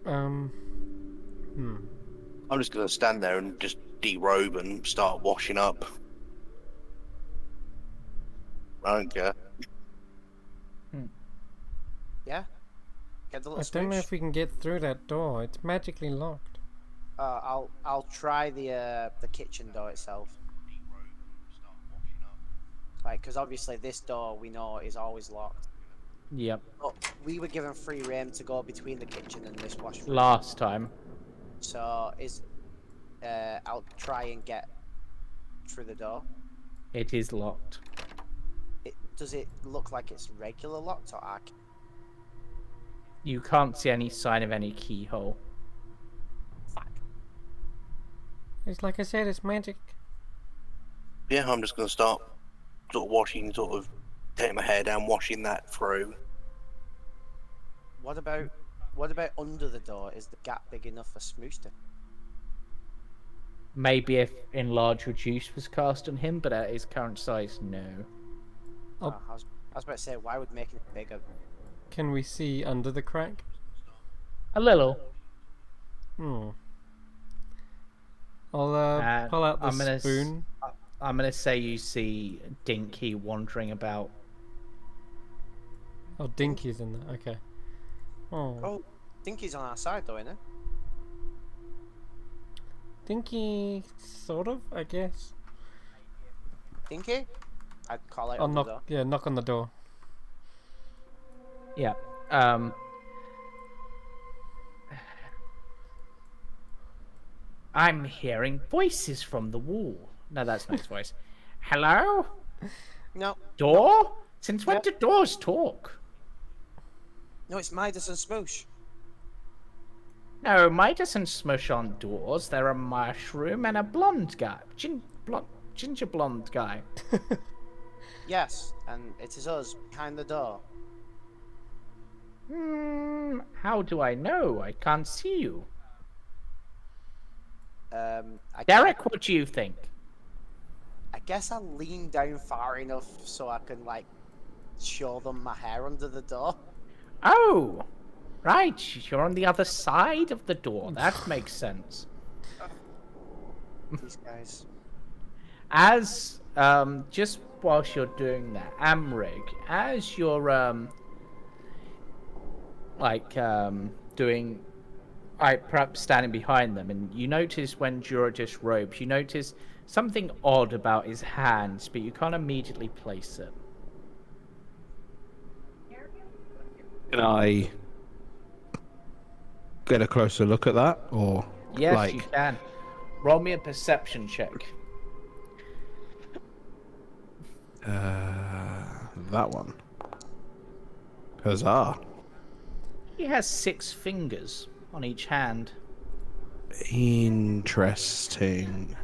Hmm. I'm just gonna stand there and just derobe and start washing up. I don't care. Yeah? Get the I little don't know smoosh? if we can get through that door. It's magically locked. I'll try the kitchen door itself. Like, because obviously this door we know is always locked. Yep. But we were given free reign to go between the kitchen and this washroom. Last time. So I'll try and get through the door. It is locked. Does it look like it's regular locked or arc? You can't see any sign of any keyhole. Fuck. It's like I said, it's magic. Yeah, I'm just gonna start sort of washing, taking my hair down, washing that through. What about under the door? Is the gap big enough for Smoosh to? Maybe if Enlarge Reduce was cast on him, but at his current size, no. Oh. I was about to say, why would making it bigger? Can we see under the crack? A little. Hmm. I'll pull out the spoon. I'm gonna say you see Dinky wandering about. Oh, Dinky's in there. Okay. Oh. Oh, Dinky's on our side though, isn't it? Dinky, sort of, I guess. Dinky? I'd call out I'll on the door. knock. Yeah, knock on the door. Yeah. I'm hearing voices from the wall. No, that's not his voice. Hello? No, Door? Since when do doors talk? no, it's Midas and Smoosh. No, Midas and Smush on doors. They're a mushroom and a blonde guy. Ginger blonde guy. Yes, and it is us behind the door. How do I know? I can't see you. Derek, What do you think? I guess I'll lean down far enough so I can like show them my hair under the door. Oh, right. You're on the other side of the door. That makes sense. These guys. As just whilst you're doing that, Amrig, as you're doing, perhaps standing behind them, and you notice when Jura disrobes, you notice something odd about his hands, but you can't immediately place it. Can I get a closer look at that, or Yes, you can. Roll me a perception check. that one? Huzzah! He has 6 fingers on each hand. Interesting.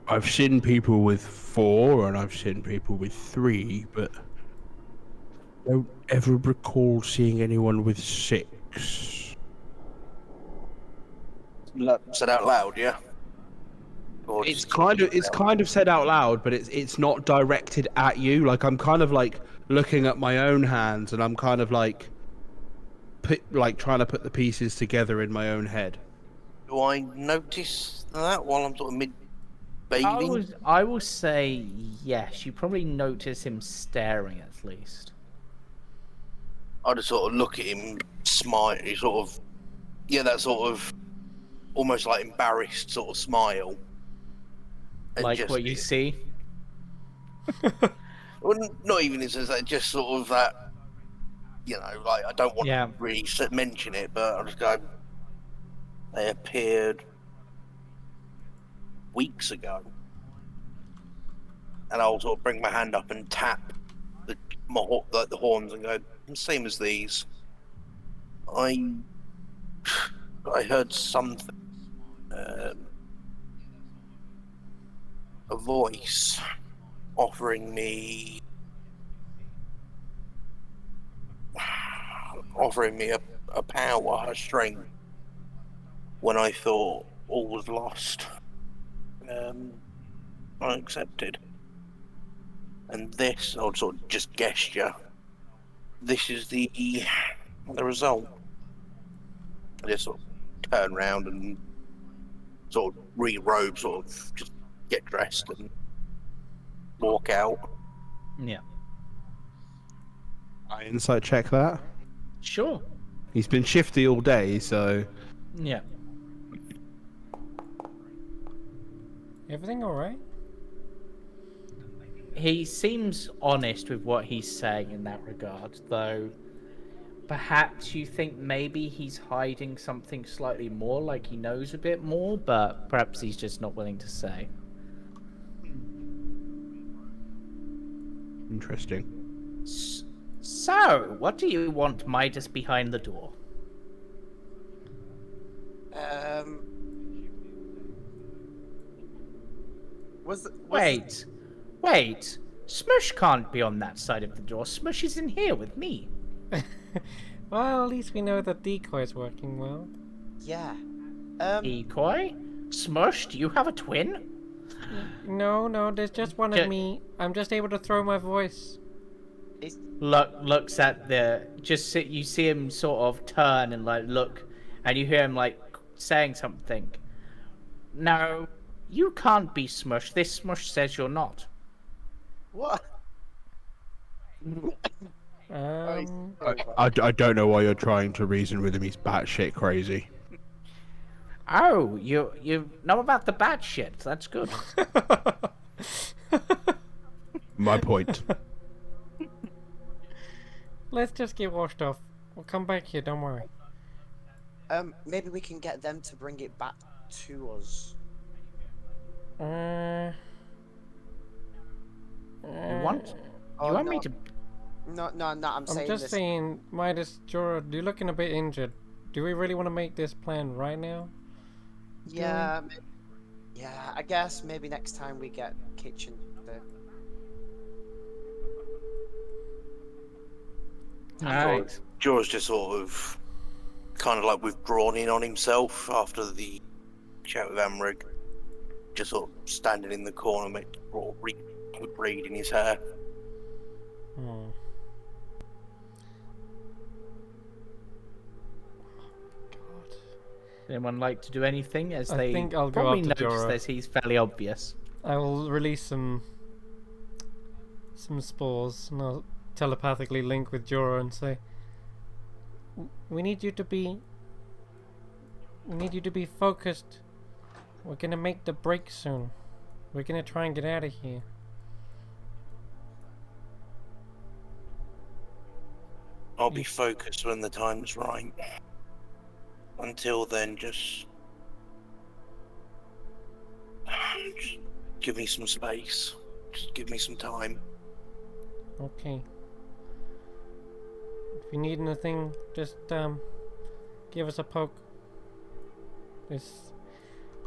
I've seen people with 4 and I've seen people with 3, but I don't ever recall seeing anyone with 6. Said out loud, yeah. Or It's just kind of said out loud, but it's not directed at you. Like I'm kind of like looking at my own hands, and I'm kind of like trying to put the pieces together in my own head. Do I notice that while I'm sort of mid I bathing? will say yes. You probably notice him staring at least. I just sort of look at him, smile, sort of, yeah, that sort of almost like embarrassed sort of smile. And Like just, what you see. well, not even as that, just sort of that, you know, like I don't want Yeah. to really mention it, but I'll just go. They appeared weeks ago, and I'll sort of bring my hand up and tap the horns and go, same as these. I heard something, a voice offering me a power, a strength, when I thought all was lost. I accepted. And this, I'll sort of just gesture. This is the result. I just sort of turn around and sort of re-robe, sort of just get dressed and walk out. Yeah. I insight check that. Sure. He's been shifty all day, so Yeah. Everything all right? He seems honest with what he's saying in that regard, though perhaps you think maybe he's hiding something slightly more, like he knows a bit more, but perhaps he's just not willing to say. interesting. So, what do you want Midas behind the door? Wait. Smush can't be on that side of the door. Smush is in here with me. Well, at least we know that decoy's working well. Yeah. Decoy? Smush, do you have a twin? No, there's just one of me. I'm just able to throw my voice. Looks at you see him sort of turn and like look, and you hear him like saying something. No, you can't be Smush. This Smush says you're not. What? I don't know why you're trying to reason with him. He's batshit crazy. Oh, you know about the bat shit. That's good. My point. Let's just get washed off. We'll come back here, don't worry. Maybe we can get them to bring it back to us. You want me to? No. I'm saying just this. saying, Midas, Jorah, you're looking a bit injured. Do we really want to make this plan right now? Yeah. I guess maybe next time we get kitchen. Alright. Jorah's just sort of kind of like withdrawn in on himself after the chat with Amrig. Just sort of standing in the corner, with reed in his hair. Hmm. God. Anyone like to do anything? As I they think I'll go probably up to notice Jorah. that he's fairly obvious. I will release some spores, and I'll telepathically link with Jorah and say, we need you to be focused. We're gonna make the break soon. We're gonna try and get out of here. I'll be focused when the time's right. Until then, just give me some space. Just give me some time. Okay. If you need anything, just give us a poke. This,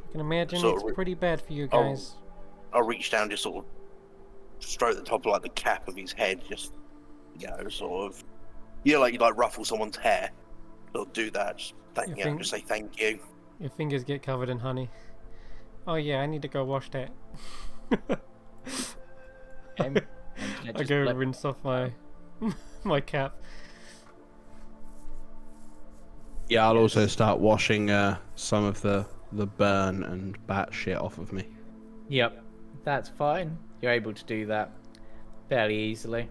I can imagine Sort it's of pretty bad for you I'll- guys. I'll reach down, just sort of stroke the top of like the cap of his head, just sort of, like you like ruffle someone's hair. Sort of do that. Just just say thank you. Your fingers get covered in honey. Oh yeah, I need to go wash that. I go rinse off my my cap. Yeah, I'll also start washing some of the burn and bat shit off of me. Yep, that's fine. You're able to do that fairly easily.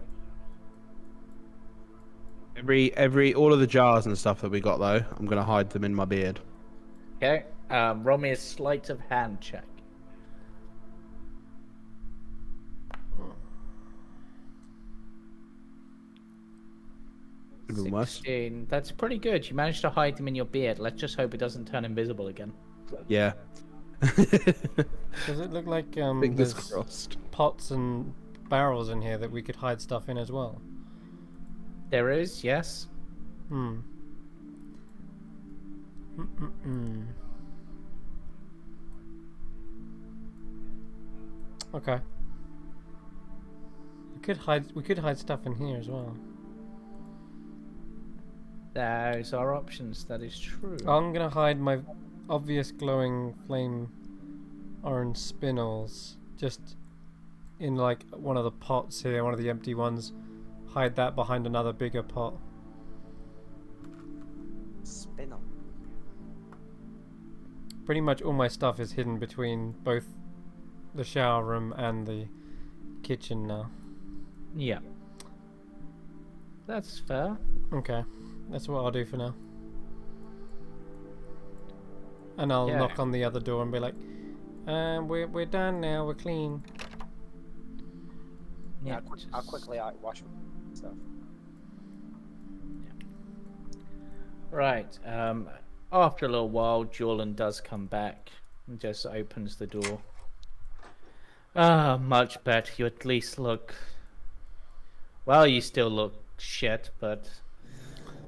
All of the jars and stuff that we got though, I'm gonna hide them in my beard. Okay, roll me a sleight of hand check. Could be worse. 16. That's pretty good. You managed to hide them in your beard. Let's just hope it doesn't turn invisible again. Yeah. Does it look like Fingers there's crossed. pots and barrels in here that we could hide stuff in as well? There is, yes. Okay. We could hide stuff in here as well. Those are options, that is true. I'm gonna hide my obvious glowing flame orange spinels just in like one of the pots here, one of the empty ones. Hide that behind another bigger pot. Spinel. Pretty much all my stuff is hidden between both the shower room and the kitchen now. Yeah. That's fair. Okay, that's what I'll do for now. And I'll Yeah. knock on the other door and be like, we're done now, we're clean. Yeah. I'll quickly wash stuff. Right. After a little while, Jorlan does come back and just opens the door. Ah, much better. You at least look... Well, you still look shit, but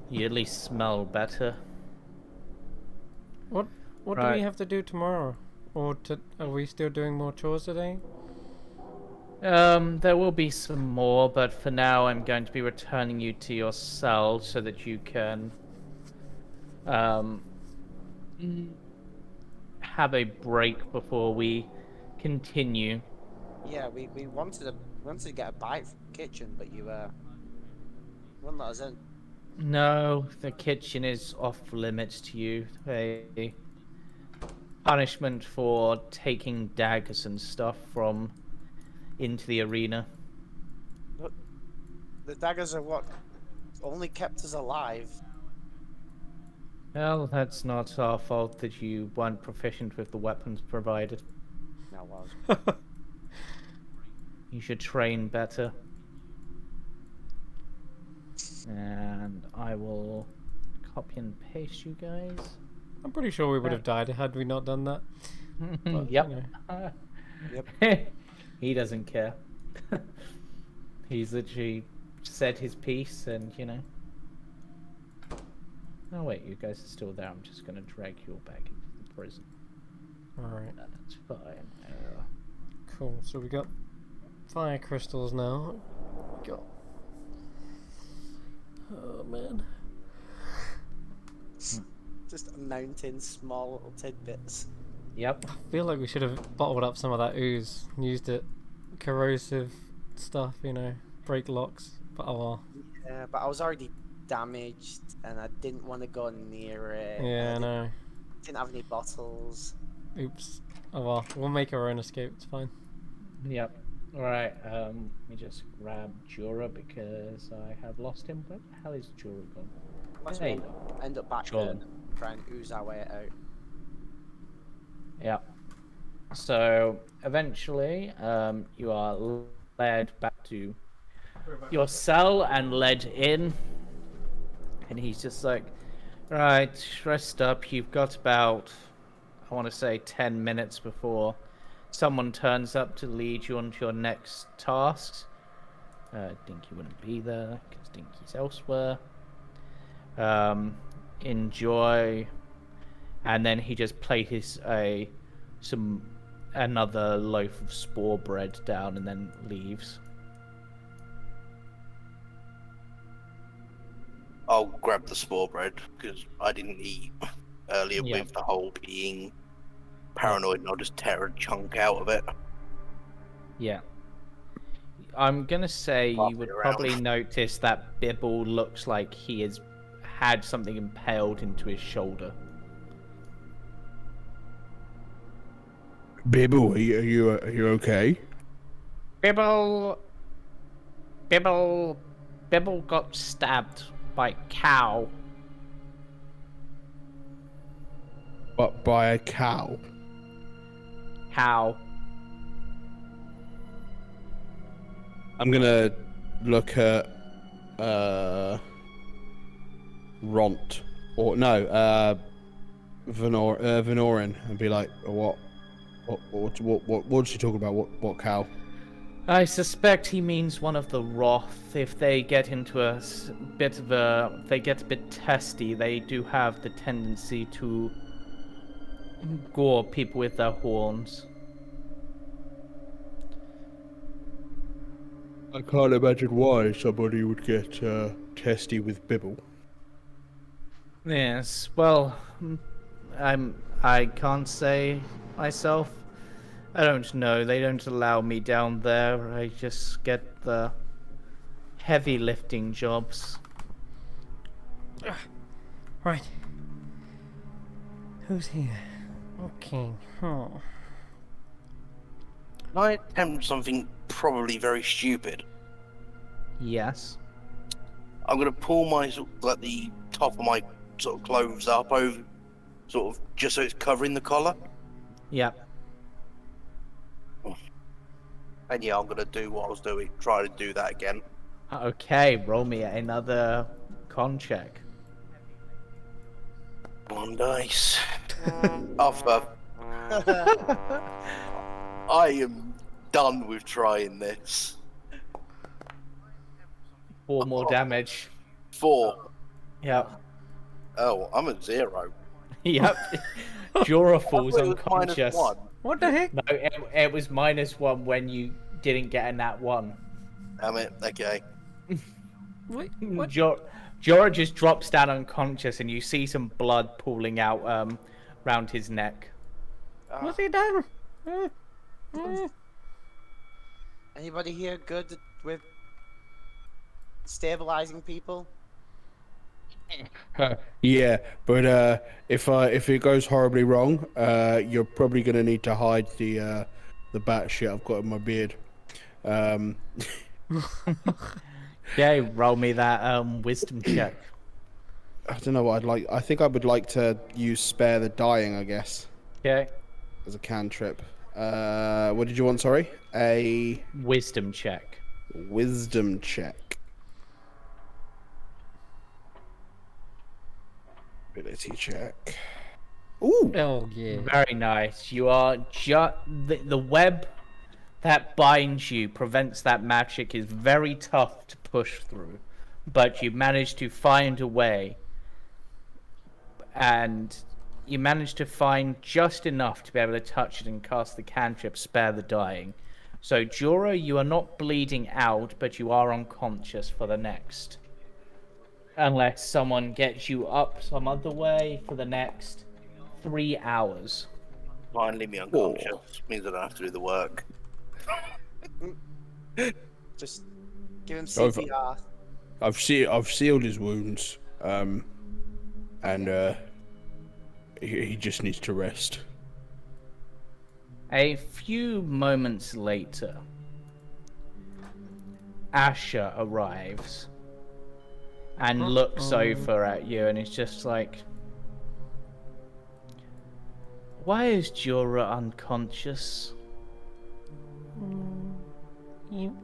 you at least smell better. What do Right. we have to do tomorrow? Or are we still doing more chores today? There will be some more, but for now I'm going to be returning you to your cell so that you can have a break before we continue. Yeah, we wanted to get a bite from the kitchen, but you wouldn't let us in. No, the kitchen is off limits to you. A punishment for taking daggers and stuff from into the arena. But the daggers are what only kept us alive. Well, that's not our fault that you weren't proficient with the weapons provided. No, was. You should train better. And I will copy and paste you guys. I'm pretty sure we would have died had we not done that. But, Yep. you know. Yep. He doesn't care. He's literally said his piece and, you know. Oh wait, you guys are still there. I'm just gonna drag you all back into the prison. Alright, That's fine. cool. So we got fire crystals now. We got... Oh man. Just a mountain, small little tidbits. Yep. I feel like we should have bottled up some of that ooze and used it. Corrosive stuff, you know, break locks. But oh well. Yeah, but I was already damaged and I didn't want to go near it. Yeah, I know. Didn't have any bottles. Oops. Oh well, we'll make our own escape, it's fine. Yep. Alright, let me just grab Jura because I have lost him. Where the hell is Jura gone? Unless Hey. we'll end up back Sure. there and try and ooze our way out. Yeah. So eventually, you are led back to your cell and led in, and he's just like, "Right, rest up. You've got about, I want to say, 10 minutes before someone turns up to lead you onto your next tasks." Dinky wouldn't be there because Dinky's elsewhere. enjoy, and then he just places another loaf of spore bread down and then leaves. I'll grab the spore bread because I didn't eat earlier Yeah. with the whole being paranoid, and I'll just tear a chunk out of it. Yeah. I'm gonna say Pass you would it around. probably notice that Bibble looks like he has had something impaled into his shoulder. Bibble, are you okay? Bibble got stabbed by a cow. But by a cow. Cow. I'm gonna look at Ront Venorin and be like, what's she talking about? What cow? I suspect he means one of the Wrath. If they get into they get a bit testy, they do have the tendency to gore people with their horns. I can't imagine why somebody would get testy with Bibble. Yes, well, I can't say myself. I don't know. They don't allow me down there. I just get the heavy lifting jobs. Right. Who's here? Okay. Oh. Can I attempt something probably very stupid? Yes. I'm gonna pull my the top of my sort of clothes up over, sort of just so it's covering the collar. Yep. And yeah, I'm gonna do what I was doing. Try to do that again. Okay, roll me another con check. One dice. Offer. I am done with trying this. 4 more damage. 4. Yep. Oh, I'm at 0. Yep. Jorah falls I thought it was unconscious. -1. What the heck? No, it was -1 when you didn't get a nat 1. Damn it. Okay. Wait, what? Jorah just drops down unconscious, and you see some blood pooling out round his neck. What's he done? Anybody here good with stabilizing people? Yeah, but if it goes horribly wrong, you're probably gonna need to hide the bat shit I've got in my beard. Okay, roll me that wisdom check. I don't know what I'd like. I think I would like to use spare the dying, I guess, Okay. as a cantrip. What did you want? Sorry, a Wisdom check. wisdom check. Ability check. Ooh. Oh yeah. Very nice. You are the web that binds you prevents that magic is very tough to push through, but you manage to find a way, and you manage to find just enough to be able to touch it and cast the cantrip Spare the Dying. So Jorah, you are not bleeding out, but you are unconscious for the next, unless someone gets you up some other way, for the next 3 hours. Fine, leave me unconscious. Means I don't have to do the work. Just give him CPR. I've sealed his wounds, and he just needs to rest. A few moments later, Asher arrives and looks over at you and is just like, why is Jorah unconscious?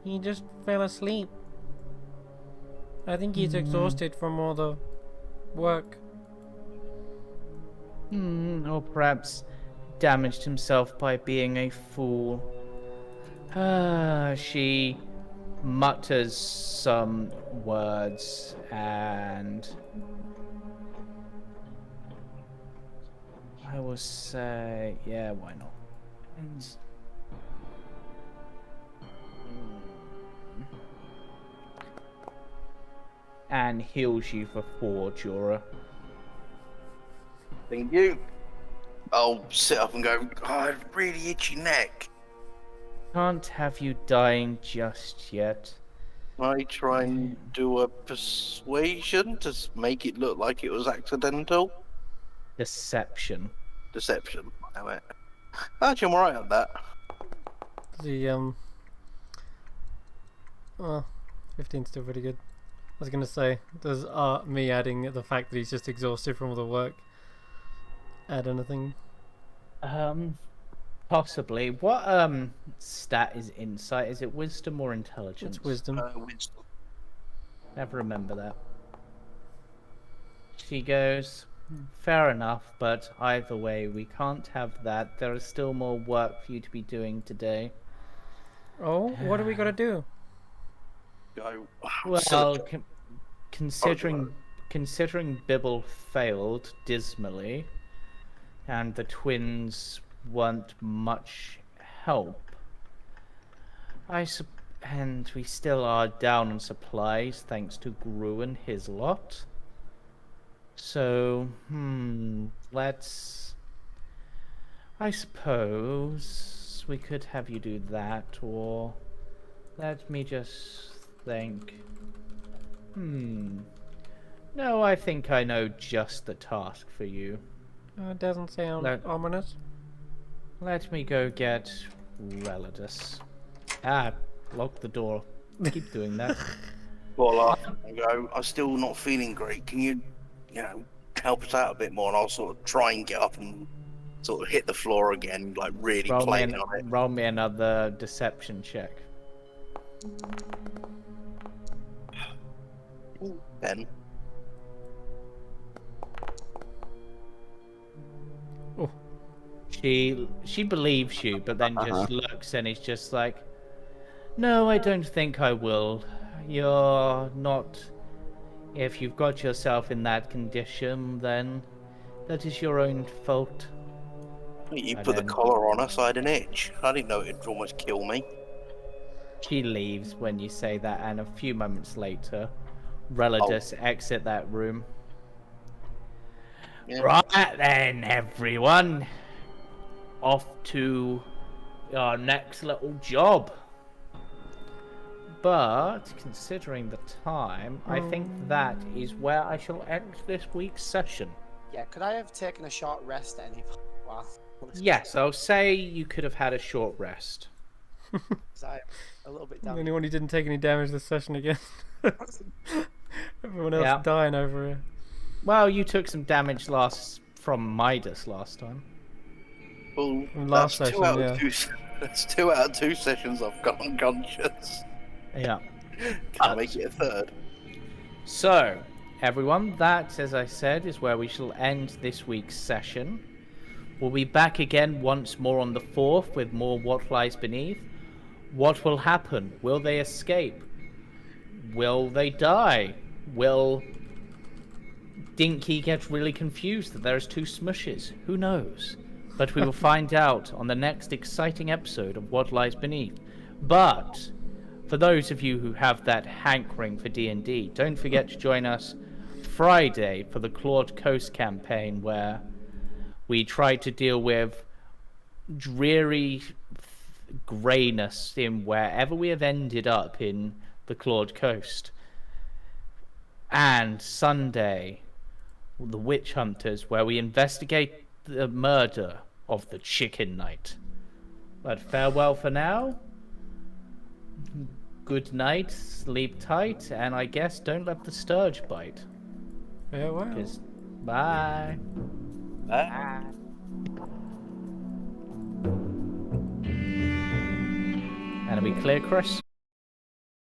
He just fell asleep. I think he's exhausted from all the work. Or perhaps damaged himself by being a fool. She mutters some words and will say, yeah, why not? And heals you for 4, Jorah. Thank you. I'll sit up and go, God, really itchy neck. Can't have you dying just yet. I try and do a persuasion to make it look like it was accidental. Deception. Deception. Damn it. Actually, I'm alright at that. The well, 15's still pretty good. I was gonna say, does me adding the fact that he's just exhausted from all the work add anything? Possibly. What stat is insight? Is it wisdom or intelligence? It's wisdom. Wisdom. Never remember that. She goes, fair enough, but either way, we can't have that. There is still more work for you to be doing today. Oh, what do we gotta do? Go. Well, considering Bibble failed dismally, and the twins weren't much help, and we still are down on supplies thanks to Gru and his lot. So, I suppose we could have you do that, or let me just think. No, I think I know just the task for you. It doesn't sound ominous. Let me go get Relidus. Lock the door. Keep doing that. Well, I go, I'm still not feeling great. Can you help us out a bit more? And I'll sort of try and get up and sort of hit the floor again, like really playing on it. Roll me another deception check. 10. Oh. She believes you, but then just looks and is just like, no, I don't think I will. You're not. If you've got yourself in that condition, then that is your own fault. You put the collar on us, I had an itch. I didn't know it'd almost kill me. She leaves when you say that, and a few moments later, Relidus exit that room. Yeah. Right then, everyone. Off to our next little job. But, considering the time, I think that is where I shall end this week's session. Yeah, could I have taken a short rest at any point? Wow. Yes, I'll say you could have had a short rest. Because I'm a little bit down. Anyone who didn't take any damage this session again. Everyone else dying over here. Well, you took some damage from Midas last time. Well, Last session, that's 2 out of 2 sessions I've got unconscious. Yeah. Can't make it a third. So, everyone, that, as I said, is where we shall end this week's session. We'll be back again once more on the 4th with more What Lies Beneath. What will happen? Will they escape? Will they die? Will Dinky get really confused that there's 2 smushes? Who knows? But we will find out on the next exciting episode of What Lies Beneath. But for those of you who have that hankering for D&D, don't forget to join us Friday for the Clawed Coast campaign, where we try to deal with dreary greyness in wherever we have ended up in the Clawed Coast. And Sunday, the Witch Hunters, where we investigate the murder of the Chicken Knight. But farewell for now. Good night, sleep tight, and I guess don't let the sturge bite. Farewell. Bye. Bye. And are we clear, Chris?